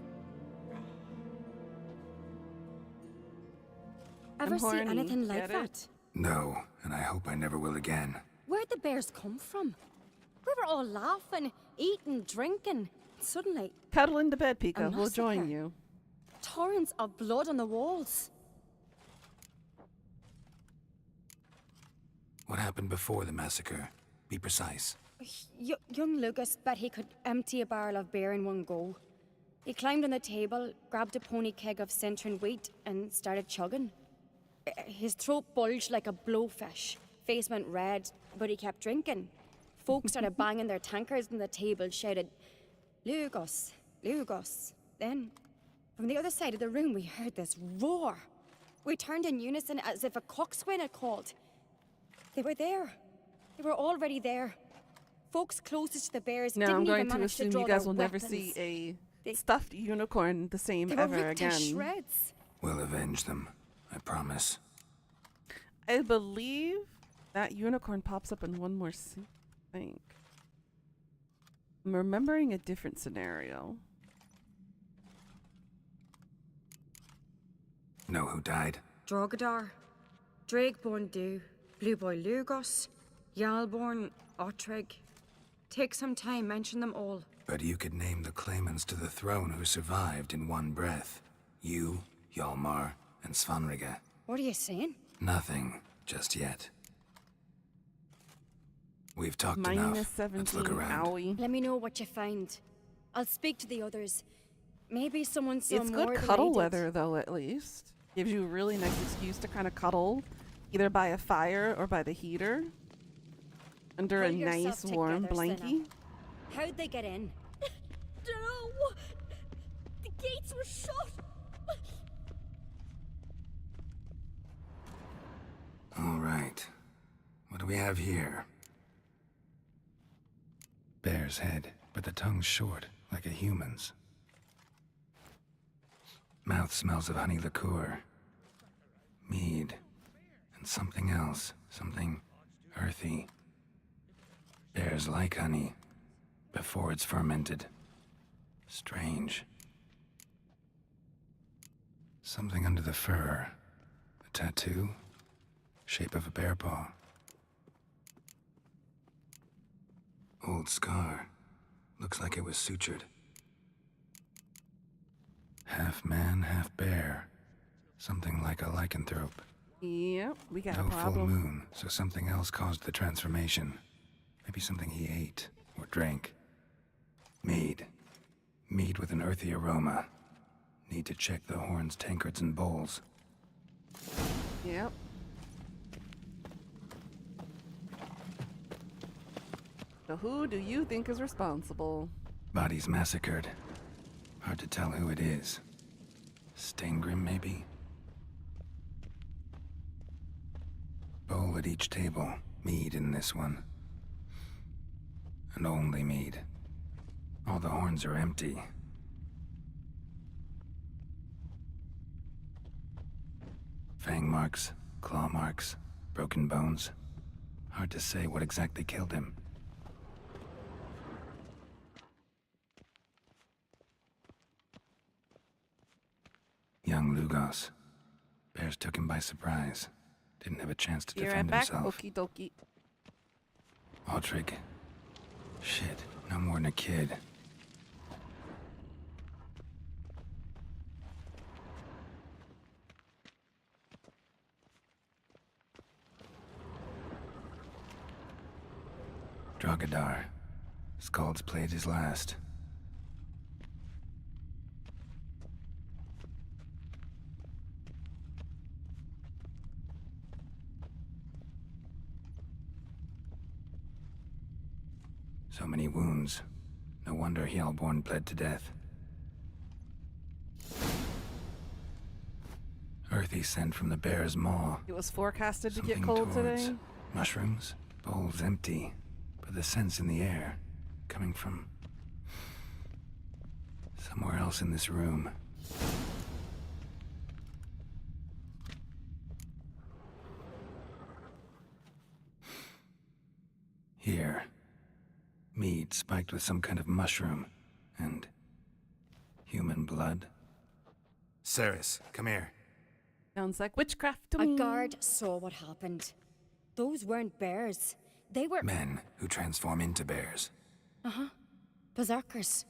O: Ever see
A: horny,
O: anything like
A: get it?
O: that?
F: No, and I hope I never will again.
O: Where'd the bears come from? We were all laughing, eating, drinking. Suddenly,
A: Cuddle into bed,
O: a
A: Pika. We'll join
O: massacre.
A: you.
O: Torrents of blood on the walls.
F: What happened before the massacre? Be precise.
O: Young Lucas bet he could empty a barrel of beer in one go. He climbed on the table, grabbed a pony keg of Centron wheat, and started chugging. His throat bulged like a blowfish. Face went red, but he kept drinking. Folks started banging their tankards on the table, shouted, "Lugos, Lugos." Then, from the other side of the room, we heard this roar. We turned in unison as if a coxswain had called. They were there. They were already there. Folks closest to the bears
A: Now
O: didn't
A: I'm going
O: even
A: to
O: manage to
A: assume
O: draw
A: you guys
O: their
A: will never
O: weapons.
A: see a stuffed unicorn the same
O: They were
A: ever
O: ripped to
A: again.
O: shreds.
F: We'll avenge them. I promise.
A: I believe that unicorn pops up in one more scene, I think. I'm remembering a different scenario.
F: Know who died?
O: Drogadar, Drakeborn Du, Blue Boy Lugos, Yalborn, Otrig. Take some time, mention them all.
F: But you could name the claimants to the throne who survived in one breath. You, Hjalmar, and Svanrige.
O: What are you saying?
F: Nothing, just yet. We've talked
A: Minus
F: enough.
A: 17,
F: Let's look around.
A: owie.
O: Let me know what you find. I'll speak to the others. Maybe someone saw
A: It's
O: more
A: good
O: than
A: cuddle
O: I did.
A: weather, though, at least. Gives you a really nice excuse to kind of cuddle, either by a fire or by the heater. Under a
O: Pull yourself
A: nice warm
O: together,
A: blankie.
O: Senna. How'd they get in? Dunno. The gates were shut.
F: All right. What do we have here? Bear's head, but the tongue's short, like a human's. Mouth smells of honey liqueur. Mead. And something else. Something earthy. Bears like honey. Before it's fermented. Strange. Something under the fur. A tattoo? Shape of a bear paw. Old scar. Looks like it was sutured. Half man, half bear. Something like a lycanthrope.
A: Yep, we got
F: No
A: a
F: full
A: problem.
F: moon, so something else caused the transformation. Maybe something he ate or drank. Mead. Mead with an earthy aroma. Need to check the horns, tankards, and bowls.
A: Yep. So who do you think is responsible?
F: Bodies massacred. Hard to tell who it is. Steingrim, maybe? Bowl at each table. Mead in this one. And only mead. All the horns are empty. Fang marks, claw marks, broken bones. Hard to say what exactly killed him. Young Lugos. Bears took him by surprise. Didn't have a chance to
A: Be right
F: defend
A: back.
F: himself.
A: Okie dokie.
F: Otrig. Shit, no more than a kid. Drogadar. Skald's played his last. So many wounds. No wonder Hjalborn bled to death. Earthy scent from the bear's maw.
A: It was forecasted to get
F: Something
A: cold
F: towards
A: today.
F: mushrooms, bowls empty, but the scent's in the air, coming from somewhere else in this room. Here. Mead spiked with some kind of mushroom, and human blood. Ceres, come here.
A: Sounds like witchcraft to
O: A
A: me.
O: guard saw what happened. Those weren't bears. They were...
F: Men who transform into bears.
O: Uh-huh. Berserkers.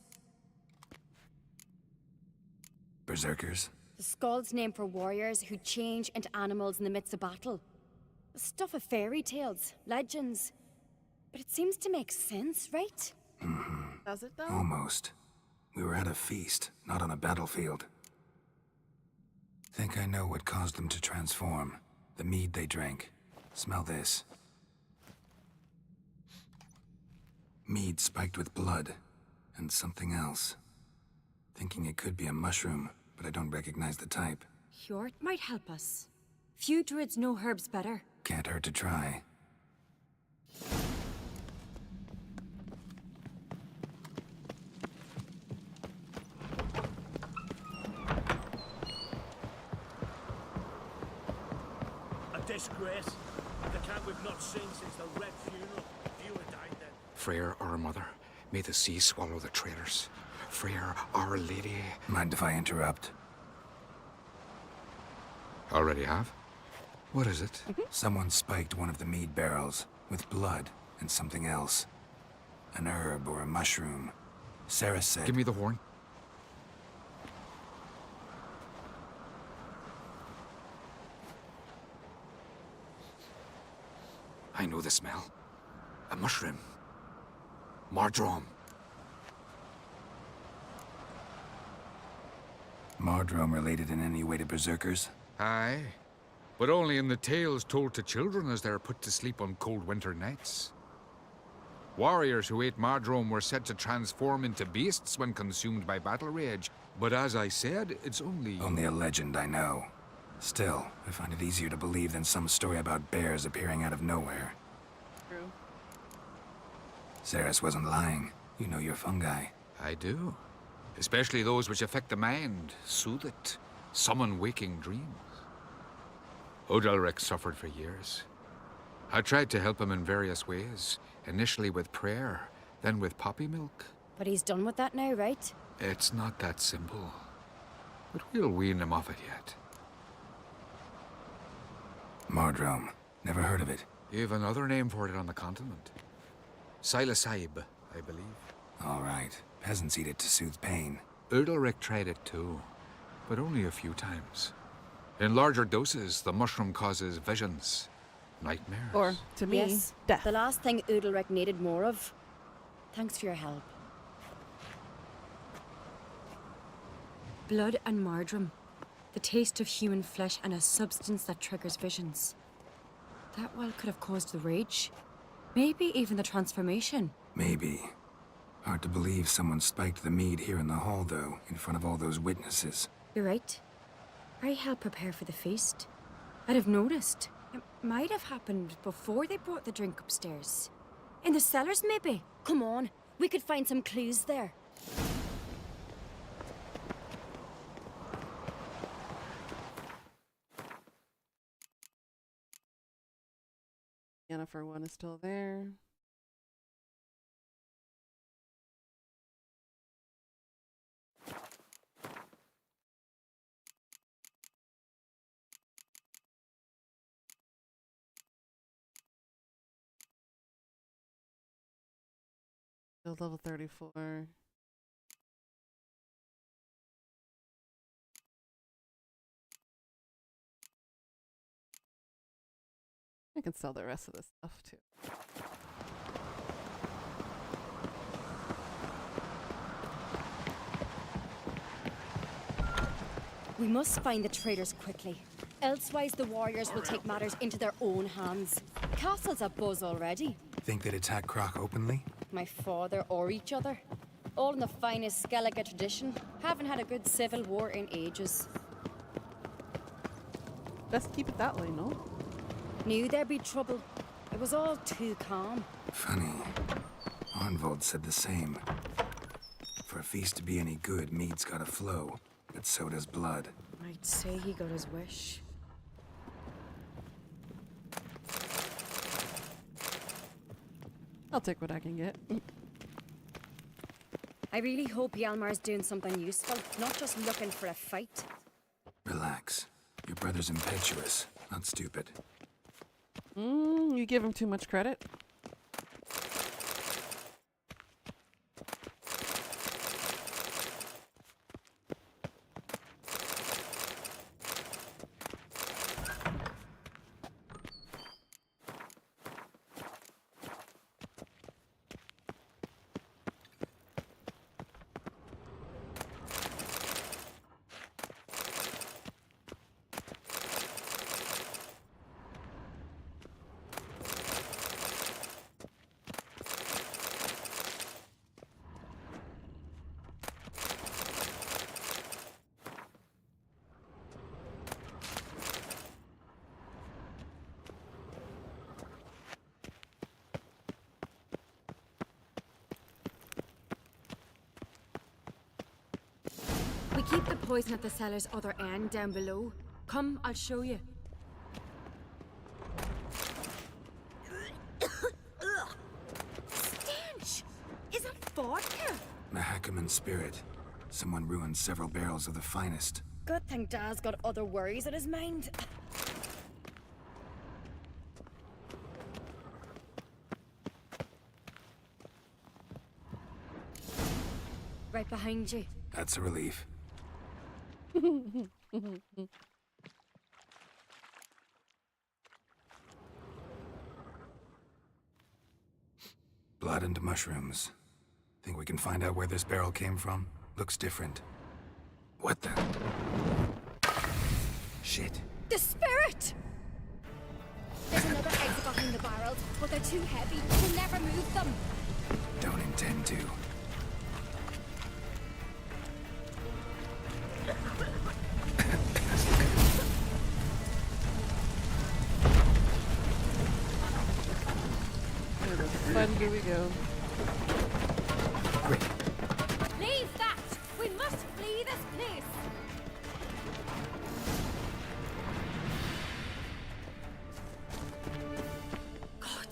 F: Berserkers?
O: The Skald's name for warriors who change into animals in the midst of battle. The stuff of fairy tales, legends. But it seems to make sense, right?
F: Mm-hmm.
A: Does it though?
F: Almost. We were at a feast, not on a battlefield. Think I know what caused them to transform. The mead they drank. Smell this. Mead spiked with blood. And something else. Thinking it could be a mushroom, but I don't recognize the type.
O: Hjort might help us. Few druids know herbs better.
F: Can't hurt to try.
C: Disgrace. The camp we've not seen since the Red Funeral. Few had died then.
U: Freyr, our mother, may the sea swallow the traitors. Freyr, our lady.
F: Mind if I interrupt?
U: Already have? What is it?
F: Someone spiked one of the mead barrels with blood and something else. An herb or a mushroom. Sarah said...
U: Give me the horn. I know the smell. A mushroom. Mardrome.
F: Mardrome related in any way to berserkers?
U: Aye. But only in the tales told to children as they're put to sleep on cold winter nights. Warriors who ate Mardrome were said to transform into beasts when consumed by battle rage. But as I said, it's only...
F: Only a legend, I know. Still, I find it easier to believe than some story about bears appearing out of nowhere.
A: True.
F: Ceres wasn't lying. You know your fungi.
U: I do. Especially those which affect the mind, soothe it, summon waking dreams. Odalric suffered for years. I tried to help him in various ways, initially with prayer, then with poppy milk.
O: But he's done with that now, right?
U: It's not that simple. But we'll wean him off it yet.
F: Mardrome. Never heard of it.
U: You've another name for it on the continent. Silasaib, I believe.
F: All right. Peasants eat it to soothe pain.
U: Udalric tried it too, but only a few times. In larger doses, the mushroom causes visions, nightmares.
A: Or, to me,
O: yes,
A: death.
O: The last thing Udalric needed more of. Thanks for your help. Blood and Mardrome. The taste of human flesh and a substance that triggers visions. That well could have caused the rage. Maybe even the transformation.
F: Maybe. Hard to believe someone spiked the mead here in the hall, though, in front of all those witnesses.
O: You're right. I helped prepare for the feast. I'd have noticed. It might have happened before they brought the drink upstairs. In the cellars, maybe. Come on, we could find some clues there.
A: Yennefer one is still there. Still level 34. I can sell the rest of this stuff too.
O: We must find the traitors quickly. Elsewise, the warriors will take matters into their own hands. Castle's abuzz already.
F: Think they'd attack Croc openly?
O: My father or each other. All in the finest Skellige tradition. Haven't had a good civil war in ages.
A: Best keep it that way, no?
O: Knew there'd be trouble. It was all too calm.
F: Funny. Arnvold said the same. For a feast to be any good, mead's gotta flow, but so does blood.
O: I'd say he got his wish.
A: I'll take what I can get.
O: I really hope Hjalmar's doing something useful, not just looking for a fight.
F: Relax. Your brother's impetuous, not stupid.
A: You give him too much credit.
O: We keep the poison at the cellar's other end down below. Come, I'll show you. Stench! Is it vodka?
F: Mahakaman spirit. Someone ruined several barrels of the finest.
O: Good thing Dad's got other worries on his mind. Right behind you.
F: That's a relief. Blood and mushrooms. Think we can find out where this barrel came from? Looks different. What the? Shit.
O: The spirit! There's another exit behind the barrels, but they're too heavy. We'll never move them.
F: Don't intend to.
A: Here we go.
F: Quick.
O: Leave that! We must flee this place! God,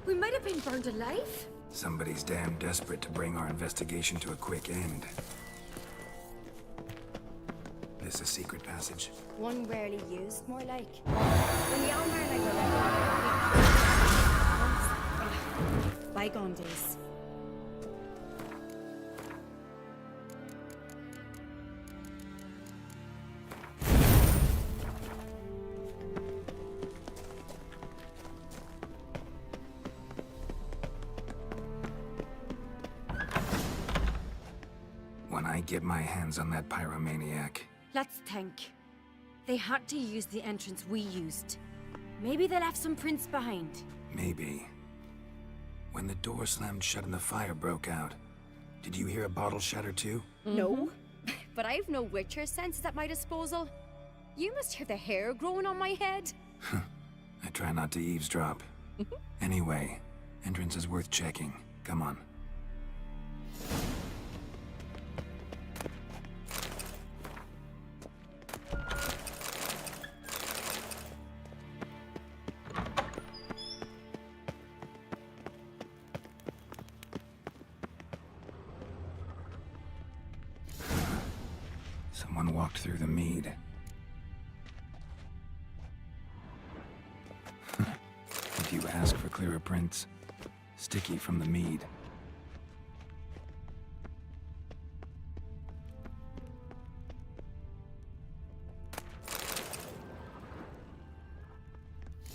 O: we might have been burned alive.
F: Somebody's damn desperate to bring our investigation to a quick end. This a secret passage?
O: One rarely used, more like. When Hjalmar and I were like... Bygone days.
F: When I get my hands on that pyromaniac,
O: Let's think. They had to use the entrance we used. Maybe they left some prints behind.
F: maybe. When the door slammed shut and the fire broke out, did you hear a bottle shatter too?
O: No, but I've no Witcher senses at my disposal. You must hear the hair growing on my head.
F: I try not to eavesdrop. Anyway, entrance is worth checking. Come on. Someone walked through the mead. If you ask for clearer prints, sticky from the mead.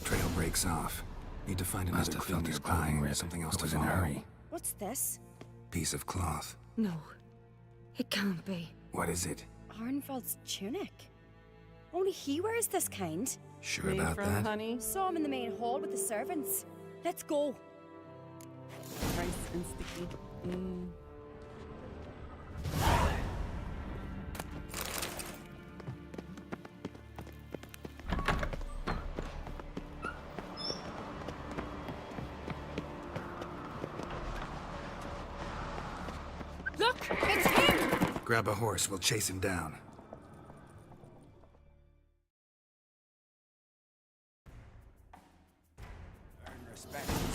F: Trail breaks off. Need to find another clue nearby or something else to in a hurry.
O: What's this?
F: Piece of cloth.
O: No, it can't be.
F: What is it?
O: Arnvald's tunic. Only he wears this kind.
F: Sure
A: Made
F: about
A: from
F: that?
A: honey.
O: Saw him in the main hall with the servants. Let's go.
A: Rice and sticky.
O: Look, it's him!
F: Grab a horse, we'll chase him down.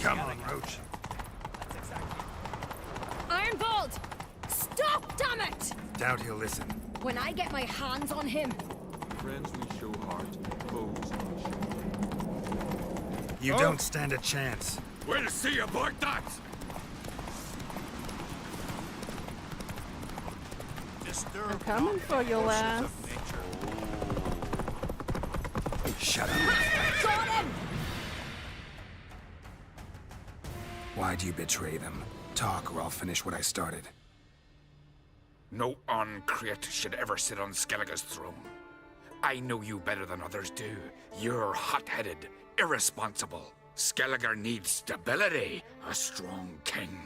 F: Come on, Roach.
O: Ironbolt! Stop, damn it!
F: Doubt he'll listen.
O: When I get my hands on him.
K: Friends we show heart, foes we show.
F: You don't stand a chance.
K: We'll see about that!
A: I'm coming for you, lass.
F: Shut up.
O: Got him!
F: Why'd you betray them? Talk or I'll finish what I started.
U: No Uncreate should ever sit on Skellige's throne. I know you better than others do. You're hot-headed, irresponsible. Skellige needs stability, a strong king.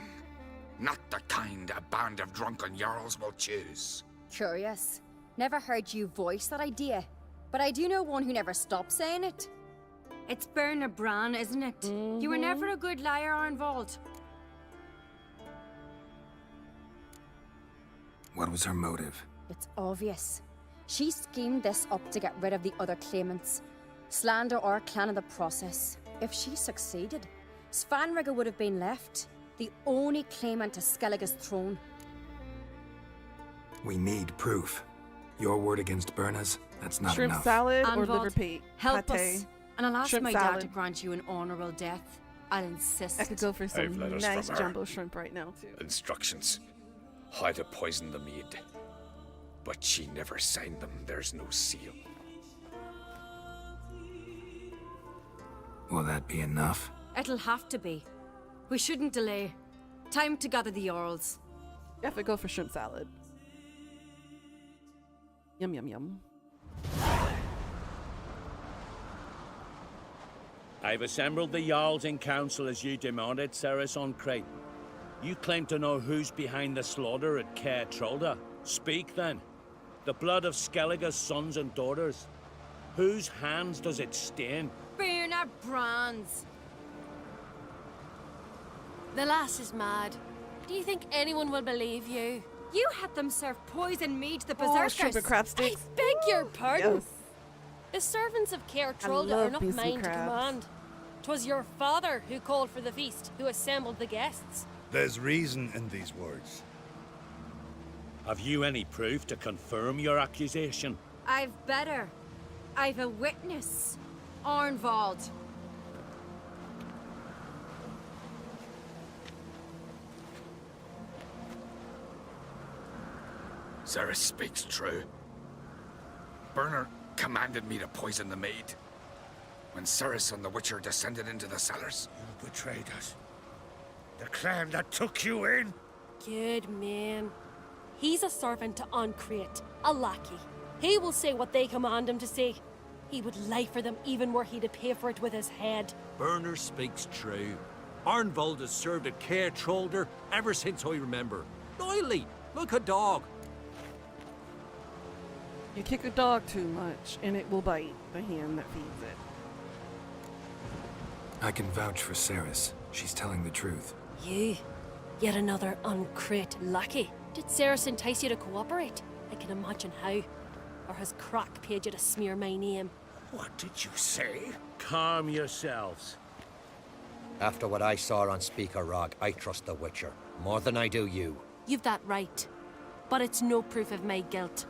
U: Not the kind a band of drunken jarls will choose.
O: Curious. Never heard you voice that idea. But I do know one who never stops saying it. It's Bernard Bran, isn't it? You were never a good liar, Arnvald.
F: What was her motive?
O: It's obvious. She schemed this up to get rid of the other claimants. Slander our clan in the process. If she succeeded, Svanrige would have been left, the only claimant to Skellige's throne.
F: We need proof. Your word against Berna's, that's not
A: Shrimp
F: enough.
A: salad or
O: Arnvald,
A: liver pate?
O: help
A: Pate.
O: us, and I'll ask
A: Shrimp
O: my dad
A: salad.
O: to grant you an honourable death. I'll insist.
A: I could go for
T: I've
A: some
T: letters
A: nice
T: from her.
A: jumbo shrimp right now, too.
T: Instructions. How to poison the mead. But she never signed them. There's no seal.
F: Will that be enough?
O: It'll have to be. We shouldn't delay. Time to gather the Jarls.
A: You have to go for shrimp salad. Yum, yum, yum.
C: I've assembled the Jarls in council as you demanded, Ceres on Crate. You claim to know who's behind the slaughter at Caer Trolda. Speak then. The blood of Skellige's sons and daughters. Whose hands does it stain?
O: Bernard Bran's.
N: The lass is mad. Do you think anyone will believe you?
O: You had them serve poison mead to the
A: Oh,
O: berserkers.
A: shrimp and crab sticks.
N: I beg your pardon.
A: Yes.
N: The servants of Caer
A: I
N: Trolda
A: love
N: are not
A: beets and
N: mine to
A: crabs.
N: command. 'Twas your father who called for the feast, who assembled the guests.
L: There's reason in these words.
C: Have you any proof to confirm your accusation?
O: I've better. I've a witness. Arnvald.
U: Ceres speaks true. Bernard commanded me to poison the maid. When Ceres and the Witcher descended into the cellars.
G: You betrayed us. The clan that took you in.
N: Good man. He's a servant to Uncreate, a lackey. He will say what they command him to say. He would lie for them even were he to pay for it with his head.
V: Bernard speaks true. Arnvald has served at Caer Trolder ever since I remember. Loyally, like a dog.
A: You kick a dog too much, and it will bite the hand that feeds it.
F: I can vouch for Ceres. She's telling the truth.
N: You? Yet another Uncreate lackey. Did Ceres entice you to cooperate? I can imagine how. Or has Crack paid you to smear my name?
G: What did you say?
C: Calm yourselves.
J: After what I saw on Speaker Rock, I trust the Witcher. More than I do you.
N: You've that right. But it's no proof of my guilt.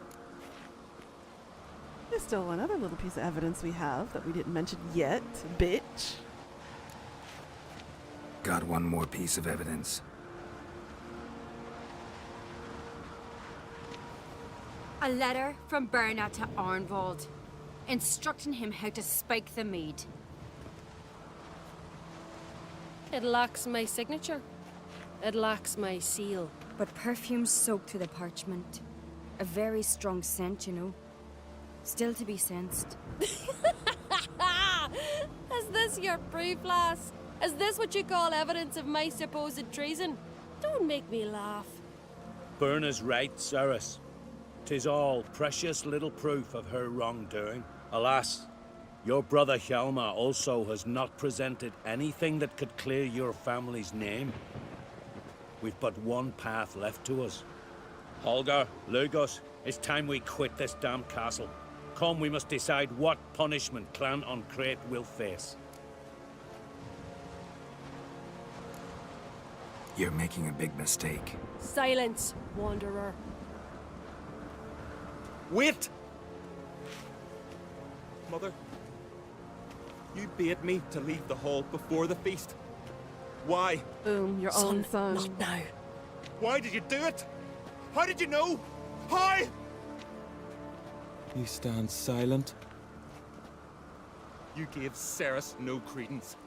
A: There's still another little piece of evidence we have that we didn't mention yet, bitch.
F: Got one more piece of evidence.
O: A letter from Bernard to Arnvald, instructing him how to spike the mead.
N: It lacks my signature. It lacks my seal.
O: But perfume soaked through the parchment. A very strong scent, you know. Still to be sensed.
N: Is this your proof, lass? Is this what you call evidence of my supposed treason? Don't make me laugh.
C: Berna's right, Ceres. 'Tis all precious little proof of her wrongdoing. Alas, your brother Hjalmar also has not presented anything that could clear your family's name. We've but one path left to us. Holger, Lugos, it's time we quit this damn castle. Come, we must decide what punishment Clan on Crete will face.
F: You're making a big mistake.
N: Silence, wanderer.
K: Wait! Mother, you bade me to leave the hall before the feast. Why?
A: Boom, your own son.
N: Not now.
K: Why did you do it? How did you know? How? You stand silent. You gave Ceres no credence.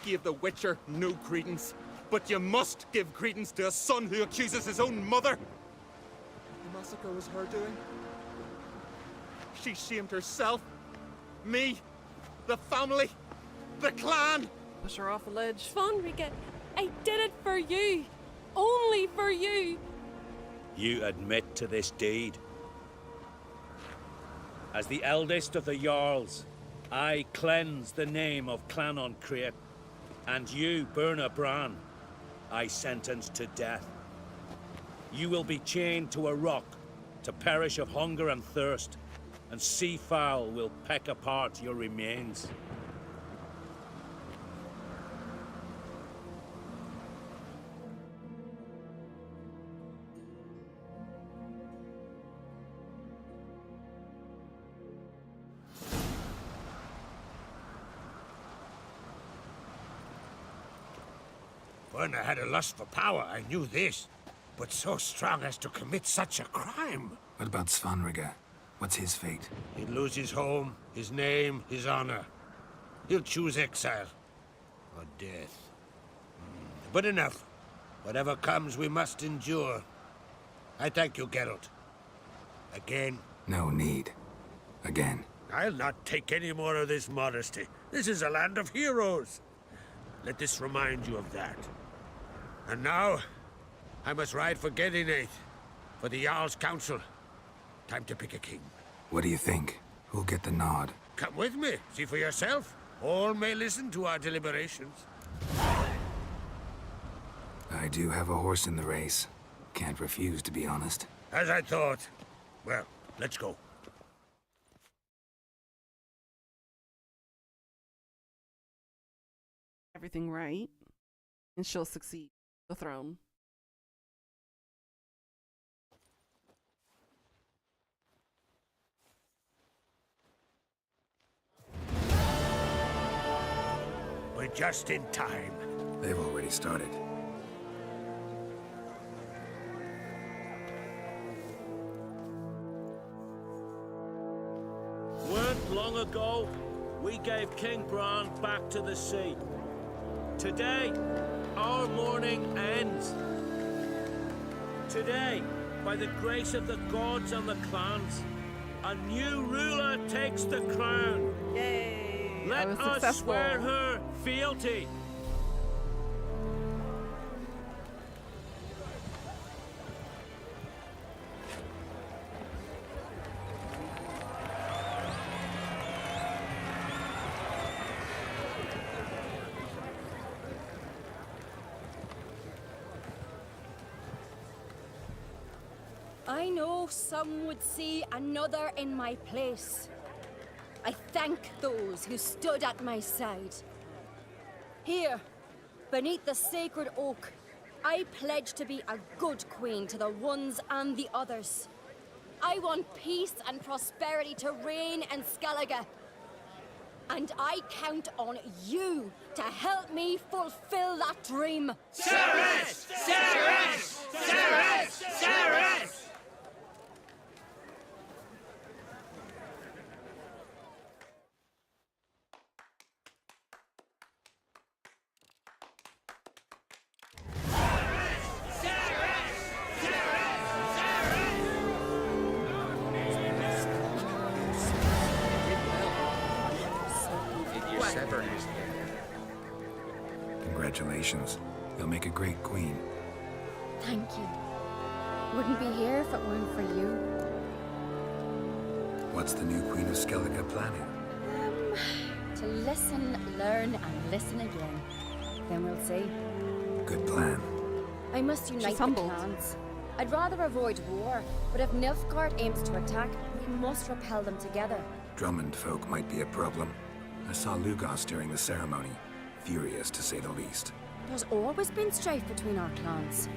K: Gave the Witcher no credence. But you must give credence to a son who accuses his own mother. The massacre was her doing. She shamed herself, me, the family, the clan.
A: Push her off the ledge.
N: Svanrika, I did it for you. Only for you.
C: You admit to this deed. As the eldest of the Jarls, I cleanse the name of Clan on Crete, and you, Berna Bran, I sentence to death. You will be chained to a rock to perish of hunger and thirst, and sea fowl will peck apart your remains.
G: Berna had a lust for power, I knew this. But so strong as to commit such a crime.
F: What about Svanrika? What's his fate?
G: He'd lose his home, his name, his honor. He'll choose exile. Or death. But enough. Whatever comes, we must endure. I thank you, Geralt. Again.
F: No need. Again.
G: I'll not take any more of this modesty. This is a land of heroes. Let this remind you of that. And now, I must ride for Gedinath, for the Jarl's Council. Time to pick a king.
F: What do you think? Who'll get the nod?
G: Come with me, see for yourself. All may listen to our deliberations.
F: I do have a horse in the race. Can't refuse, to be honest.
G: As I thought. Well, let's go.
A: Everything right, and she'll succeed the throne.
G: We're just in time.
F: They've already started.
C: Weren't long ago, we gave King Bran back to the sea. Today, our mourning ends. Today, by the grace of the gods and the clans, a new ruler takes the crown.
A: Yay!
C: Let us swear her fealty.
O: I know some would see another in my place. I thank those who stood at my side. Here, beneath the sacred oak, I pledge to be a good queen to the ones and the others. I want peace and prosperity to reign in Skellige. And I count on you to help me fulfill that dream.
G: Ceres! Ceres! Ceres! Ceres!
T: sever his head.
F: Congratulations. You'll make a great queen.
O: Thank you. Wouldn't be here if it weren't for you.
F: What's the new Queen of Skellige planning?
O: To listen, learn, and listen again. Then we'll see.
F: Good plan.
O: I must unite the clans. I'd rather avoid war, but if Nilfgaard aims to attack, we must repel them together.
F: Drummond folk might be a problem. I saw Lugos during the ceremony. Furious, to say the least.
O: There's always been strife between our clans.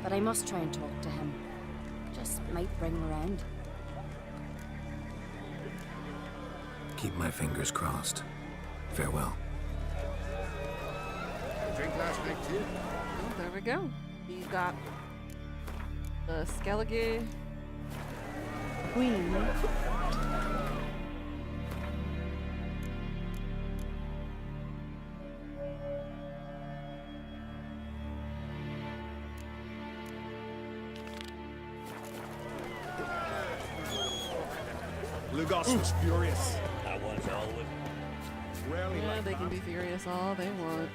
O: But I must try and talk to him. Just might bring him around.
F: Keep my fingers crossed. Farewell.
T: Drink last night too?
A: Oh, there we go. We got the Skellige Queen.
D: Lugos was furious.
C: That one's always.
D: Rarely
A: Yeah,
D: like
A: they can
D: that.
A: be furious all they want.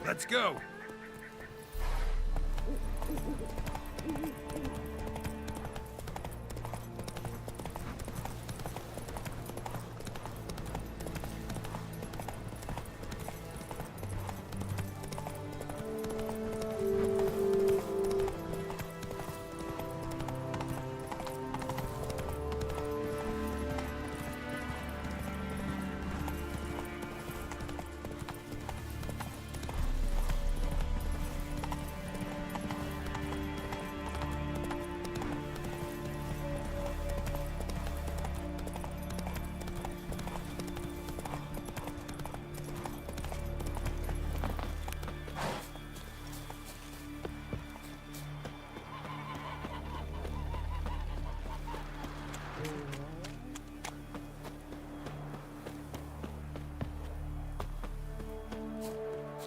D: Let's go.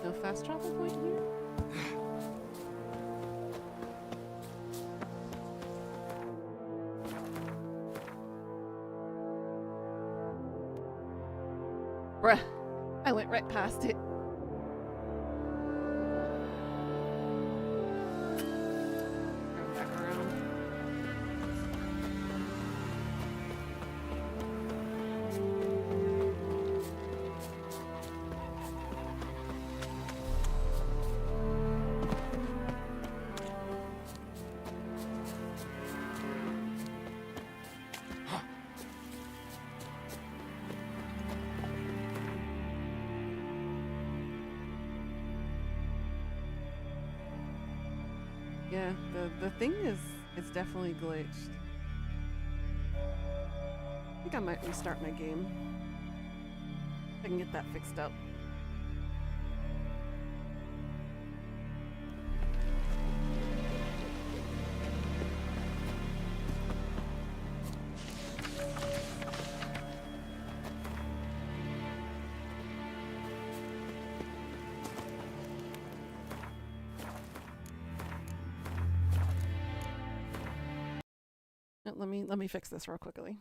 A: No fast travel point here? Bruh, I went right past it. Turn back around. Yeah, the thing is definitely glitched. I think I might restart my game. If I can get that fixed up. Let me fix this real quickly.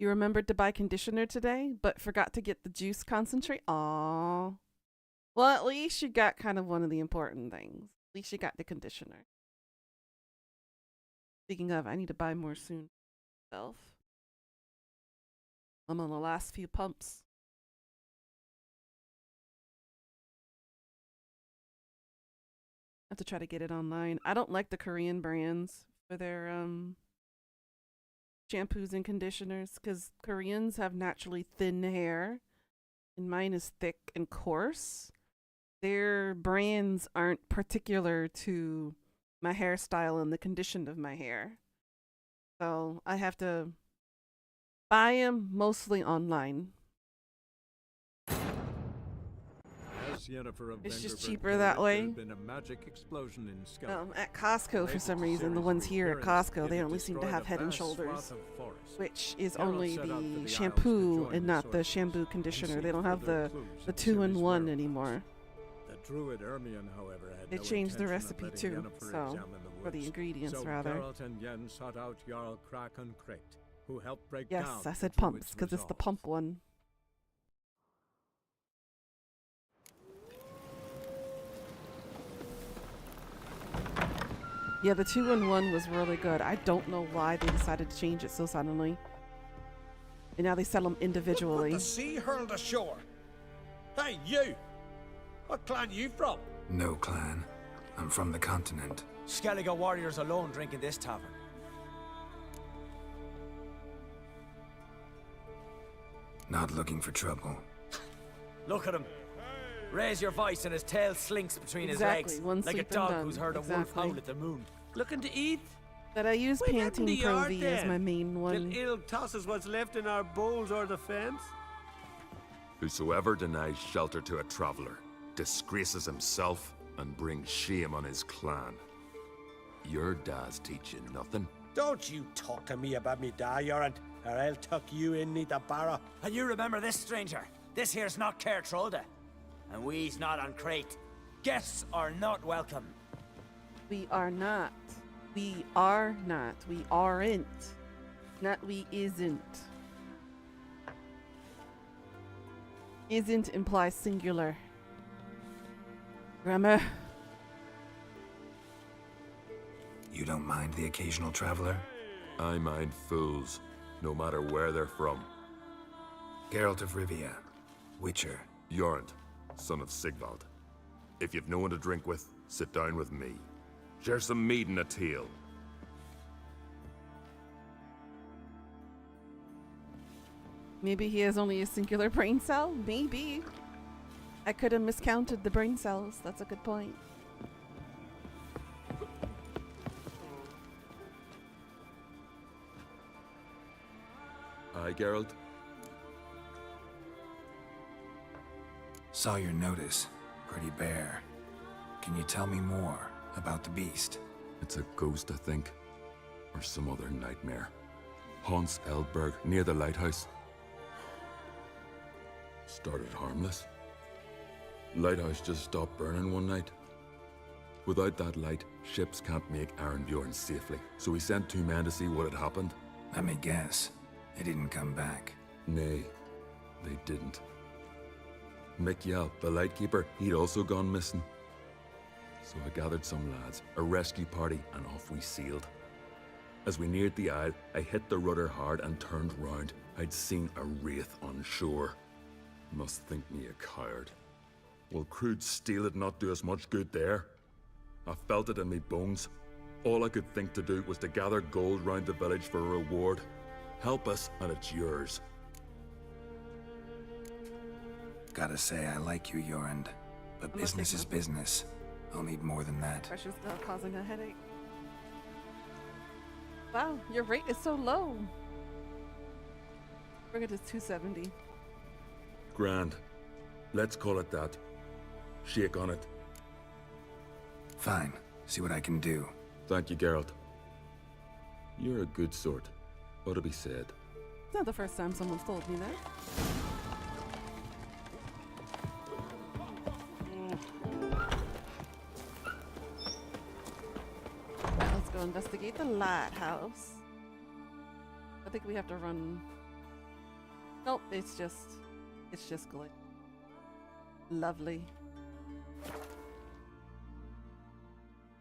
A: You remembered to buy conditioner today, but forgot to get the juice concentrate? Aww. Well, at least you got kind of one of the important things. At least you got the conditioner. Speaking of, I need to buy more soon myself. I'm on the last few pumps. I have to try to get it online. I don't like the Korean brands for their shampoos and conditioners because Koreans have naturally thin hair and mine is thick and coarse. Their brands aren't particular to my hairstyle and the condition of my hair. So I have to buy them mostly online.
B: As famous Yennefer of
A: It's just
B: Vengerberg
A: cheaper
B: told
A: that
B: it
A: way.
B: There had been a magic explosion in Skellige.
A: At Costco, for some reason, the ones here at Costco, they only seem to have Head and Shoulders, which is only the shampoo and not the shampoo conditioner. They don't have the 2-in-1 anymore.
B: The druid Ermion, however, had
A: They
B: no
A: changed the
B: intention of
A: recipe
B: letting
A: too,
B: Yennefer
A: so
B: examine the
A: for the
B: woods.
A: ingredients
B: So
A: rather.
B: Geralt and Yen sought out Jarl Kraken Crate, who helped break
A: Yes,
B: down
A: I said
B: the
A: pumps
B: druid's
A: because it's the
B: resolve.
A: pump one. Yeah, the 2-in-1 was really good. I don't know why they decided to change it so suddenly. And now they sell them individually.
G: The sea hurled ashore. Hey, you! What clan you from?
F: No clan. I'm from the continent.
M: Skellige warriors alone drink in this tavern.
F: Not looking for trouble.
M: Look at him. Raise your voice and his tail slinks between
A: Exactly,
M: his
A: one
M: legs. Like a
A: sleep and
M: dog
A: done.
M: who's heard a wolf
A: Exactly.
M: howl at the moon. Looking to eat?
A: But I use
V: Wait, head in the
A: Pantene Pro
V: yard
A: V as
V: then.
A: my main one.
V: Till ill tosses what's left in our bowls or the fence.
Q: Whosoever denies shelter to a traveler disgraces himself and brings shame on his clan. Your dad's teaching nothing.
G: Don't you talk to me about me da, Yorant, or I'll tuck you in neath the barrow.
M: And you remember this, stranger. This here's not Caer Trolde. And we's not on Crate. Guests are not welcome.
A: We are not. We are not. We aren't. Not we isn't. Isn't implies singular. Grammar.
F: You don't mind the occasional traveler?
Q: I mind fools, no matter where they're from.
F: Geralt of Rivia, Witcher.
Q: Jorund, son of Sigvald. If you've no one to drink with, sit down with me. Share some mead and a teal.
A: Maybe he has only a singular brain cell? Maybe. I could have miscounted the brain cells. That's a good point.
Q: Aye, Geralt?
F: Saw your notice. Pretty bare. Can you tell me more about the beast?
Q: It's a ghost, I think. Or some other nightmare. Haunts Eldberg, near the lighthouse. Started harmless. Lighthouse just stopped burning one night. Without that light, ships can't make Arnbjorn safely. So we sent 2 men to see what had happened.
F: Let me guess. They didn't come back.
Q: Nay, they didn't. Mick Yell, the lightkeeper, he'd also gone missing. So I gathered some lads, a rescue party, and off we sailed. As we neared the isle, I hit the rudder hard and turned round. I'd seen a wraith on shore. Must think me a coward. Will crude steel it not do us much good there? I felt it in me bones. All I could think to do was to gather gold round the village for a reward. Help us, and it's yours.
F: Gotta say, I like you, Jorund. But business is business. I'll need more than that.
A: Pressure's now causing a headache. Wow, your rate is so low. Bring it to 270.
Q: Grand. Let's call it that. Shake on it.
F: Fine. See what I can do.
Q: Thank you, Geralt. You're a good sort. Ought to be said.
A: It's not the first time someone's told me that. Let's go investigate the lighthouse. I think we have to run. Nope, it's just good. Lovely.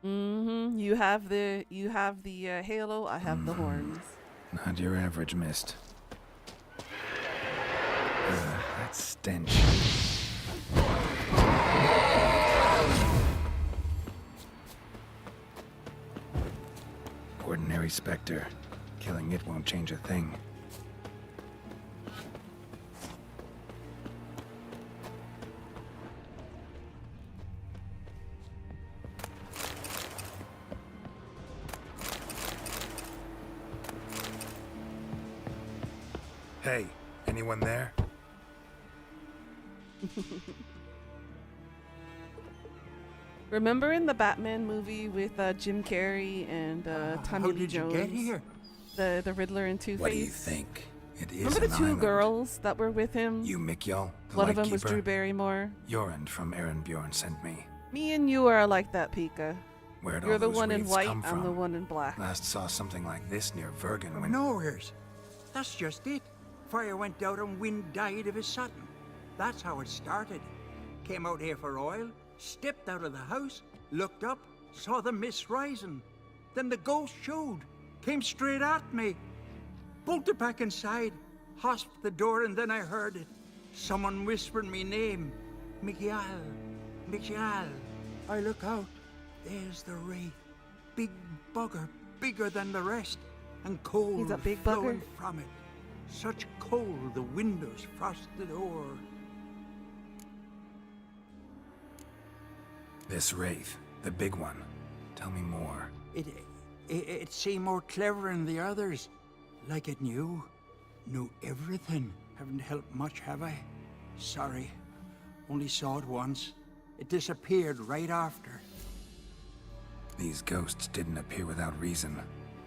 A: You have the halo. I have the horns.
F: Not your average mist. That stench. Ordinary specter. Killing it won't change a thing. Hey, anyone there?
A: Remember in the Batman movie with Jim Carrey and Tommy
H: How
A: Lee
H: did you
A: Jones?
H: get here?
A: The Riddler and Two-Face.
F: What do you think? It is
A: Remember the
F: an
A: two
F: island.
A: girls that were with him?
F: You, Mikjol, the
A: One of them was
F: Lightkeeper.
A: Drew Barrymore.
F: Jorund from Bjorn sent me.
A: Me and you are like that, Pika.
F: Where'd
A: You're
F: all
A: the
F: those
A: one in
F: wraiths
A: white,
F: come
A: I'm
F: from?
A: the one in black.
F: Last saw something like this near Vergen when...
H: Nowheres. That's just it. Fire went out and Wind died of his satin. That's how it started. Came out here for oil, stepped out of the house, looked up, saw the mist rising. Then the ghost showed, came straight at me. Bolted back inside, hosped the door, and then I heard it. Someone whispered me name. Mikjol. Mikjol. I look out. There's the wraith. Big bugger, bigger than the rest. And cold
A: He's a big
H: flowing
A: bugger?
H: from it. Such cold the windows frosted o'er.
F: This wraith, the big one. Tell me more.
H: It seemed more clever than the others. Like it knew everything. Haven't helped much, have I? Sorry. Only saw it once. It disappeared right after.
F: These ghosts didn't appear without reason.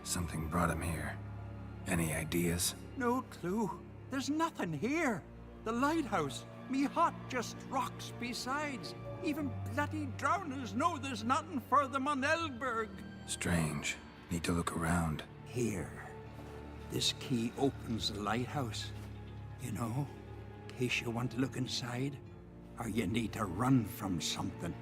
F: Something brought them here. Any ideas?
H: No clue. There's nothing here. The lighthouse. Me hut just rocks besides. Even bloody drowners know there's nothing for them on Elberg.
F: Strange. Need to look around.
H: Here. This key opens the lighthouse. You know, in case you want to look inside, or you need to run from something.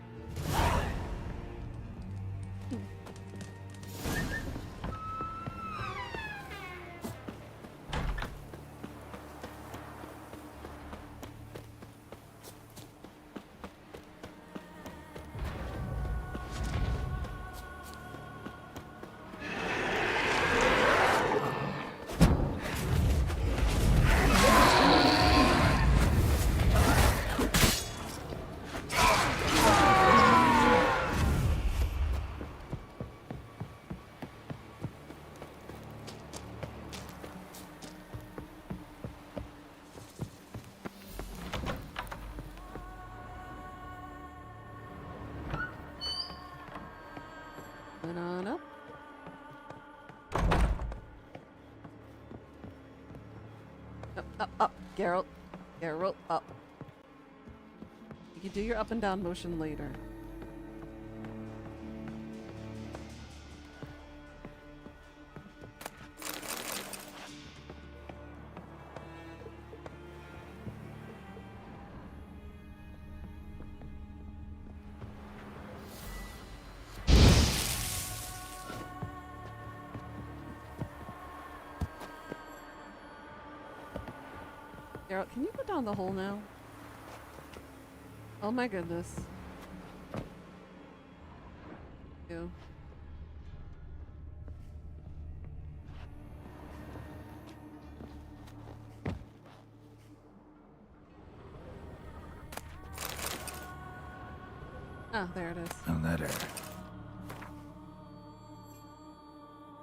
A: Going on up. Up. Geralt. Geralt, up. You can do your up and down motion later. Geralt, can you go down the hole now? Oh my goodness. Ew. Ah, there it is.
F: A letter.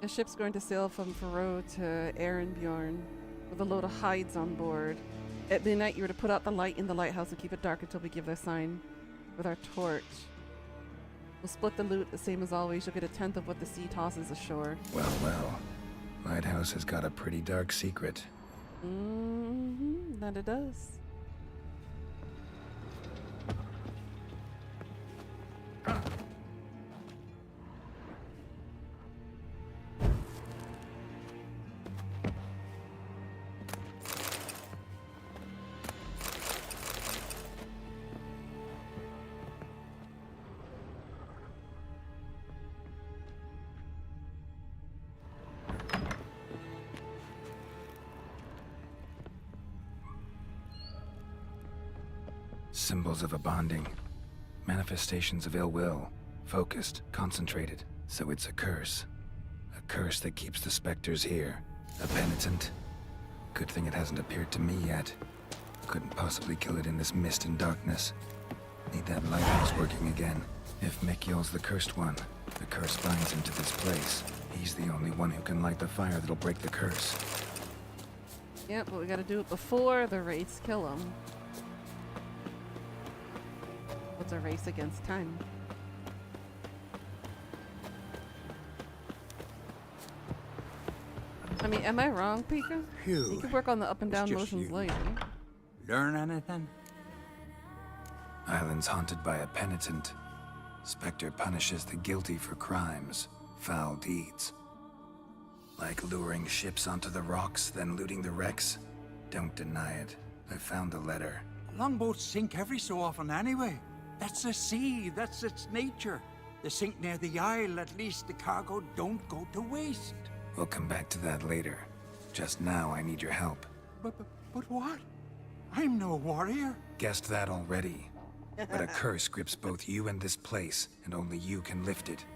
A: The ship's going to sail from Faroe to Bjorn with a load of hides on board. At midnight, you are to put out the light in the lighthouse and keep it dark until we give the sign with our torch. We'll split the loot the same as always. You'll get a tenth of what the sea tosses ashore.
F: Well, well. Lighthouse has got a pretty dark secret.
A: Mm-hmm, that it does.
F: Symbols of a bonding. Manifestations of ill will. Focused, concentrated. So it's a curse. A curse that keeps the specters here. A penitent. Good thing it hasn't appeared to me yet. Couldn't possibly kill it in this mist and darkness. Need that lighthouse working again. If Mikjol's the cursed one, the curse binds him to this place. He's the only one who can light the fire that'll break the curse.
A: Yep, but we gotta do it before the wraiths kill him. What's a race against time? mean, am I wrong, Pika?
H: Phew.
A: You could work on the up and down
H: It's just
A: motions
H: you.
A: later.
H: Learn anything?
F: Islands haunted by a penitent. Spectre punishes the guilty for crimes, foul deeds. Like luring ships onto the rocks, then looting the wrecks. Don't deny it. I found the letter.
H: Longboats sink every so often anyway. That's the sea, that's its nature. They sink near the isle, at least the cargo don't go to waste.
F: We'll come back to that later. Just now, I need your help.
H: But what? I'm no warrior.
F: Guessed that already. But a curse grips both you and this place, and only you can lift it.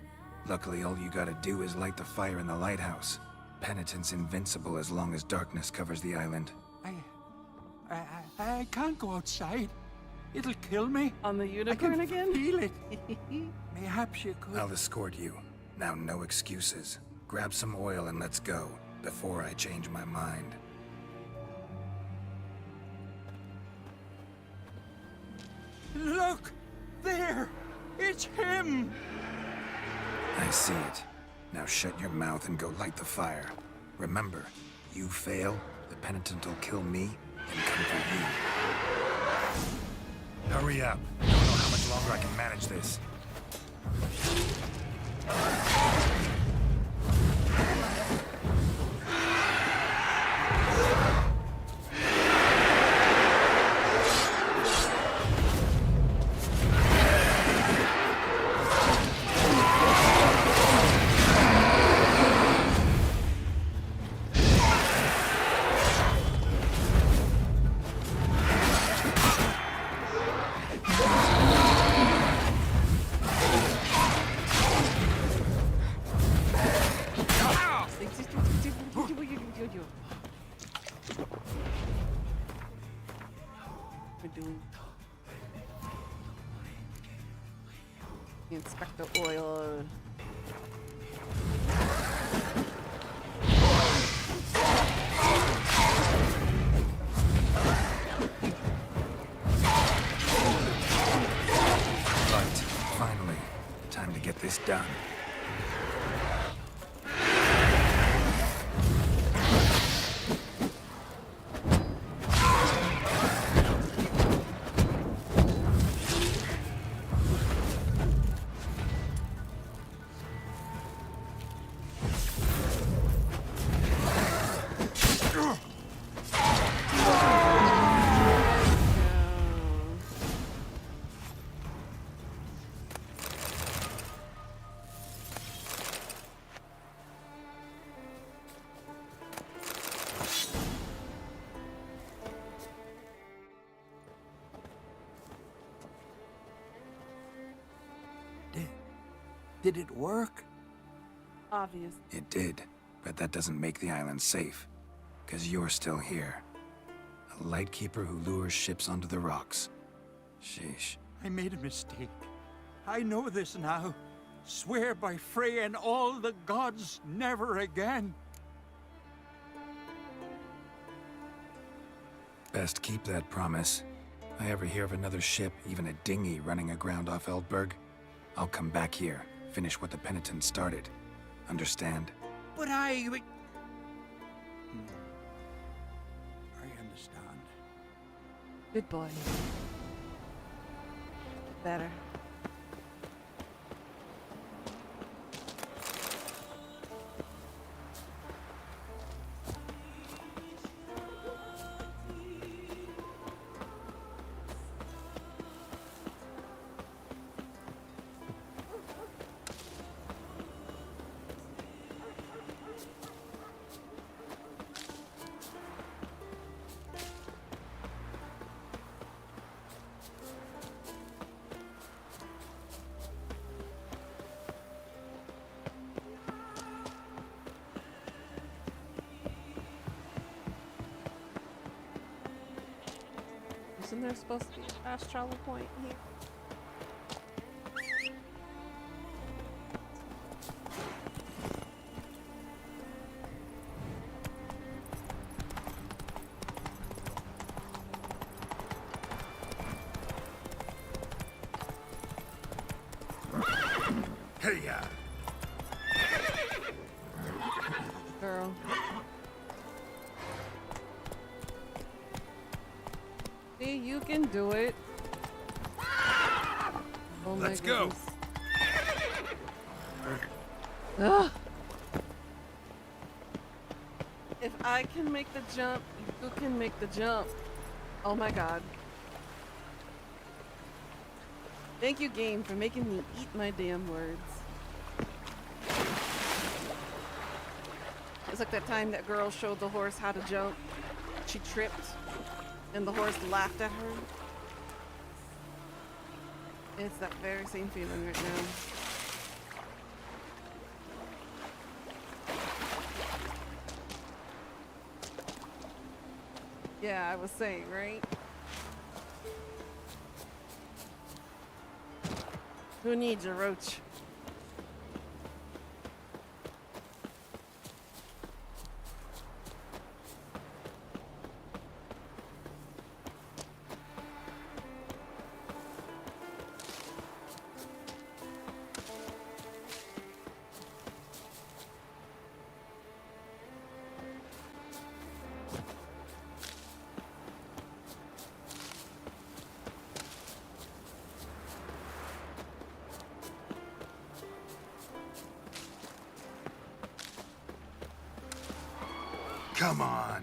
F: Luckily, all you gotta do is light the fire in the lighthouse. Penitent's invincible as long as darkness covers the island.
H: I can't go outside. It'll kill me.
A: On the
H: I
A: unicorn
H: can
A: again?
H: feel it. Mayhaps you could.
F: I'll escort you. Now, no excuses. Grab some oil and let's go, before I change my mind.
H: Look! There! It's him!
F: I see it. Now shut your mouth and go light the fire. Remember, you fail, the penitent will kill me and come for you. Hurry up. I don't know how much longer I can manage this.
A: Inspect the oil.
F: Right, finally. Time to get this done.
H: Did it work?
A: Obvious.
F: It did, but that doesn't make the island safe. 'Cause you're still here. A lightkeeper who lures ships onto the rocks. Sheesh.
H: I made a mistake. I know this now. Swear by Freya and all the gods, never again.
F: Best keep that promise. I ever hear of another ship, even a dinghy, running aground off Eldberg, I'll come back here, finish what the penitent started. Understand?
H: But I understand.
A: Good boy. Better. Isn't there supposed to be a fast travel point here?
F: Hey-ya!
A: Girl. fucking do it. Oh my
D: Let's go.
A: Ugh. If I can make the jump, you can make the jump. Oh my god. Thank you, game, for making me eat my damn words. It's like that time that girl showed the horse how to jump. She tripped, and the horse laughed at her. It's that very same feeling right now. Yeah, I was saying, right? Who needs a roach?
F: Come on.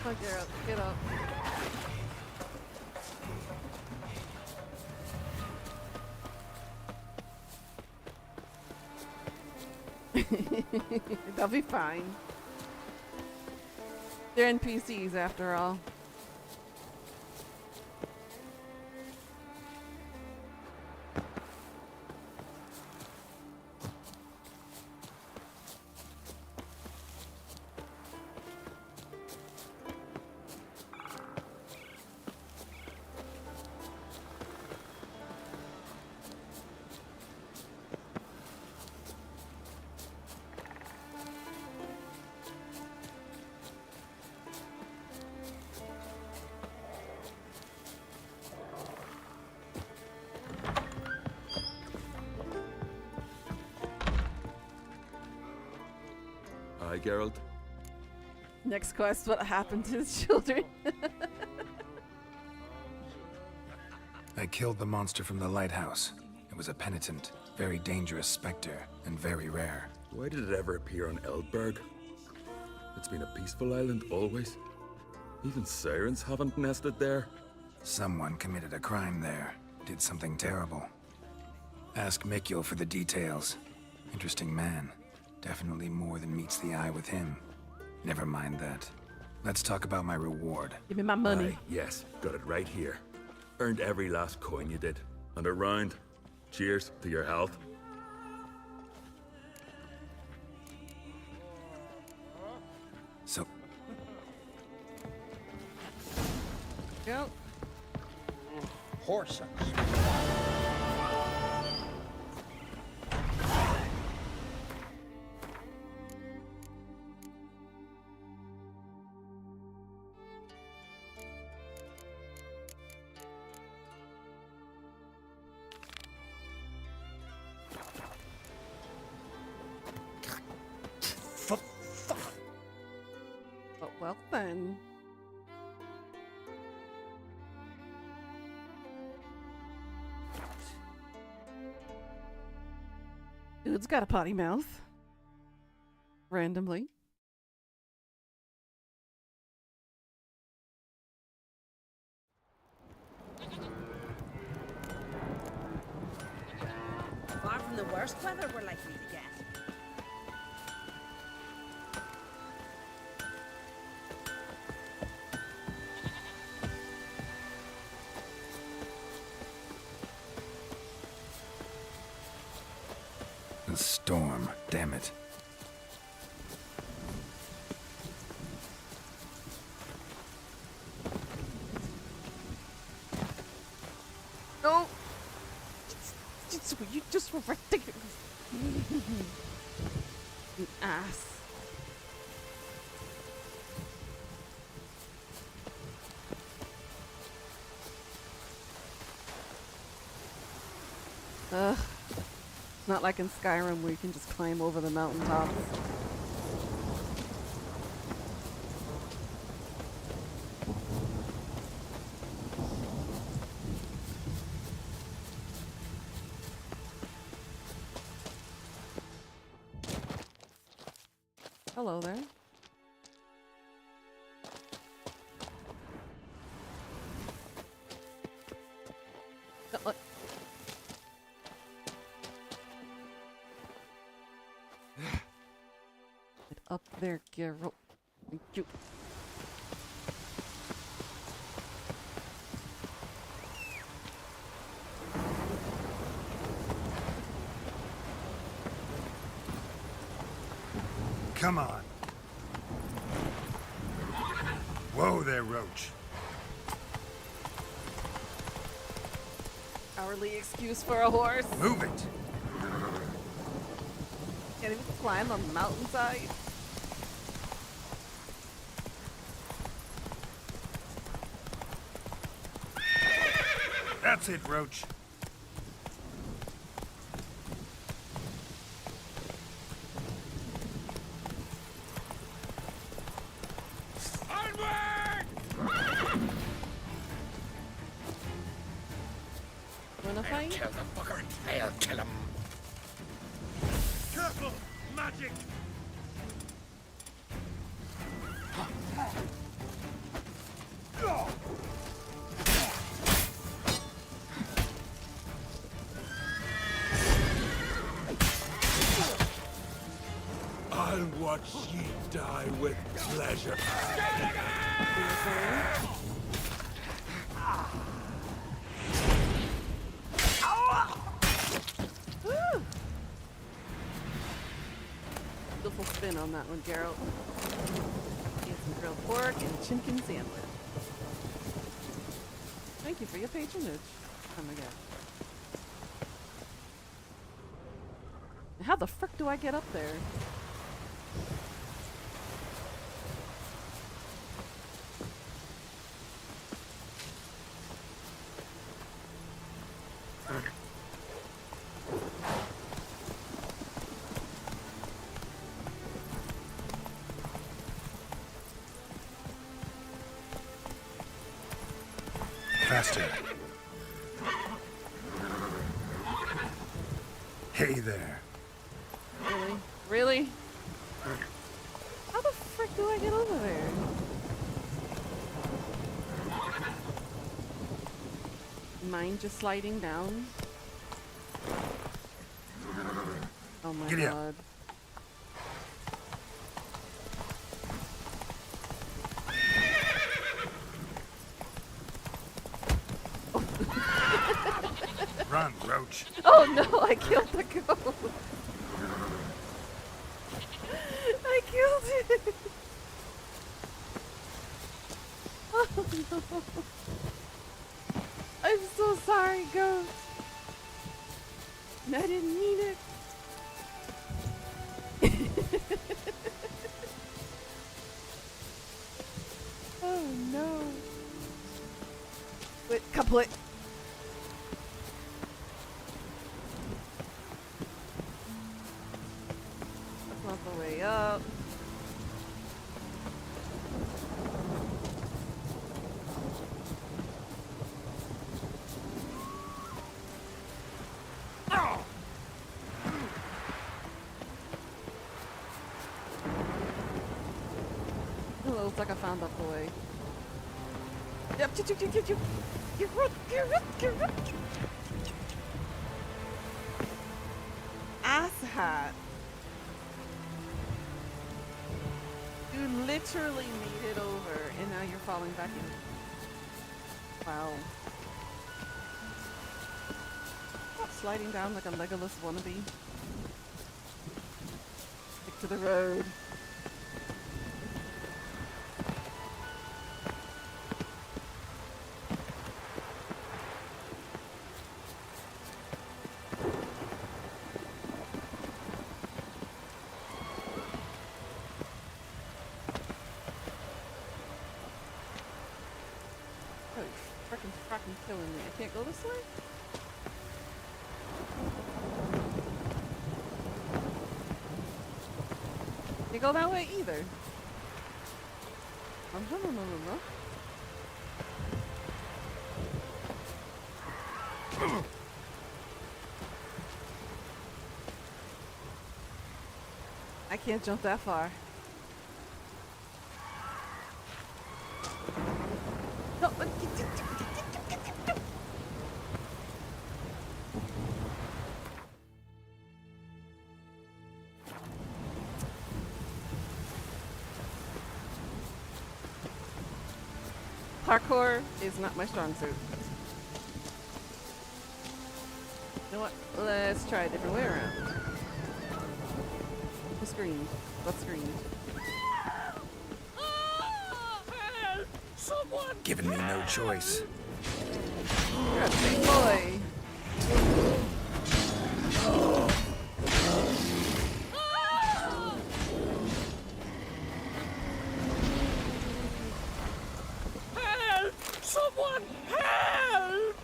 A: Oh, Geralt, get up. They'll be fine. They're NPCs after all.
Q: Aye, Geralt.
A: Next quest, what happened to the children?
F: I killed the monster from the lighthouse. It was a penitent, very dangerous specter, and very rare.
Q: Why did it ever appear on Eldberg? It's been a peaceful island always. Even sirens haven't nested there.
F: Someone committed a crime there. Did something terrible. Ask Mikyo for the details. Interesting man. Definitely more than meets the eye with him. Never mind that. Let's talk about my reward.
A: Give me my money.
Q: Aye, yes, got it right here. Earned every last coin you did. And a round. Cheers to your health.
F: So...
A: Go.
H: Horses.
A: Well then. Dude's got a potty mouth. Randomly.
I: Far from the worst weather we're likely to get.
F: The storm, damn it.
A: No! You just were ridiculous. You ass. Ugh. It's not like in Skyrim where you can just climb over the mountaintops. Hello there. Get up there, Geralt. Thank you.
L: Come on. Whoa there, Roach.
A: Hourly excuse for a horse.
L: Move it.
A: Can't even climb a mountainside.
L: That's it, Roach.
A: Wanna fight?
J: Kill the bugger. I'll kill him.
K: Careful! Magic! I'll watch ye die with pleasure.
A: Beautiful spin on that one, Geralt. Get some grilled pork and chicken sandwich. Thank you for your patronage. Oh my god. How the frick do I get up there?
L: Faster. Hey there.
A: Really? Really? How the frick do I get over there? Mine just sliding down? Oh my
L: Giddy up.
A: god.
L: Run, Roach.
A: Oh no, I killed the goat. I killed it. Oh no. I'm so sorry, goat. I didn't mean it. Oh no. Wait, couplet. That's not the way up. It looks like I found out the way. Yep, asshat. You literally made it over, and now you're falling back in. Wow. Sliding down like a Legolas wannabe. Stick to the road. Oh, you're freaking killing me. I can't go this way? go that way either. I can't jump that far. No, parkour is not my strong suit. You know what? Let's try a different way around. Who screamed? What screamed?
V: Someone!
F: Giving me no choice.
A: You're a big boy.
V: Help! Someone! Help!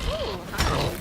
A: Ooh, hi.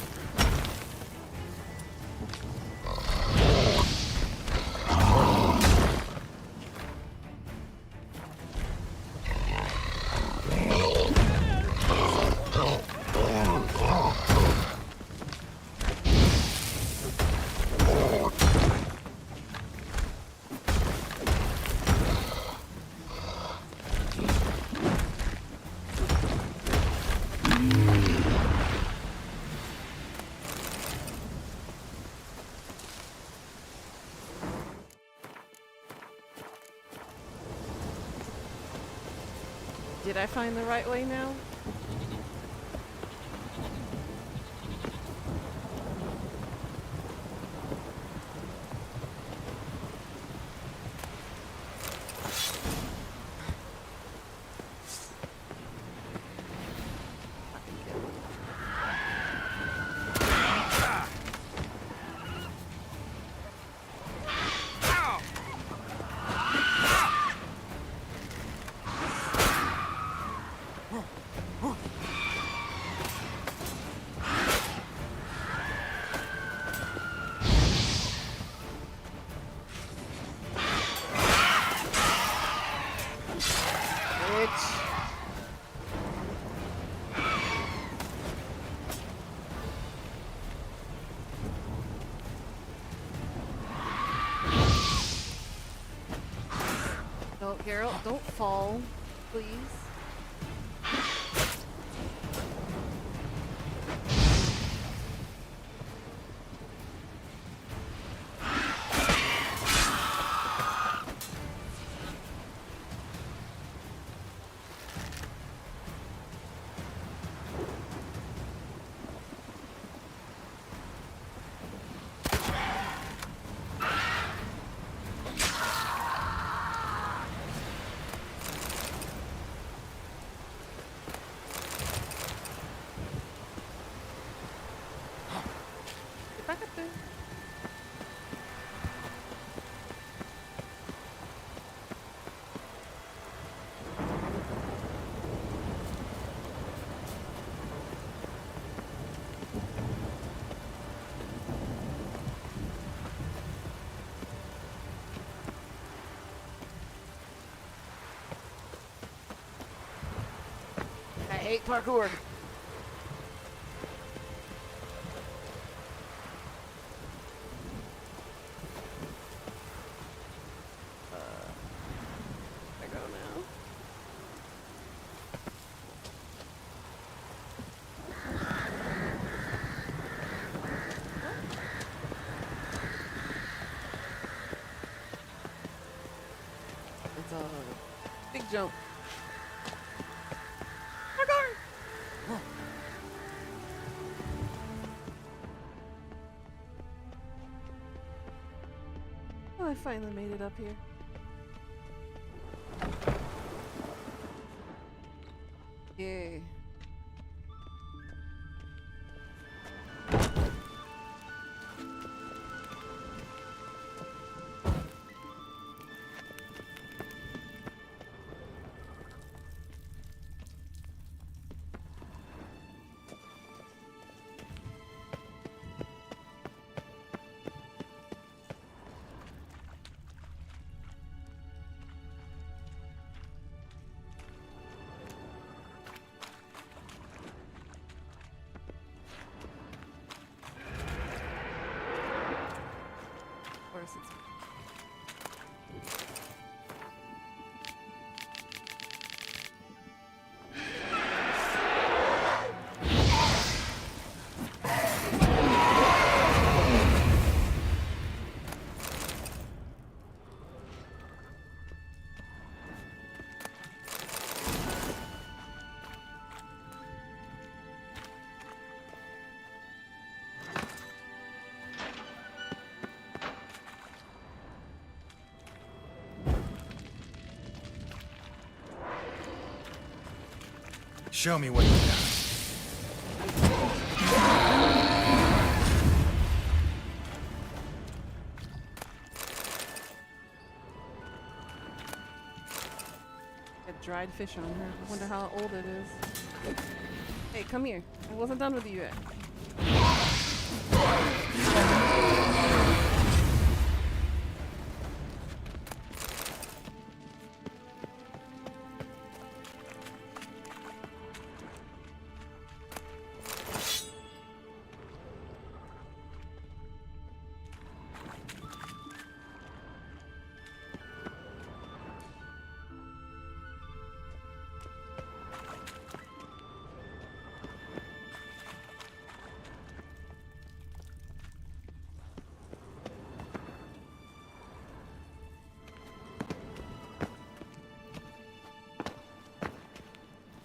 A: Did I find the right way now? No, Geralt, don't fall, please. Back up there. I hate parkour. I go now. It's a big jump. Parkour! Oh, I finally made it up here. Yay.
L: Show me what you got.
A: Got dried fish on her. I wonder how old it is. Hey, come here. I wasn't done with you yet.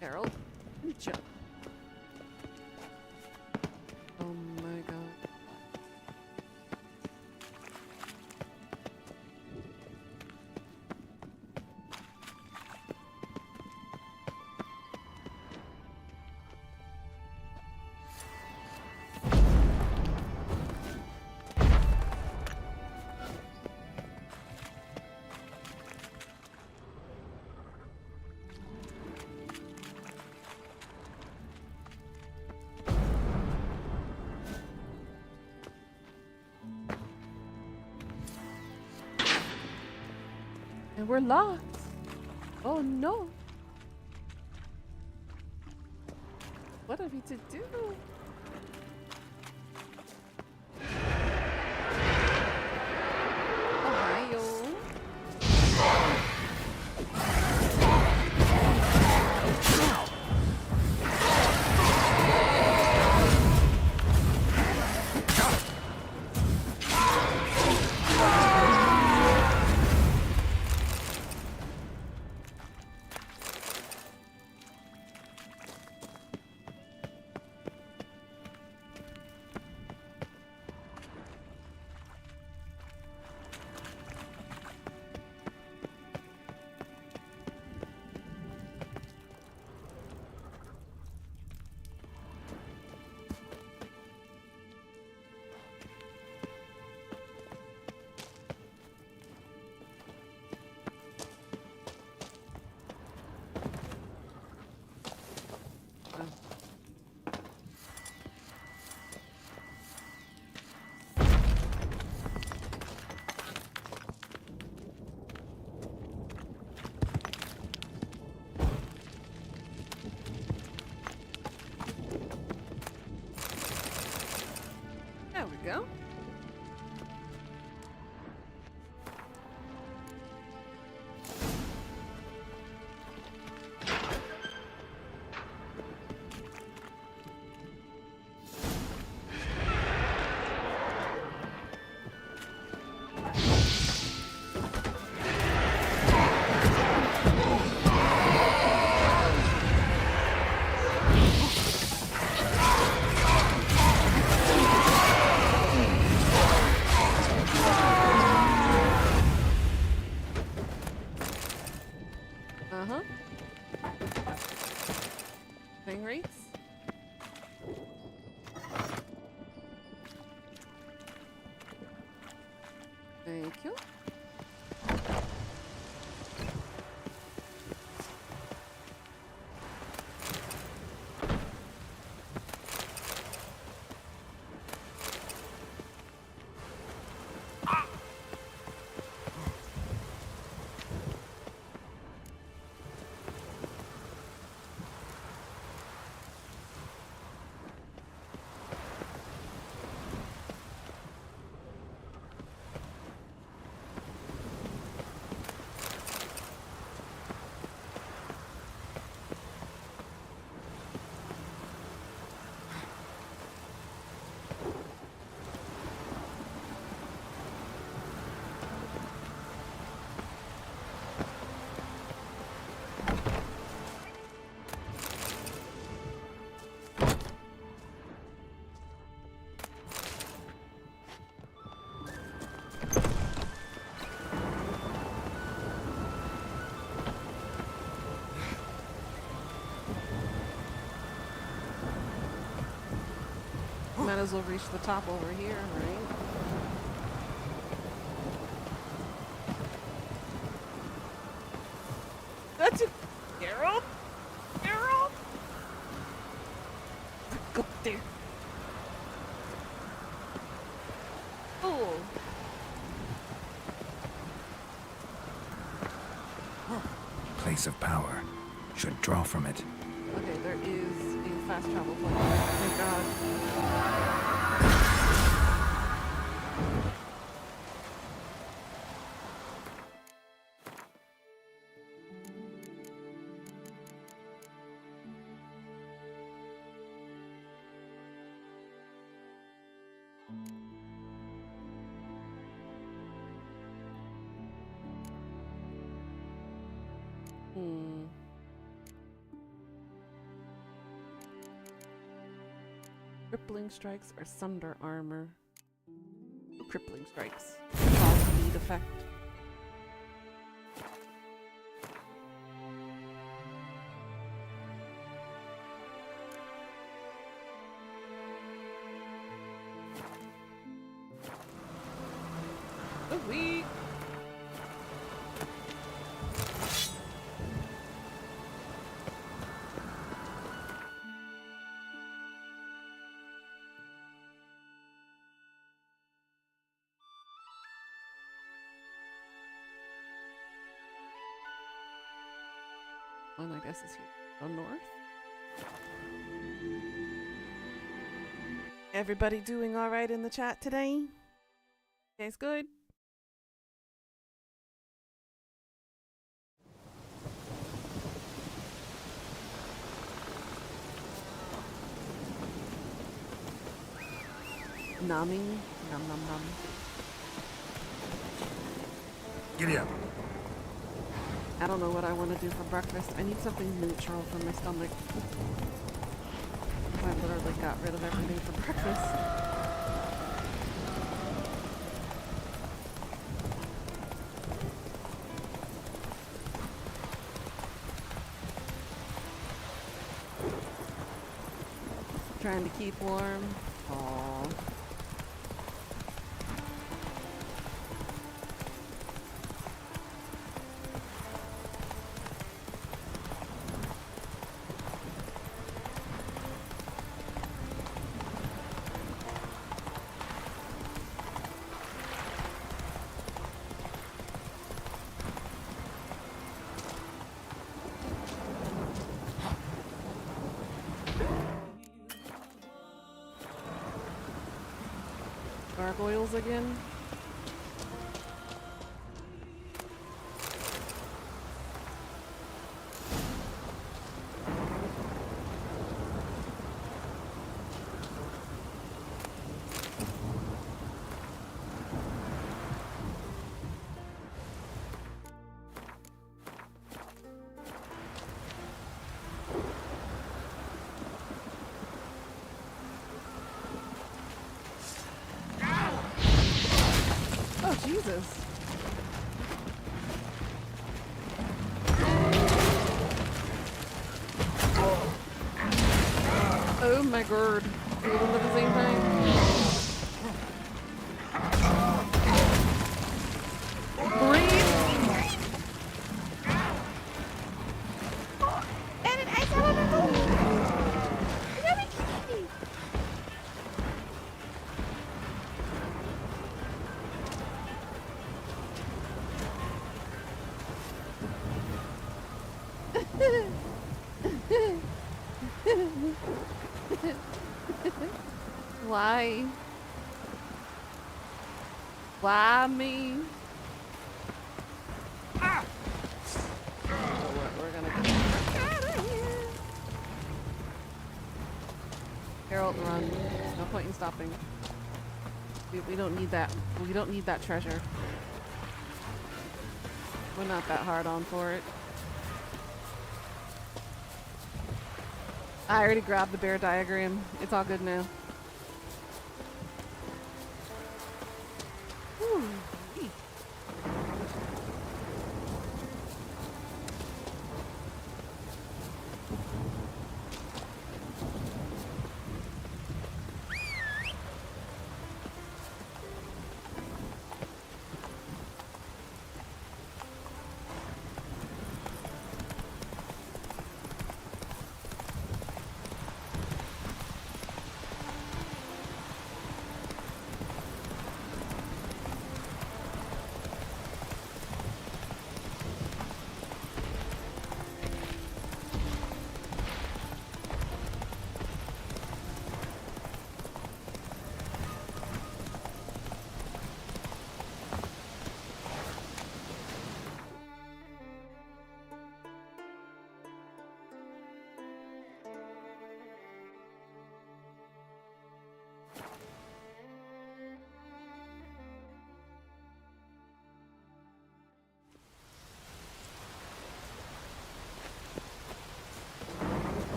A: Geralt, jump. Oh my god. And we're locked. Oh no. What are we to do? Ohio. There we go. Uh-huh. Thing rates. Thank you. might as well reach the top over here, right? That's it! Geralt! Geralt! Go there! Oh!
F: Place of power. Should draw from it.
A: Okay, there is a fast travel point. Thank God. Crippling strikes or sunder armor. Crippling strikes. Cause speed effect. Sweet. One, I guess, is here. Go north. Everybody doing all right in the chat today? You guys good? Numbing. Num num num.
L: Giddy up.
A: I don't know what I want to do for breakfast. I need something neutral for my stomach. I literally got rid of everything for breakfast. Trying to keep warm. Aww. Gargoyles again? Jesus. Oh my god. All of them at the same time. Why? Why me? Ah! We're gonna get out of here. Geralt, run. No point in stopping. We don't need that. We don't need that treasure. We're not that hard on for it. I already grabbed the bear diagram. It's all good now. Whew.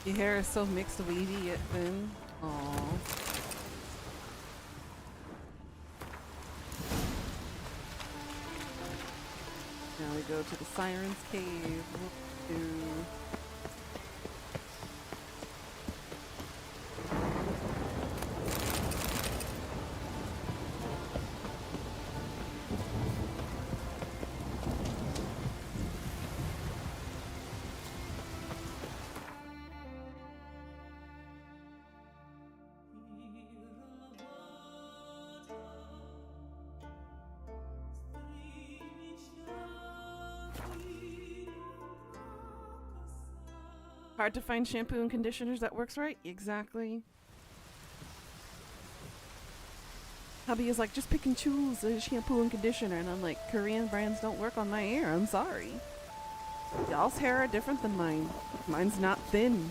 A: Your hair is so mixed wavy yet thin. Aww. Now we go to the Siren's Cave. Whoop-doo. Hard to find shampoo and conditioners that works right? Exactly. Hubby is like, just pick and choose a shampoo and conditioner. And I'm like, Korean brands don't work on my hair. I'm sorry. Y'all's hair are different than mine. Mine's not thin.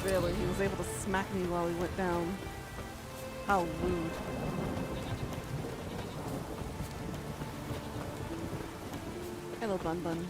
A: Really, he was able to smack me while he went down. How rude. Hello, Bun Buns.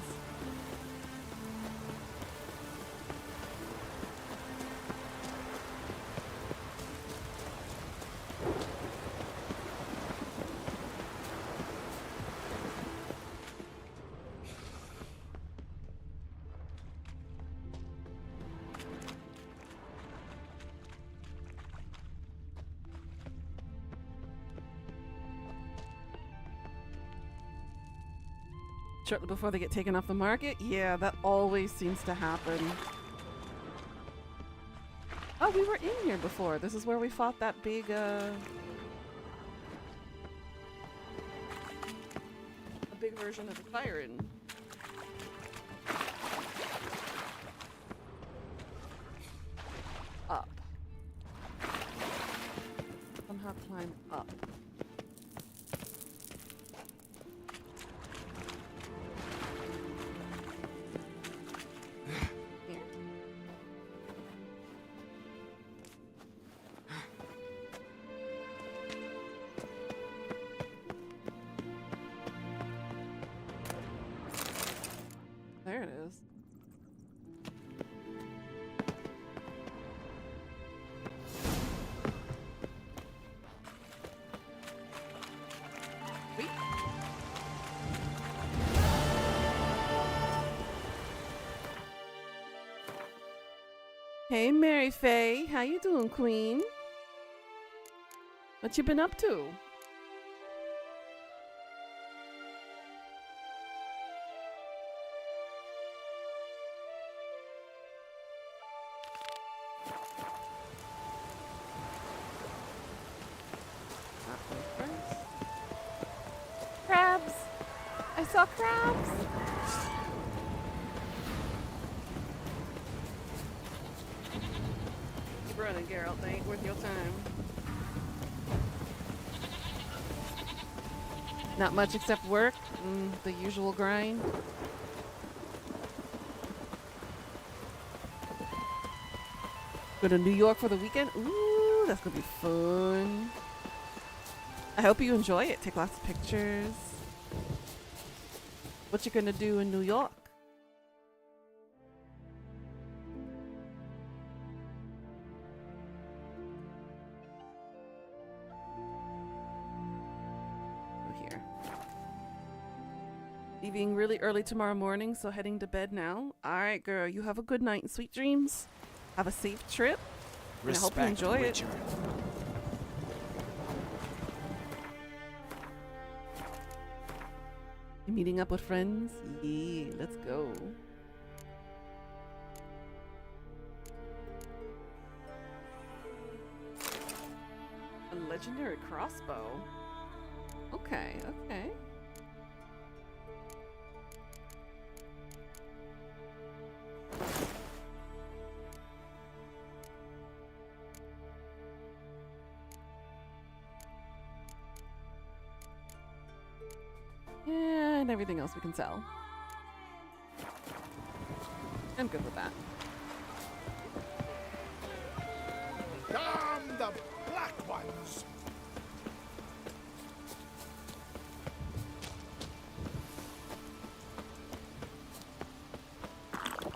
A: Shortly before they get taken off the market? Yeah, that always seems to happen. Oh, we were in here before. This is where we fought that big, a big version of the Siren. Up. Somehow climb up. There it is. Sweet. Hey, Mary Faye. How you doing, Queen? What you been up to? Crabs! I saw crabs! Keep running, Geralt. They ain't worth your time. Not much except work. The usual grind. Go to New York for the weekend? Ooh, that's gonna be fun. I hope you enjoy it. Take lots of pictures. What you gonna do in New York? Go here. Leaving really early tomorrow morning, so heading to bed now. Alright, girl, you have a good night and sweet dreams. Have a safe trip. And I hope you enjoy it. You meeting up with friends? Yeah, let's go. A legendary crossbow. Okay, okay. everything else we can sell. I'm good with that.
P: Damn the black ones!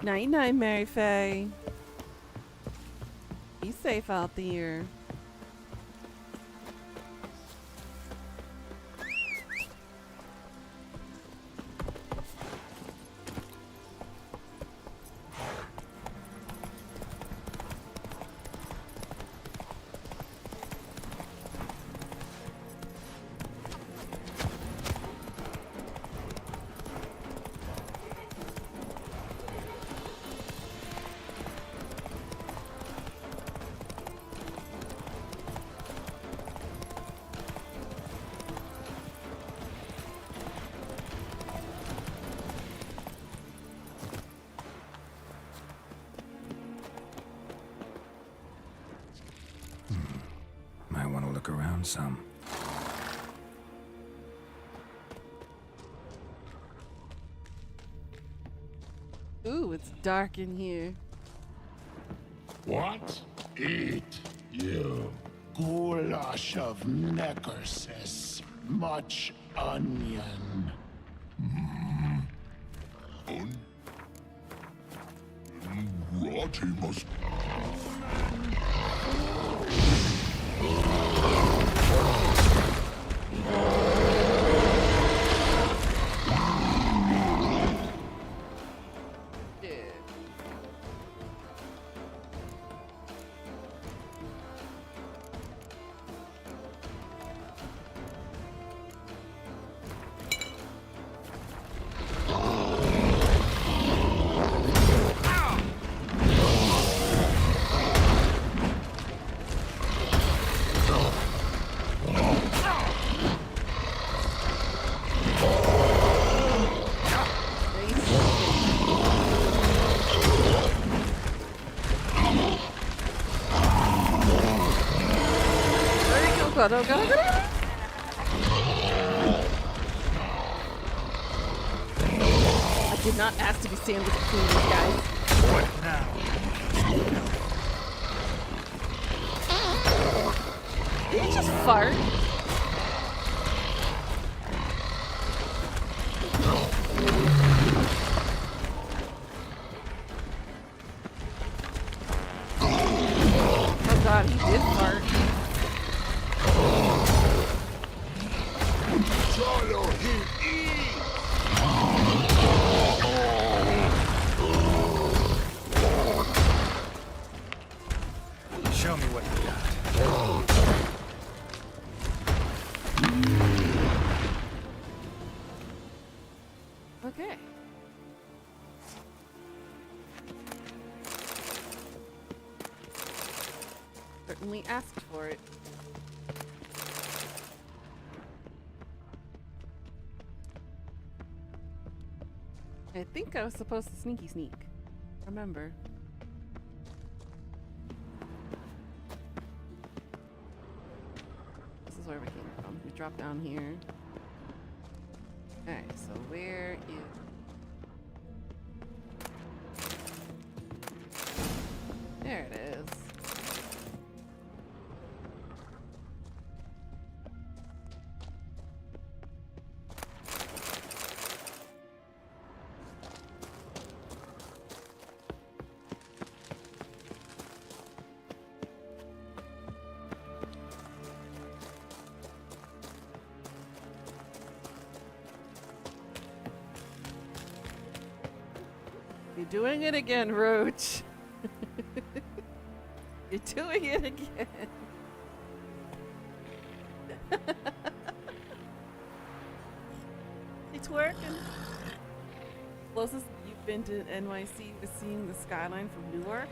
A: Night-night, Mary Faye. Be safe out there.
F: Might want to look around some.
A: Ooh, it's dark in here.
P: What? Eat, you. Goulash of neckersis. Much onion. Rotty must...
A: God, oh God, oh God. I did not ask to be sandwiched between these guys.
L: What now?
A: Did he just fart? Oh God, he did fart.
L: Show me what you got.
A: Okay. Certainly asked for it. I think I was supposed to sneaky sneak. Remember. This is where we came from. We dropped down here. Alright, so where is... There it is. You're doing it again, Roach. You're doing it again. It's working. Closest you've been to NYC was seeing the skyline from Newark.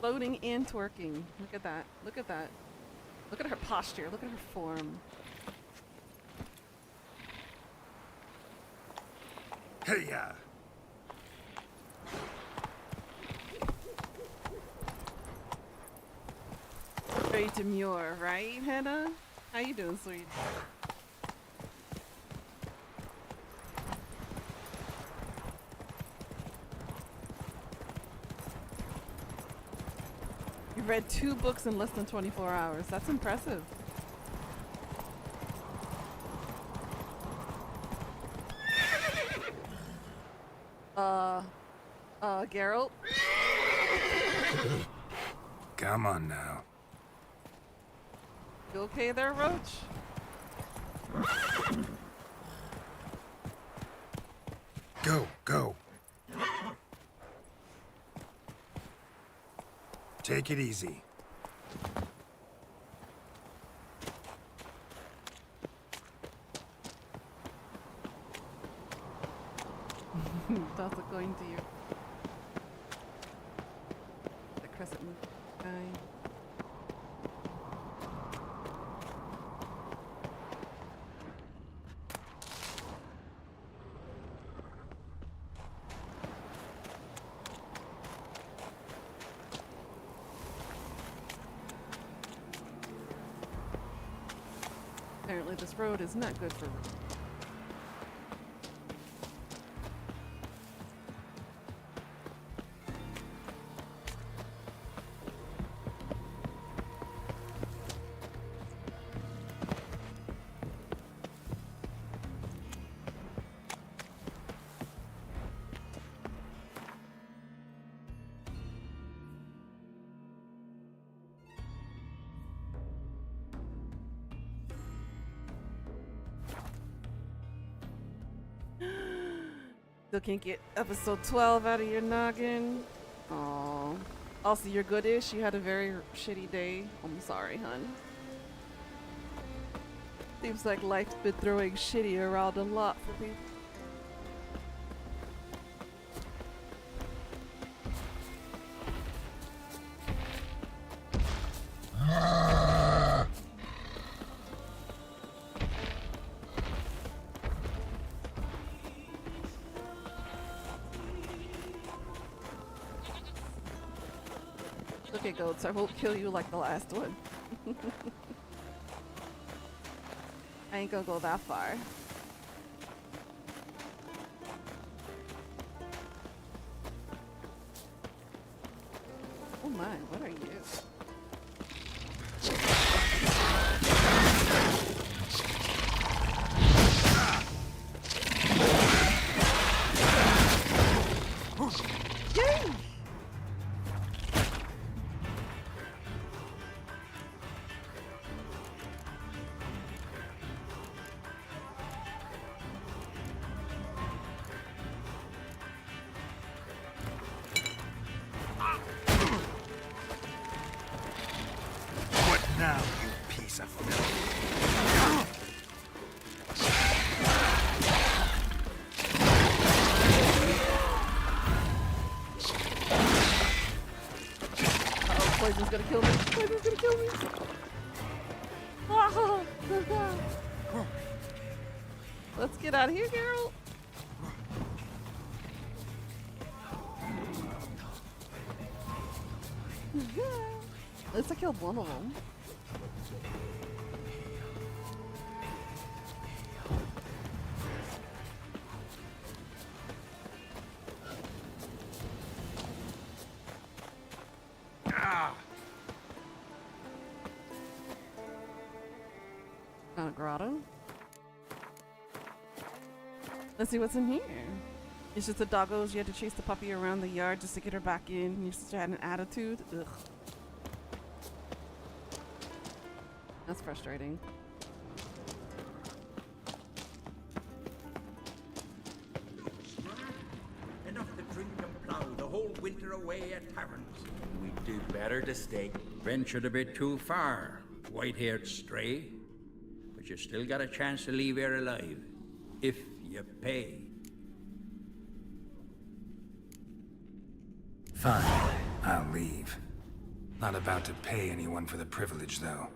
A: Floating and twerking. Look at that. Look at that. Look at her posture. Look at her form.
D: Hey, yeah.
A: Very demure, right, Hannah? How you doing, sweet? You read 2 books in less than 24 hours. That's impressive. Geralt?
F: Come on now.
A: You okay there, Roach?
F: Go, go. Take it easy.
A: Toss a coin to you. The crescent moon guy. Apparently this road is not good for Still can't get episode 12 out of your noggin. Aww. Also, you're good-ish. You had a very shitty day. I'm sorry, hun. Seems like life's been throwing shitty around a lot for people. Okay, goats, I won't kill you like the last one. I ain't gonna go that far. Oh my, what are you? Yay!
F: What now, you piece of filth?
A: Uh-oh, poison's gonna kill me. Poison's gonna kill me. Let's get out of here, Geralt. At least I killed one of them. Grotto. Let's see what's in here. It's just the doggos. You had to chase the puppy around the yard just to get her back in. You just had an attitude. Ugh. That's frustrating.
R: Enough to drink and plough the whole winter away at taverns. We'd do better to stay. Ventured a bit too far, white-haired stray. But you still got a chance to leave here alive, if you pay.
F: Fine, I'll leave. Not about to pay anyone for the privilege, though.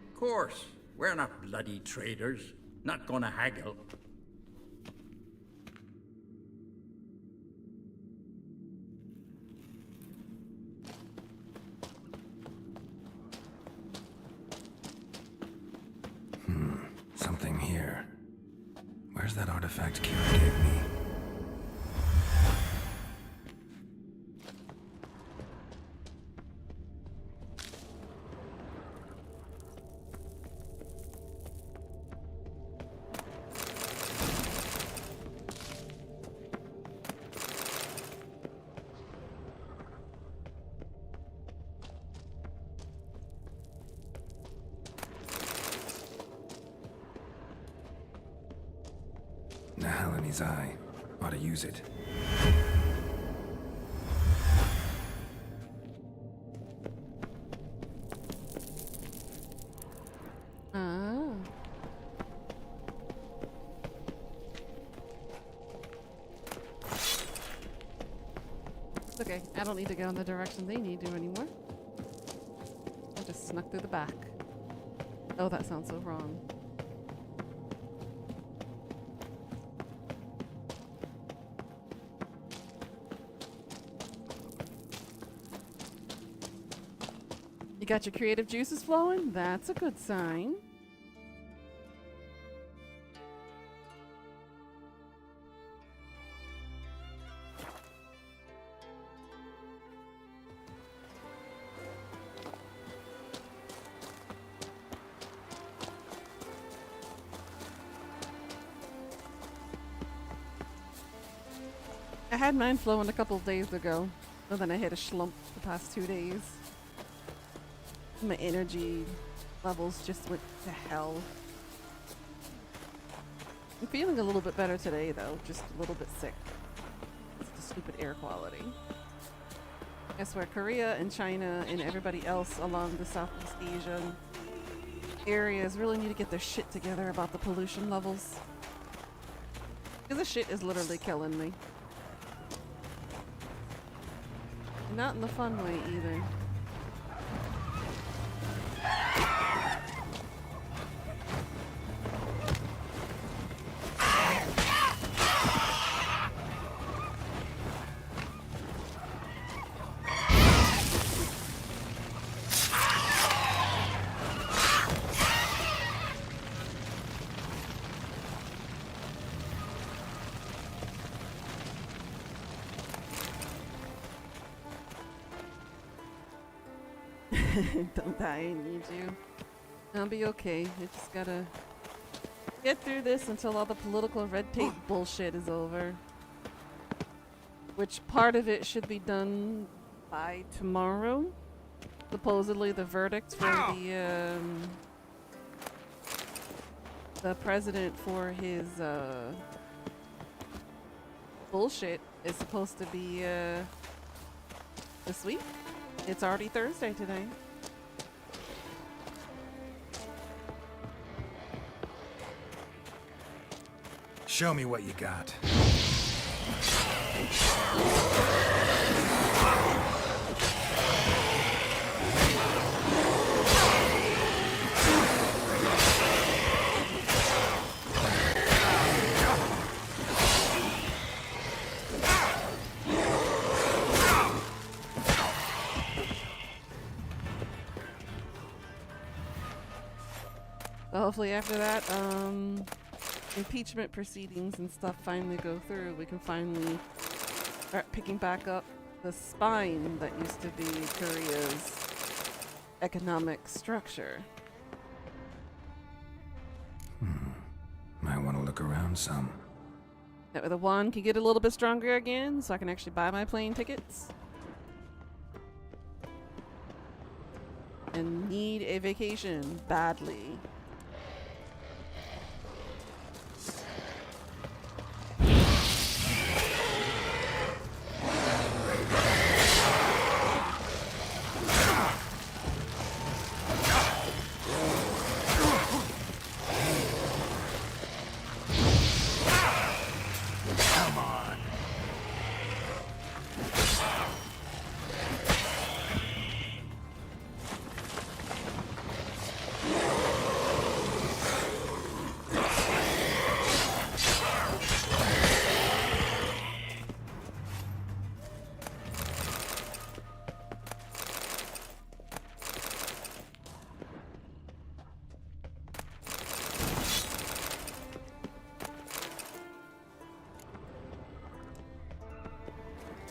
R: Of course, we're not bloody traders. Not gonna haggle.
F: that artifact Kira gave me. Nahalani's eye. Ought to use it.
E: Oh. It's okay. I don't need to go in the direction they need to anymore. I just snuck through the back. Oh, that sounds so wrong. You got your creative juices flowing? That's a good sign. I had mine flowing a couple of days ago, and then I hit a slump the past 2 days. My energy levels just went to hell. I'm feeling a little bit better today, though. Just a little bit sick. It's the stupid air quality. I swear, Korea and China and everybody else along the Southeast Asian areas really need to get their shit together about the pollution levels. Because this shit is literally killing me. Not in the fun way, either. Don't die, I need you. I'll be okay. I just gotta get through this until all the political red tape bullshit is over. Which part of it should be done by tomorrow. Supposedly the verdict for the president for his bullshit is supposed to be this week. It's already Thursday today.
F: Show me what you got.
E: Hopefully after that, impeachment proceedings and stuff finally go through, we can finally start picking back up the spine that used to be Korea's economic structure.
F: Might want to look around some.
E: That way the won can get a little bit stronger again, so I can actually buy my plane tickets. And need a vacation badly.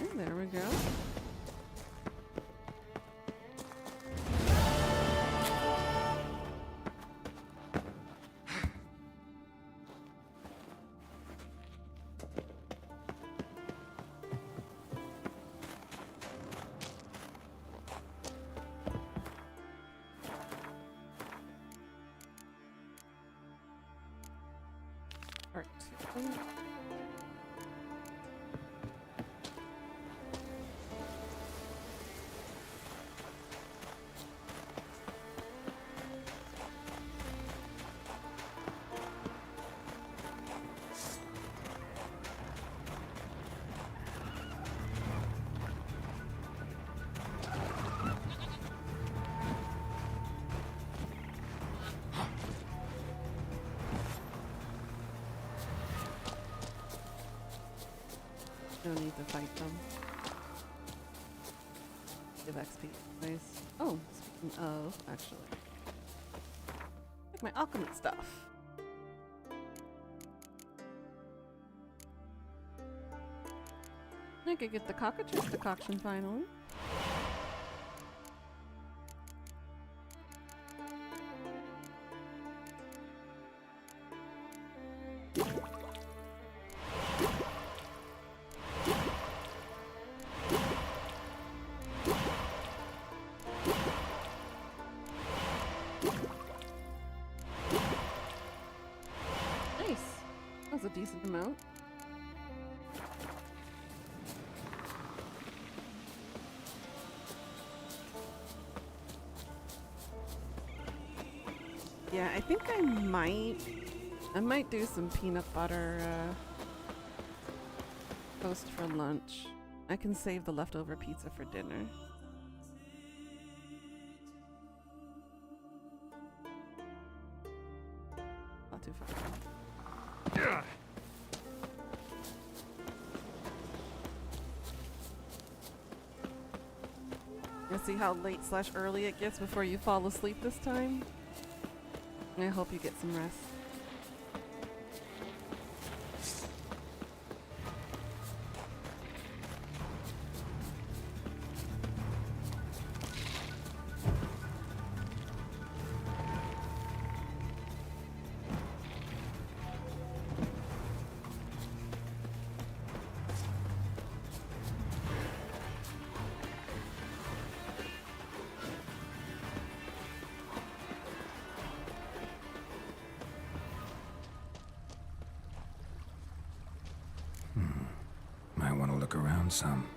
E: There we go. Part 2. No need to fight them. Give XP. Nice. Oh, speaking of, actually. Like my alchemy stuff. I could get the cockatrice decoction finally. A decent amount. Yeah, I think I might do some peanut butter toast for lunch. I can save the leftover pizza for dinner. Not too far. You see how late/early it gets before you fall asleep this time? I hope you get some rest.
F: Might want to look around some.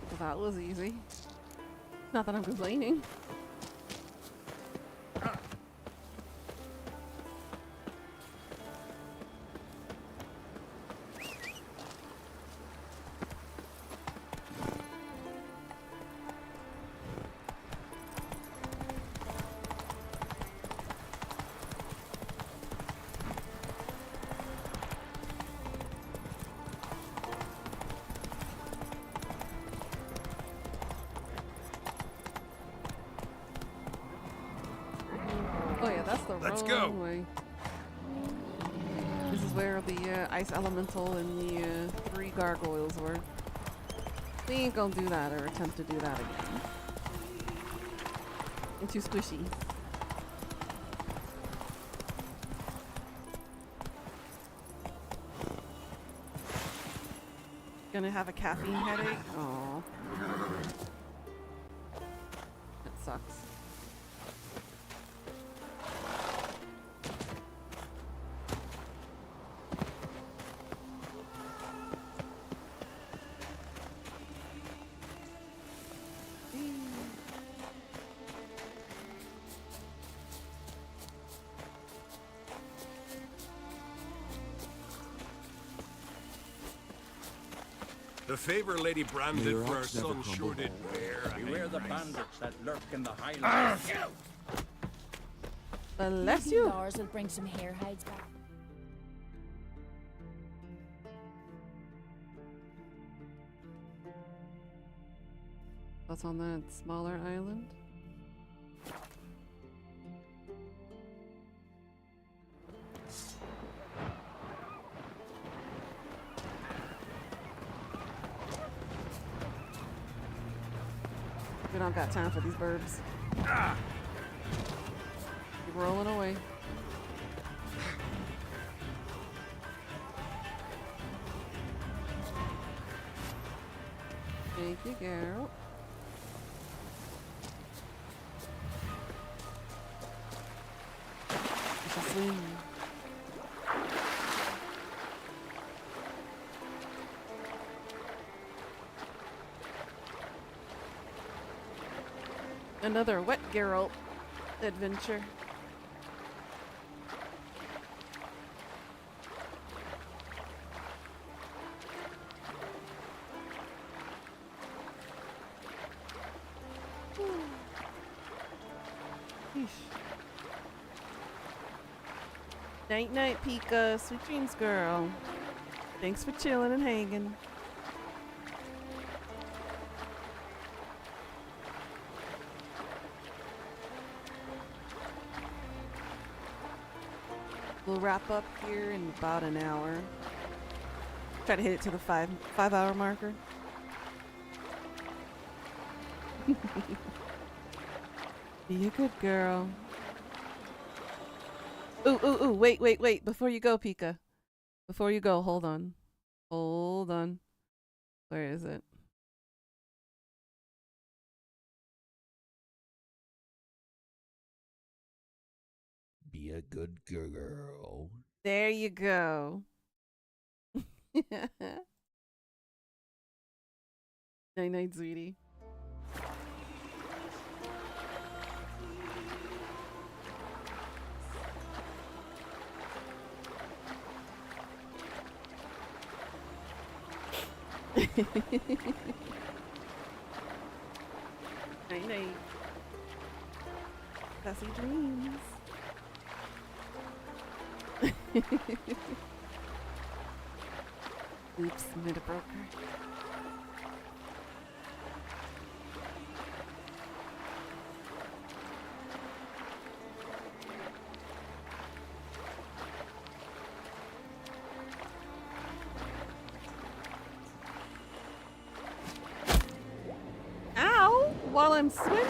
E: Well, that was easy. Not that I'm complaining. Oh yeah, that's the
D: Let's
E: wrong
D: go.
E: way. This is where the ice elemental and the 3 gargoyles were. We ain't gonna do that or attempt to do that again. It's too squishy. Gonna have a caffeine headache? Aww. That sucks.
D: The favor Lady Bran
Q: May
D: did
Q: your
D: for her
Q: ox never
D: son
Q: crumble
D: sure did
Q: home.
D: bear.
R: Beware the bandits that lurk in the highlands.
E: Bless
S: Maybe
E: you.
S: Lars will bring some hair hides back.
E: What's on that smaller island? We don't got time for these birds. Keep rolling away. Thank you, Geralt. It's a swing. Another wet Geralt adventure. Night night, Pika. Sweet dreams, girl. Thanks for chilling and hanging. We'll wrap up here in about an hour. Try to hit it to the five hour marker. Be a good girl. Ooh, wait. Before you go, Pika. Before you go, hold on. Hold on. Where is it?
S: Be a good girl.
E: There you go. Night night, sweetie. Night night. Sassy dreams. Oops, made a broker. Ow! While I'm swimming?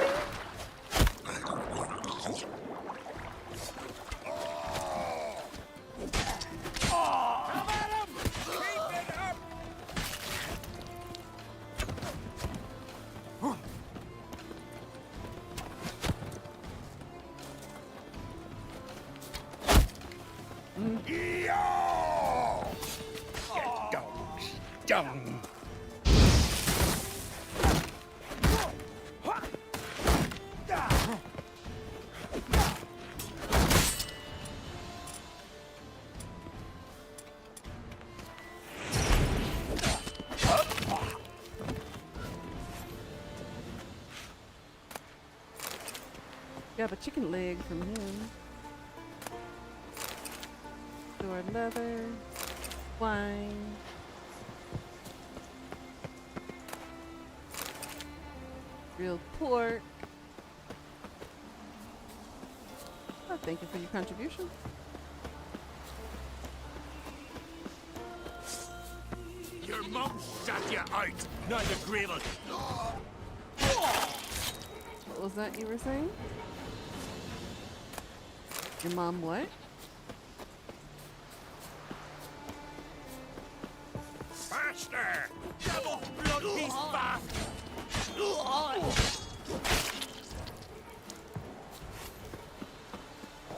G: Dung.
E: Got a chicken leg from him. Sword leather, wine. Grilled pork. Oh, thank you for your contribution.
G: Your mum shut you out, not the gravel.
E: What was that you were saying? Your mom what?
G: Faster! Double blood these bastards!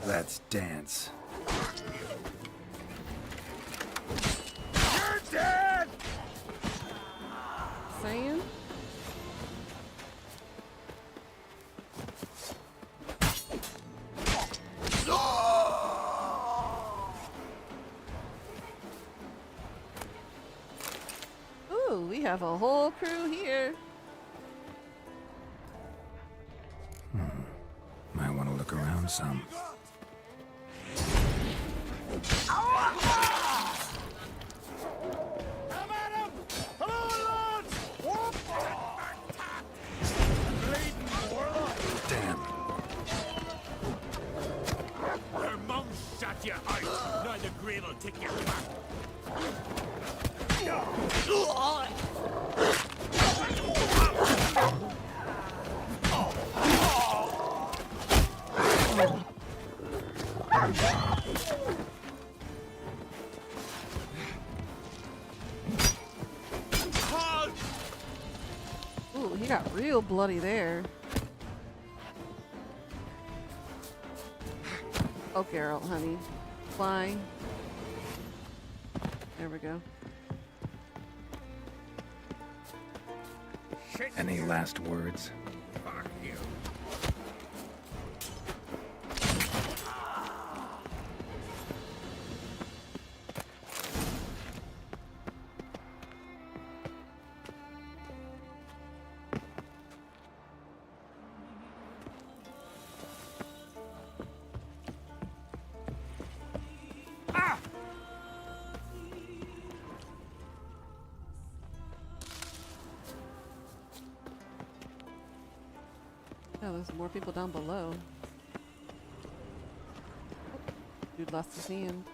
F: Let's dance.
G: You're dead!
E: Saying? Ooh, we have a whole crew here.
F: Might want to look around some.
E: Ooh, he got real bloody there. Oh, Geralt, honey. Fly. There we go.
F: Any last words?
G: Fuck you.
E: Oh, there's more people down below. Dude lost his hand.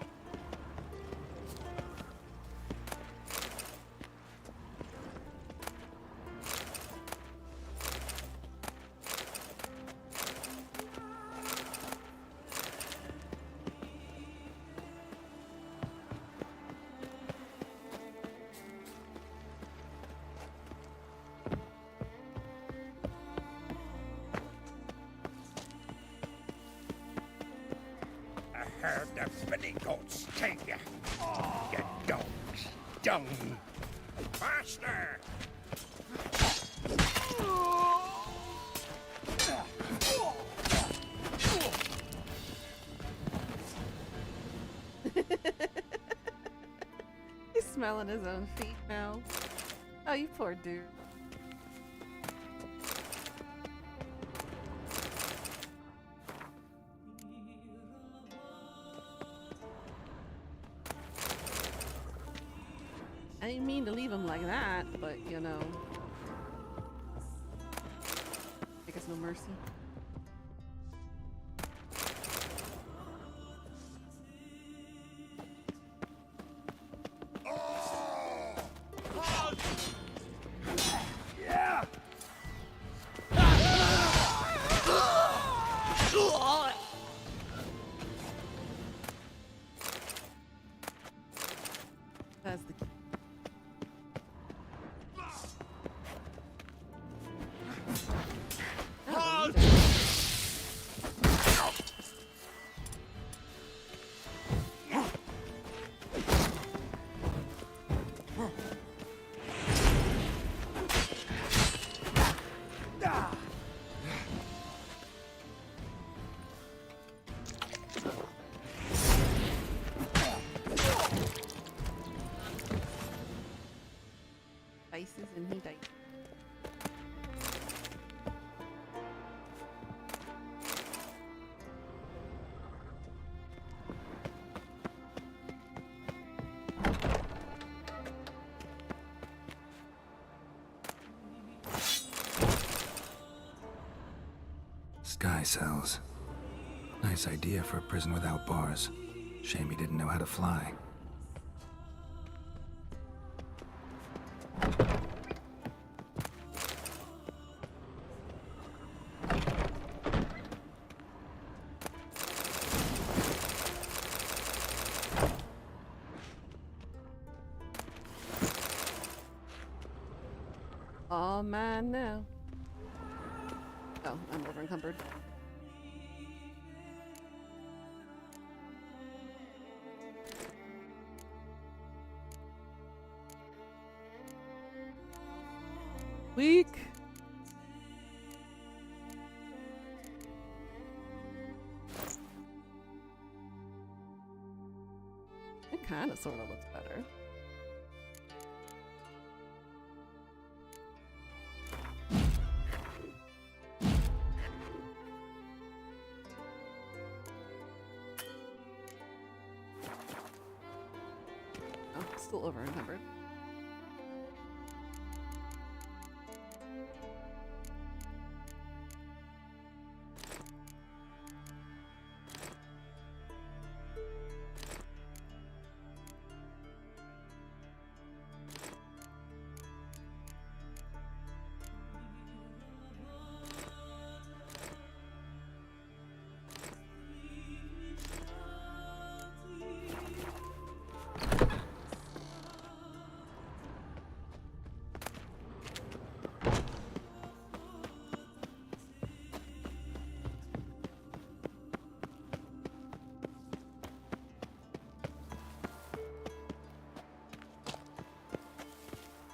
G: I heard the billy goats take you. You dogs. Dung. Faster!
E: He's smelling his own feet now. Oh, you poor dude. I didn't mean to leave him like that, but you know. I guess no mercy.
G: Yeah!
E: That's the key. Spices and he died.
F: Sky cells. Nice idea for a prison without bars. Shame he didn't know how to fly.
E: All mine now. Oh, I'm over encumbered. Weak. It kind of sort of looks better. Oh, still over encumbered.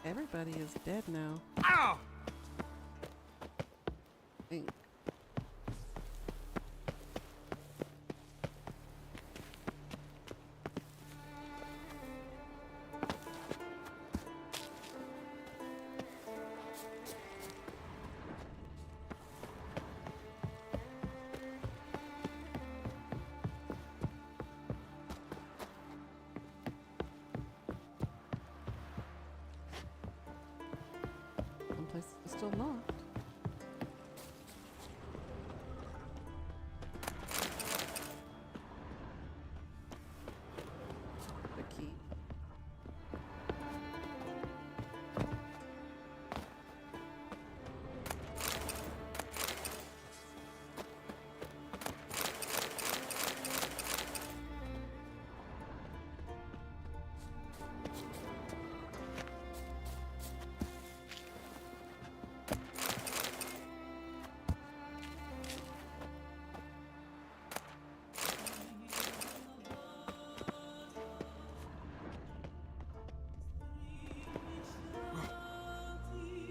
E: Everybody is dead now.
G: Ow!
E: I think. Some places are still locked. The key.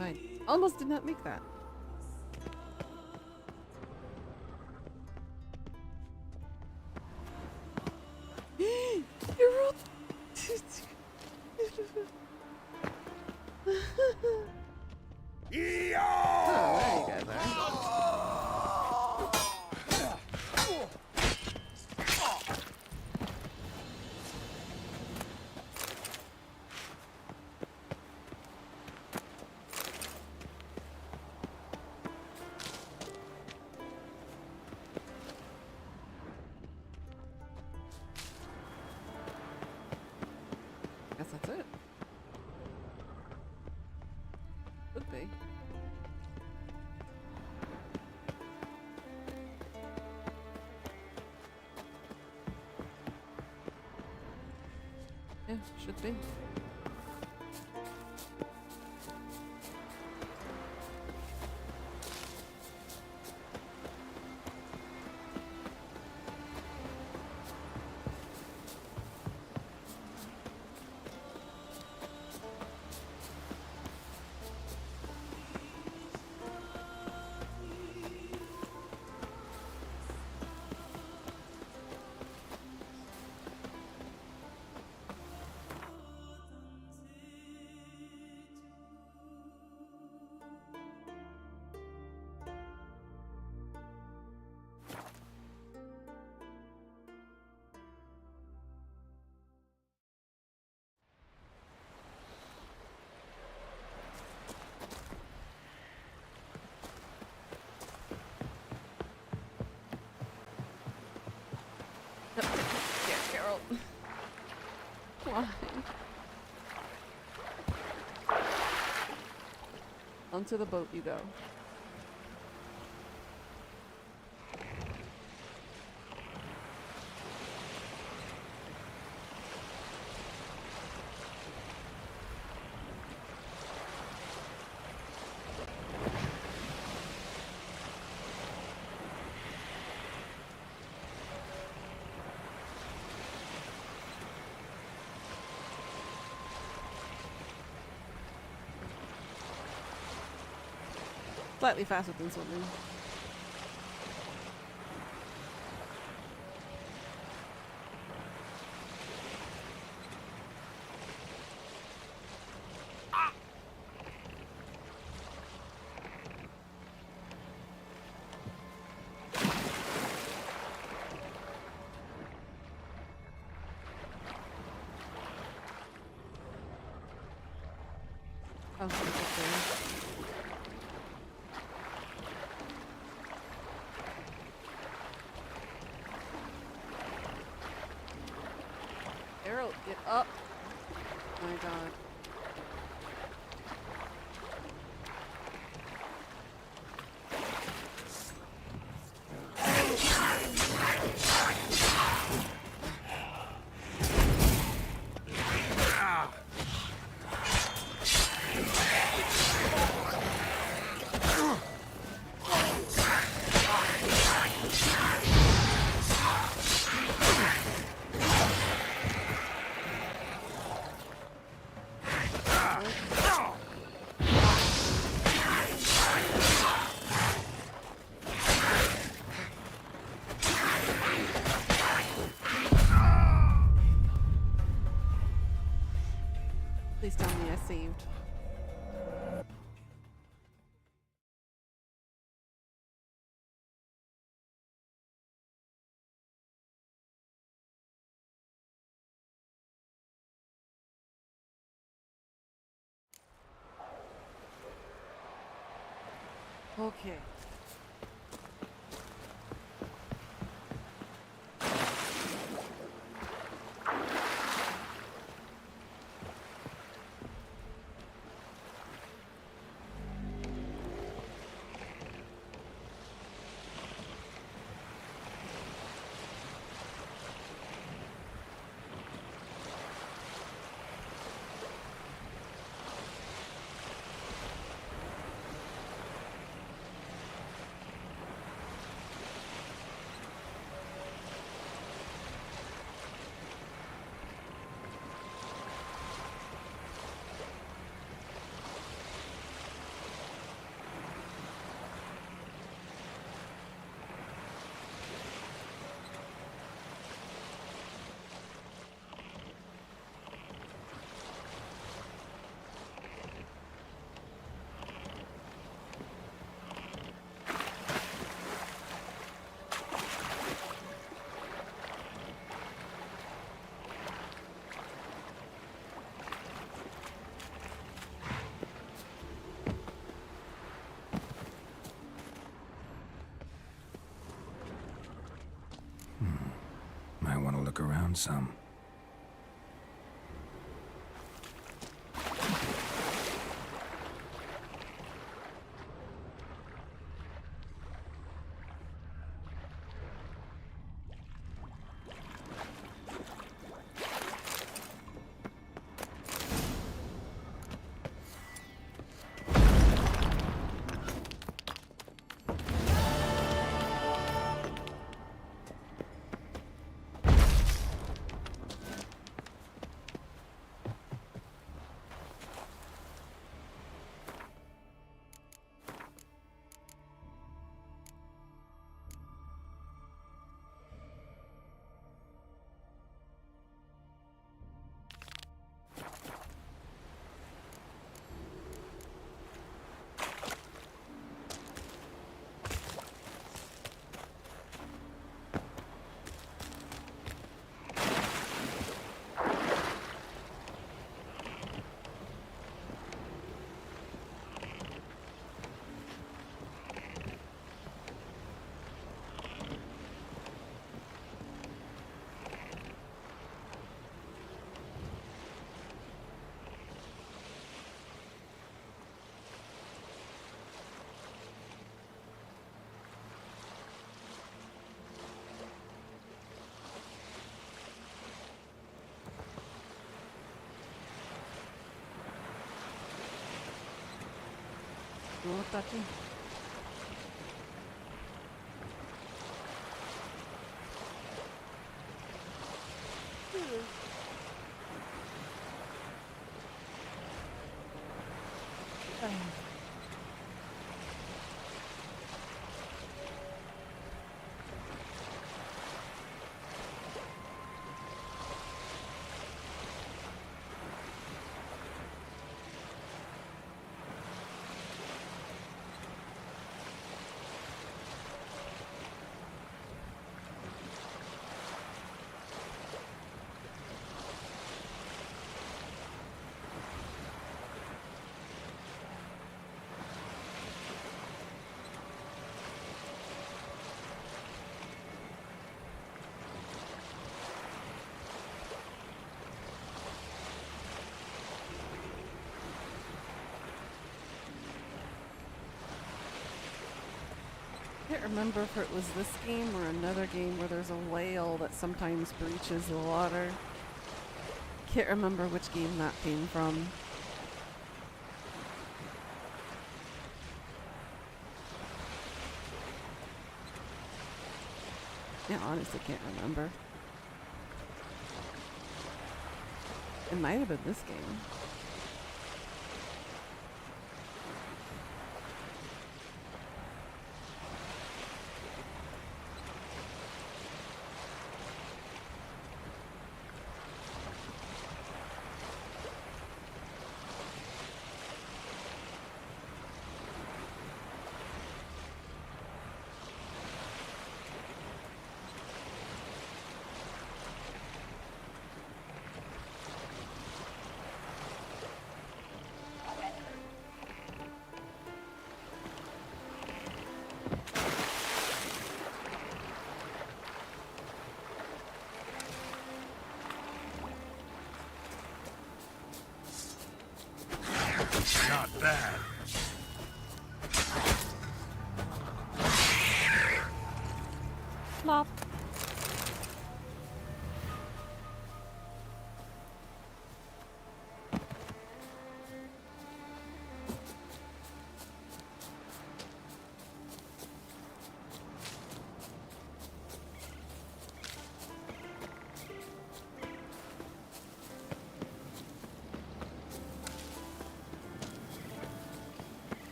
E: I almost did not make that. Geralt! Oh, there you guys are. Guess that's it. Could be. Yeah, should be. No. Yeah, Geralt. Why? Onto the boat you go. Slightly faster than swimming. Oh, okay. Geralt, get up. Oh my god. Okay.
F: Might want to look around some.
E: Look touchy. I can't remember if it was this game or another game where there's a whale that sometimes breaches the water. Can't remember which game that came from. Yeah, honestly can't remember. It might have been this game.
K: Not bad.
E: Flop.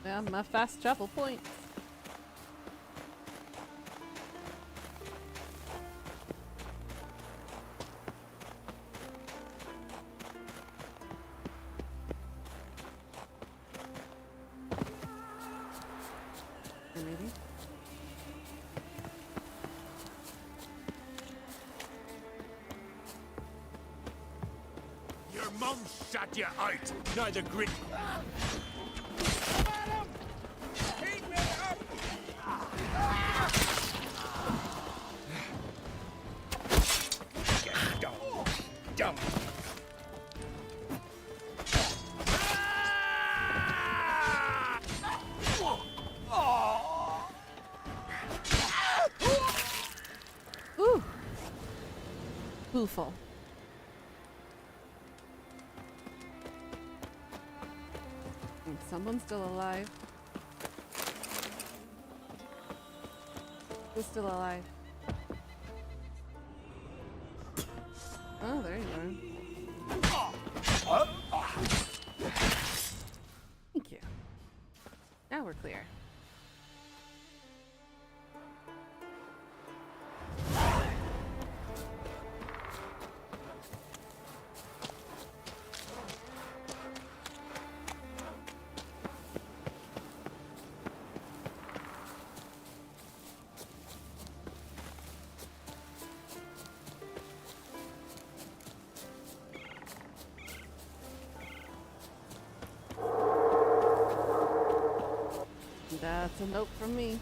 E: Yeah, my fast travel points. Maybe.
K: Your mum shut you out. Neither grit.
J: Dumb.
E: Ooh. Booful. And someone's still alive. Who's still alive? Oh, there you are. Thank you. Now we're clear. That's a note from me.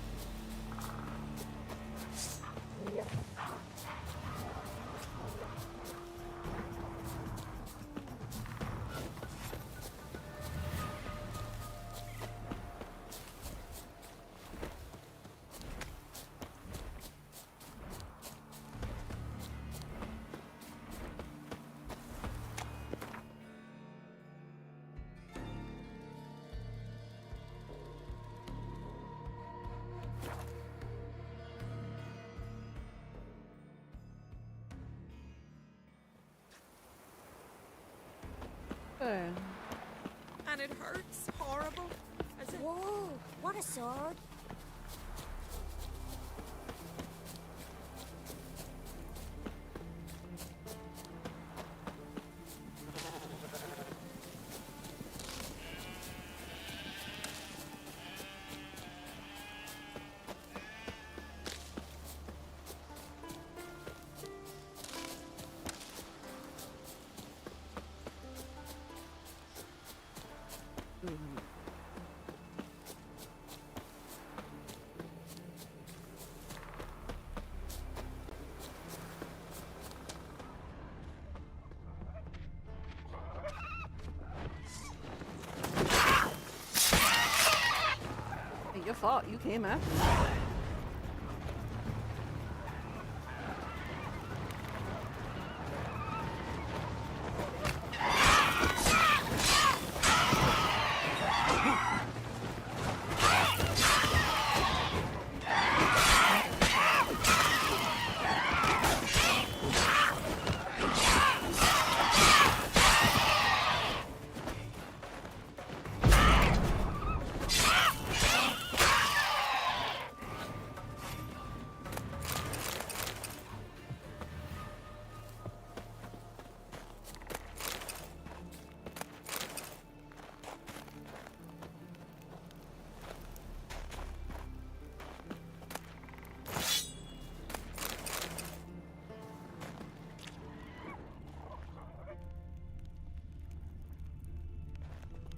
N: And it hurts horrible. As it...
O: Whoa, what a sword. Your fault. You came after me.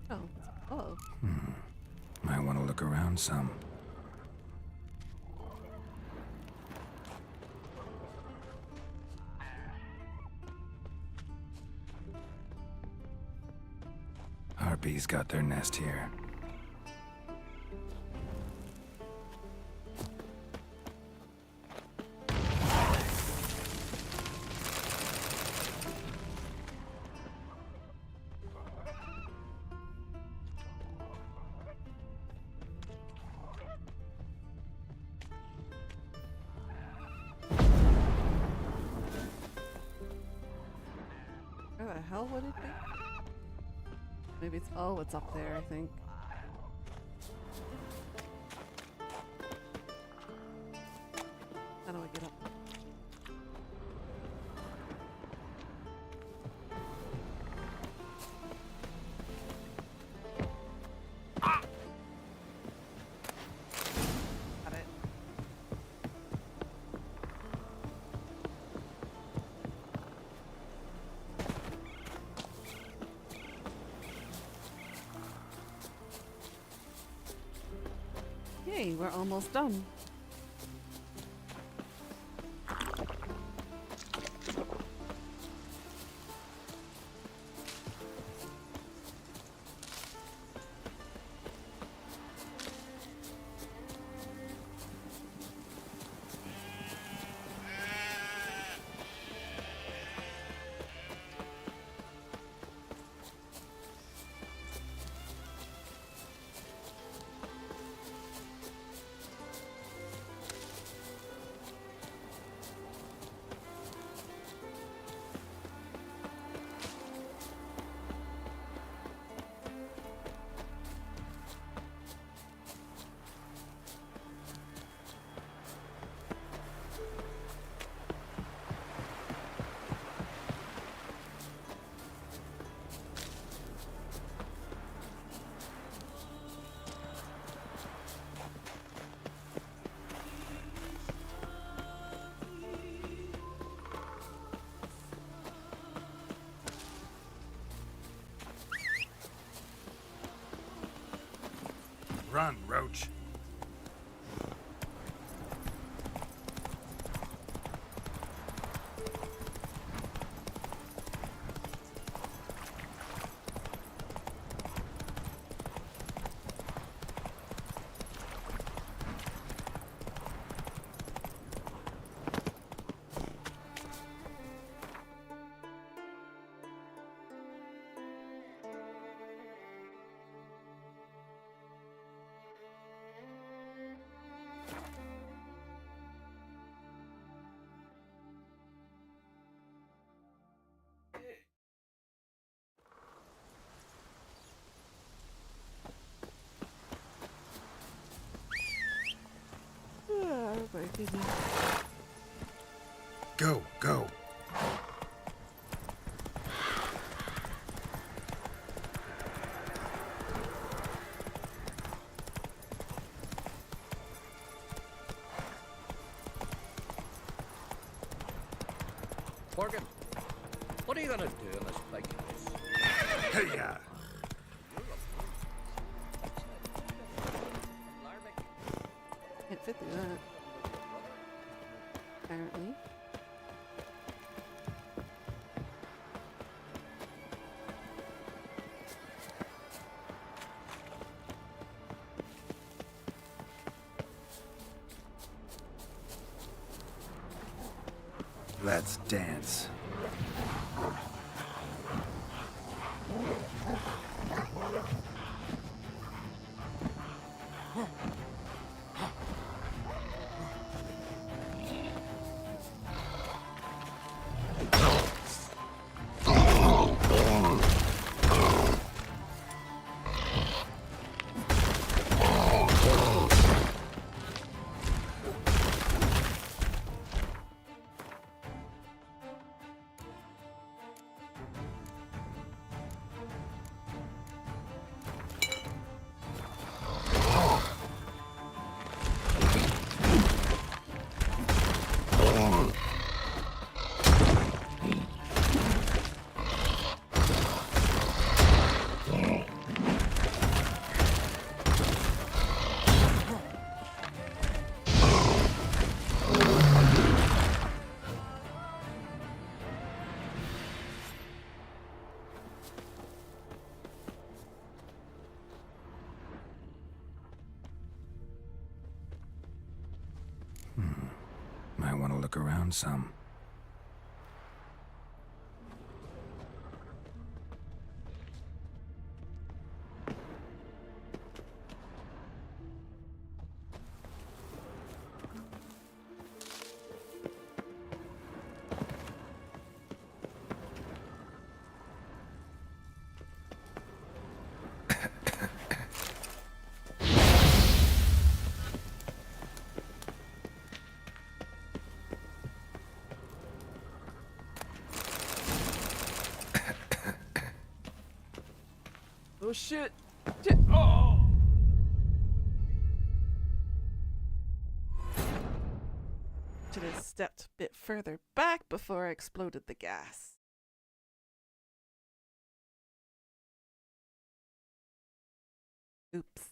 E: Oh, oh.
F: Might want to look around some. Harpies got their nest here.
E: Where the hell would it be? Maybe it's, oh, it's up there, I think. How do I get up? Got it. Yay, we're almost done.
L: Run, Roach.
E: Oh my goodness.
L: Go, go.
V: Morgan, what are you gonna do in this big house?
L: Hey-ya!
E: Can't fit through that. Apparently.
F: Let's dance. look around some.
A: Oh shit! Shit! Oh! Should have stepped a bit further back before I exploded the gas. Oops.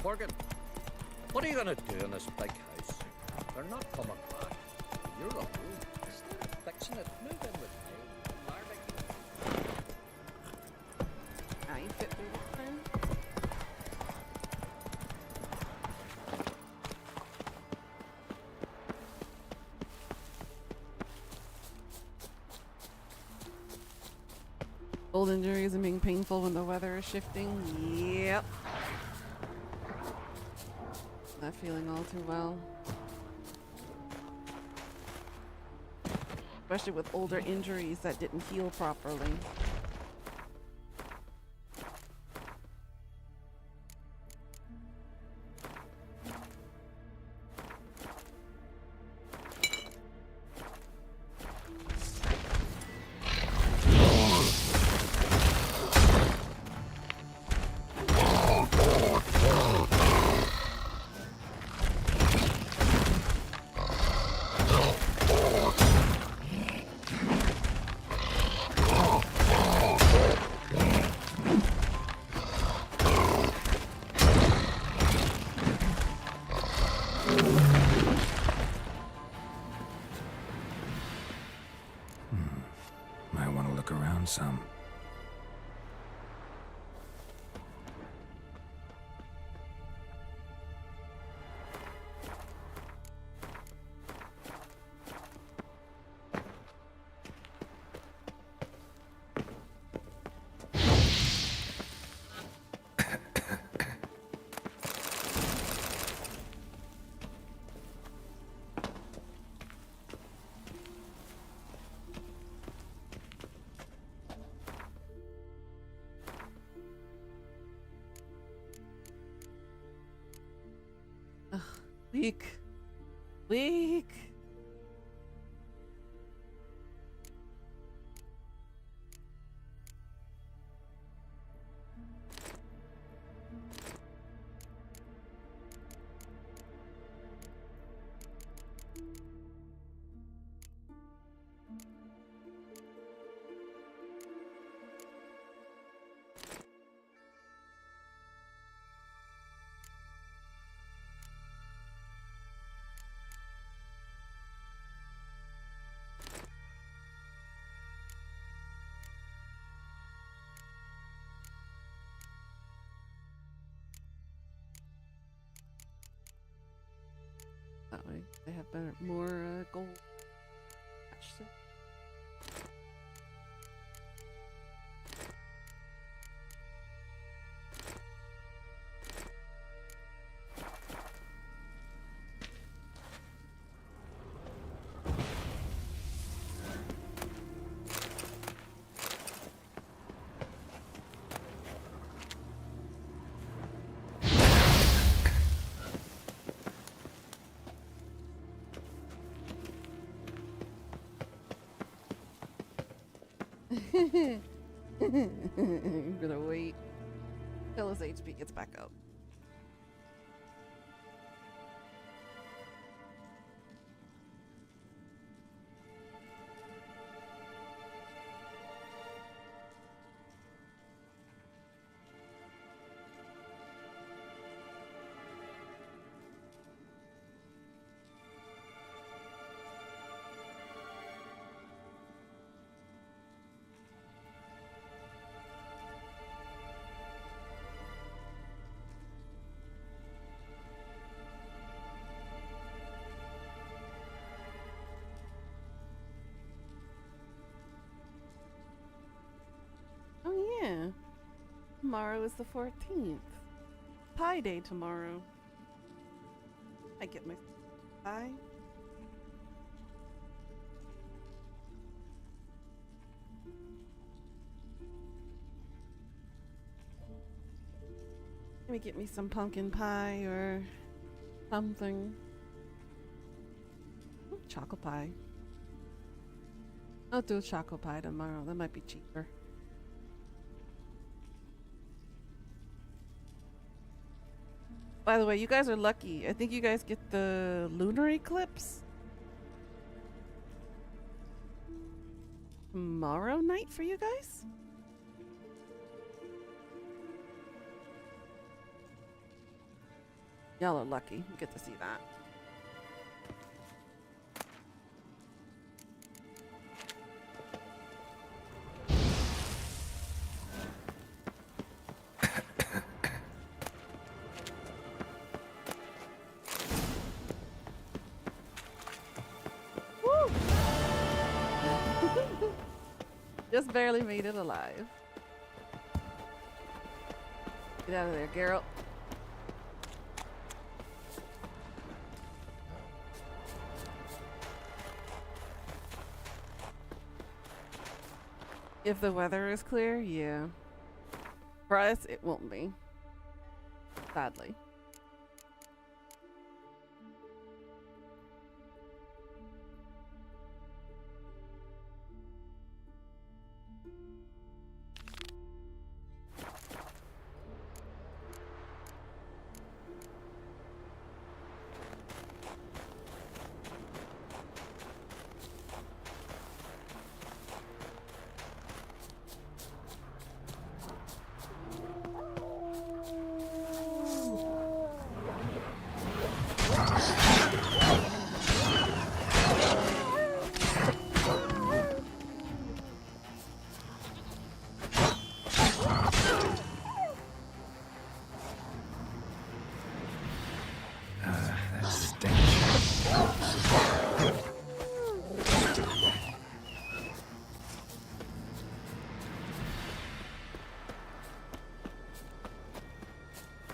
V: Morgan, what are you gonna do in this big house? They're not coming back. You're old. Start fixing it. Move in with me.
A: I fit through this then. Old injuries and being painful when the weather is shifting. Yep. Not feeling all too well. Especially with older injuries that didn't heal properly.
F: Might want to look around some.
A: Weak. Weak. That way they have better, more gold. Actually. I'm gonna wait till his HP gets back up.
E: Tomorrow is the 14th. Pie day tomorrow. I get my pie. Maybe get me some pumpkin pie or something. Ooh, chocolate pie. I'll do a chocolate pie tomorrow. That might be cheaper. By the way, you guys are lucky. I think you guys get the lunar eclipse tomorrow night for you guys? Y'all are lucky. You get to see that. Woo! Just barely made it alive. Get out of there, Geralt. If the weather is clear, yeah. For us, it won't be. Sadly.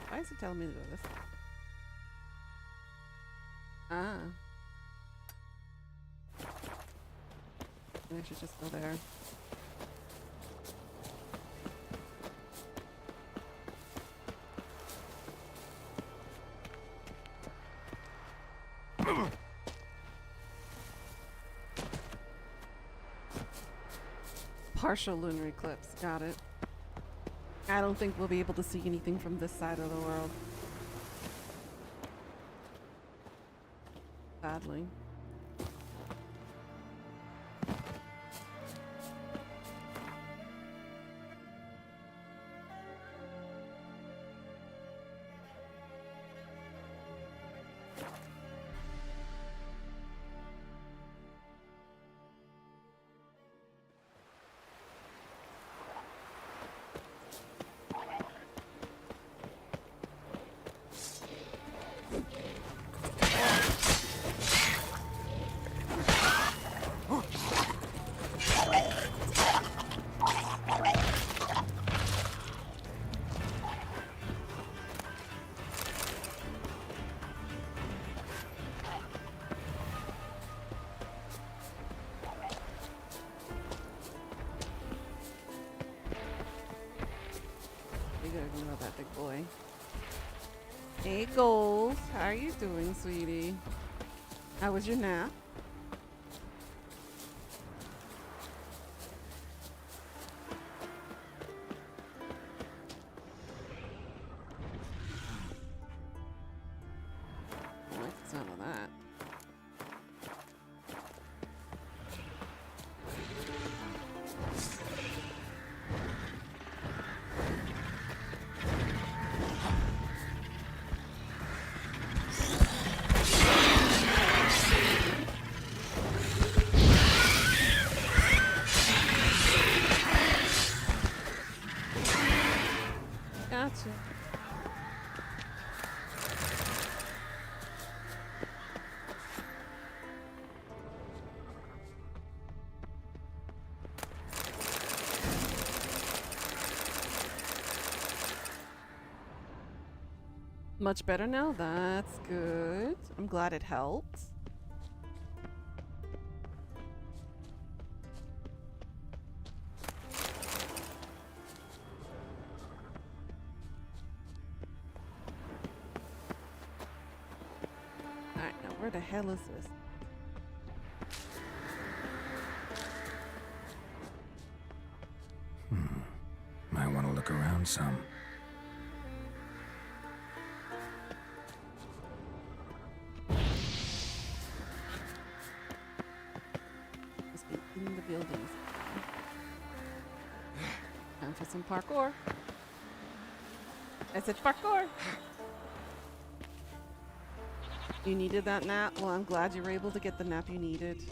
E: Why is it telling me to do this? Ah. I should just go there. Partial lunar eclipse. Got it. I don't think we'll be able to see anything from this side of the world. Sadly. About that big boy. Hey, Gold. How are you doing, sweetie? How was your nap? I like the sound of that. Much better now. That's good. I'm glad it helped. Alright, now where the hell is this?
F: Might want to look around some.
E: Must be in the buildings. Time for some parkour. I said parkour! You needed that nap? Well, I'm glad you were able to get the nap you needed.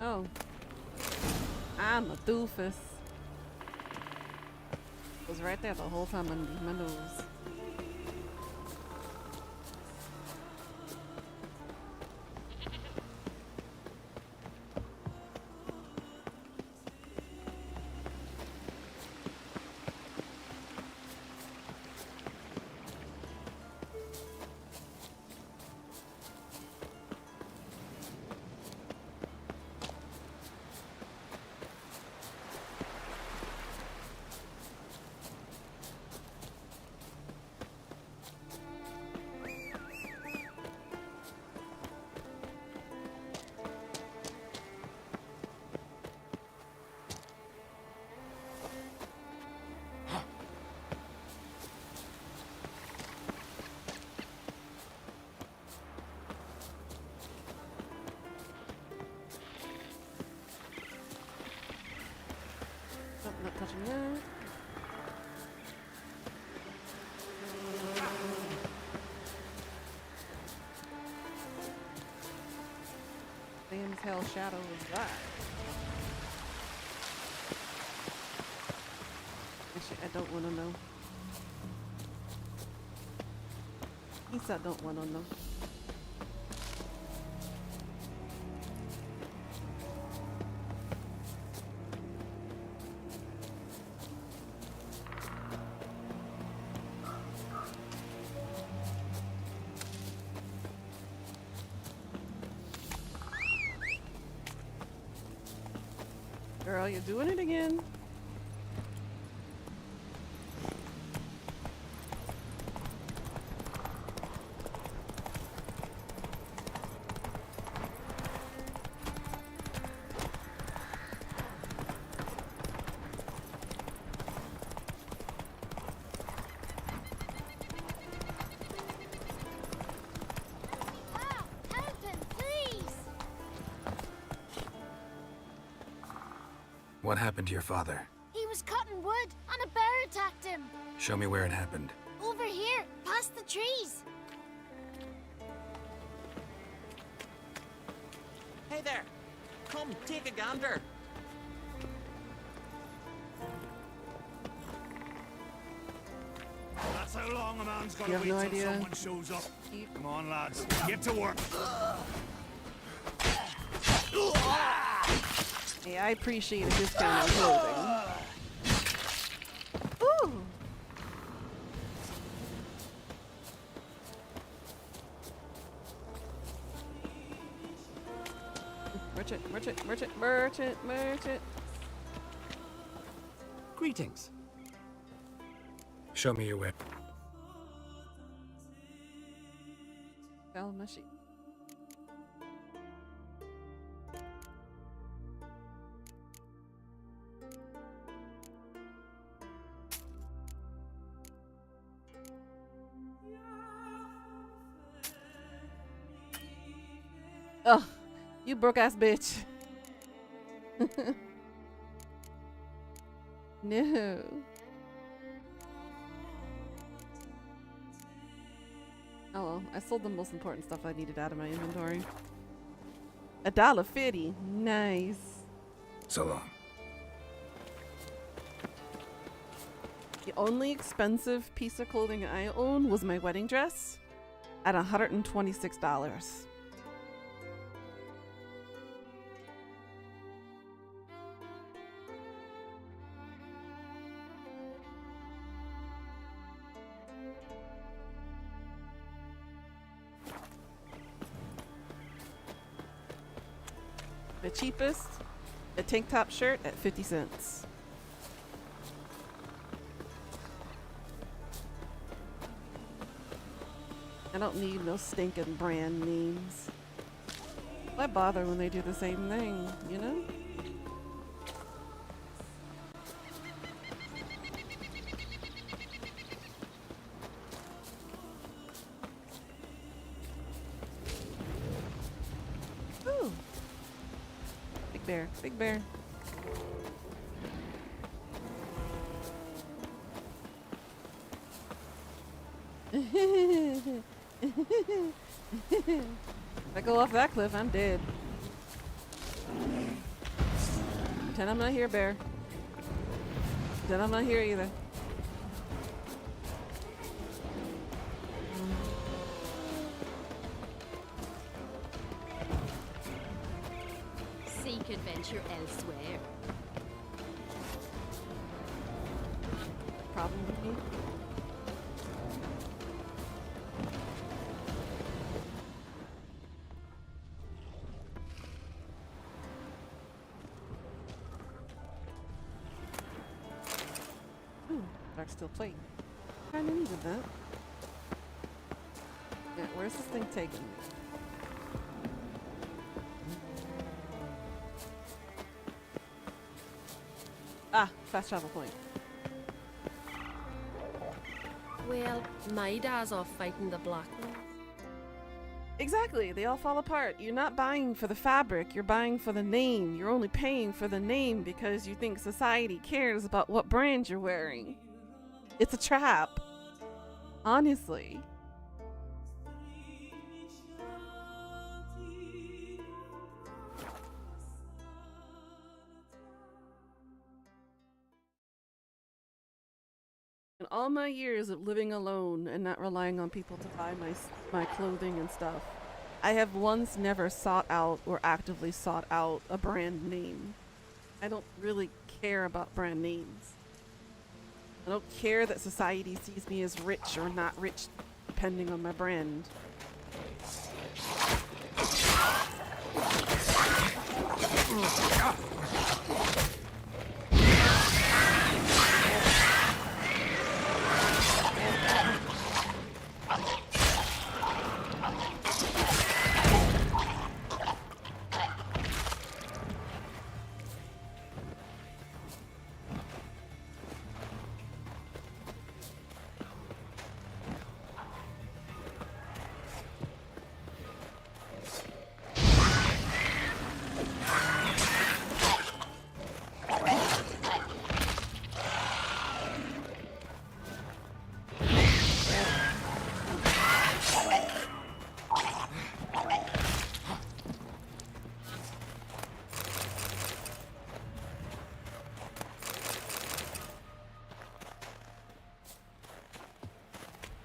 E: Oh. I'm a doofus. Was right there the whole time underneath my nose. Not touching that. Damn as hell shadow is that? Actually, I don't want to know. At least I don't want to know. Girl, you're doing it again.
F: What happened to your father?
T: He was cutting wood, and a bear attacked him.
F: Show me where it happened.
T: Over here, past the trees.
U: Hey there! Come, take a gander.
W: That's how long a man's
E: You
W: gotta
E: have
W: wait
E: no
W: till
E: idea.
W: someone shows up. Come on, lads, get to work.
E: Hey, I appreciate a discount on clothing. Ooh! Merchant, merchant, merchant, merchant, merchant.
F: Greetings. Show me your way.
E: Sell my sheep. Ugh, you broke ass bitch. No. Oh well, I sold the most important stuff I needed out of my inventory. $1.50. Nice.
F: So long.
E: The only expensive piece of clothing I own was my wedding dress at $126. The cheapest, a tank top shirt at 50 cents. I don't need no stinking brand names. Why bother when they do the same thing, you know? Ooh. Big bear, big bear. If I go off that cliff, I'm dead. Pretend I'm not here, bear. Pretend I'm not here either.
O: Seek adventure elsewhere.
E: Problem with me? Dark steel plate. Kinda needed that. Yeah, where's this thing taking me? Ah, fast travel point.
O: Well, my dad's off fighting the black ones.
E: Exactly, they all fall apart. You're not buying for the fabric, you're buying for the name. You're only paying for the name because you think society cares about what brand you're wearing. It's a trap. Honestly. In all my years of living alone and not relying on people to buy my clothing and stuff, I have once never sought out or actively sought out a brand name. I don't really care about brand names. I don't care that society sees me as rich or not rich depending on my brand.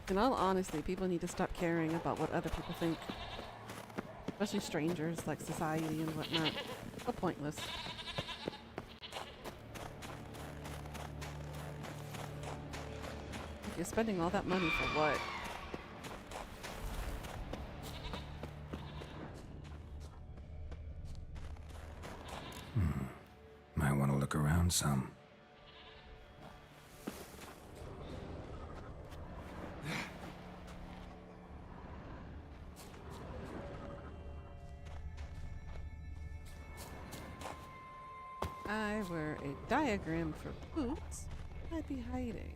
E: In all honesty, people need to stop caring about what other people think. Especially strangers, like society and whatnot. So pointless. You're spending all that money for what?
F: Might want to look around some.
E: I were a diagram for boots, I'd be hiding.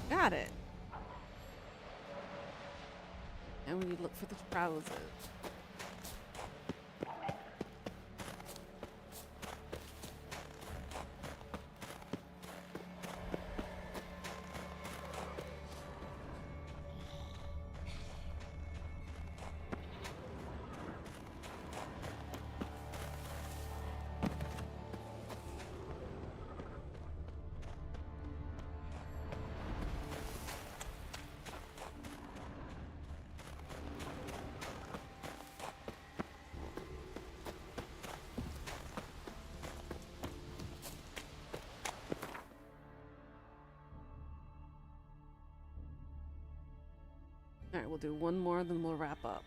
E: Got it. And we need to look for the trousers. Alright, we'll do one more, then we'll wrap up.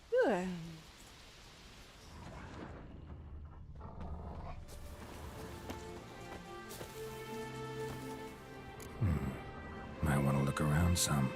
E: Good.
F: Might want to look around some.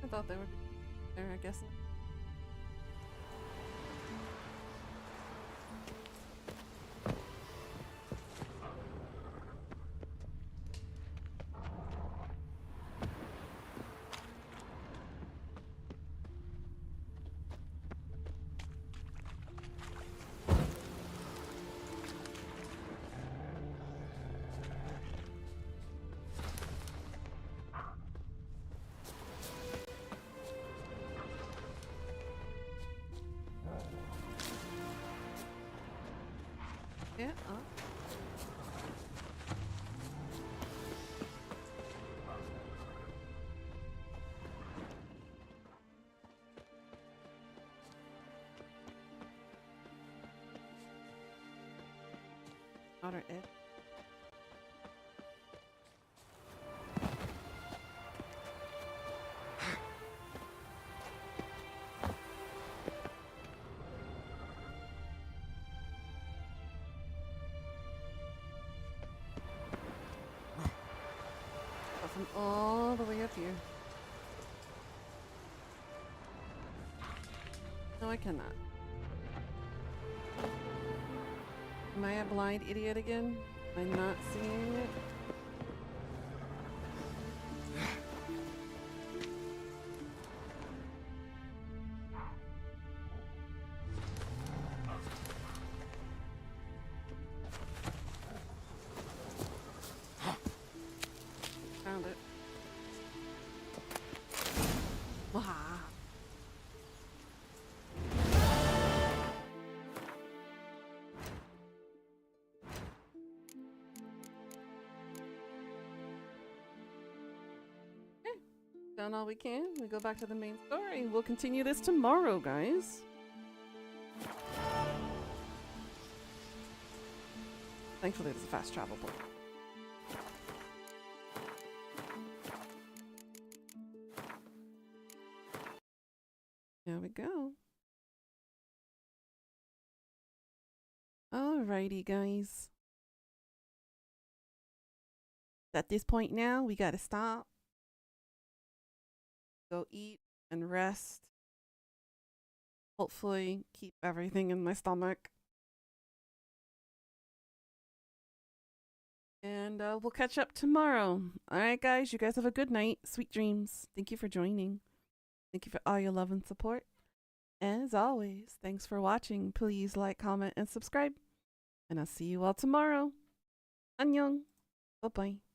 E: I thought they were there, I guess. Yeah. Outer edge. From all the way up here. No, I cannot. Am I a blind idiot again? Am I not seeing it? Found it. Wow. Okay. Done all we can. We go back to the main story. We'll continue this tomorrow, guys. Thankfully, there's a fast travel point. There we go. Alrighty, guys. At this point now, we gotta stop. Go eat and rest. hopefully keep everything in my stomach. And we'll catch up tomorrow. All right, guys. You guys have a good night. Sweet dreams. Thank you for joining. Thank you for all your love and support. As always, thanks for watching. Please like, comment, and subscribe. And I'll see you all tomorrow. Annyeong. Bye-bye.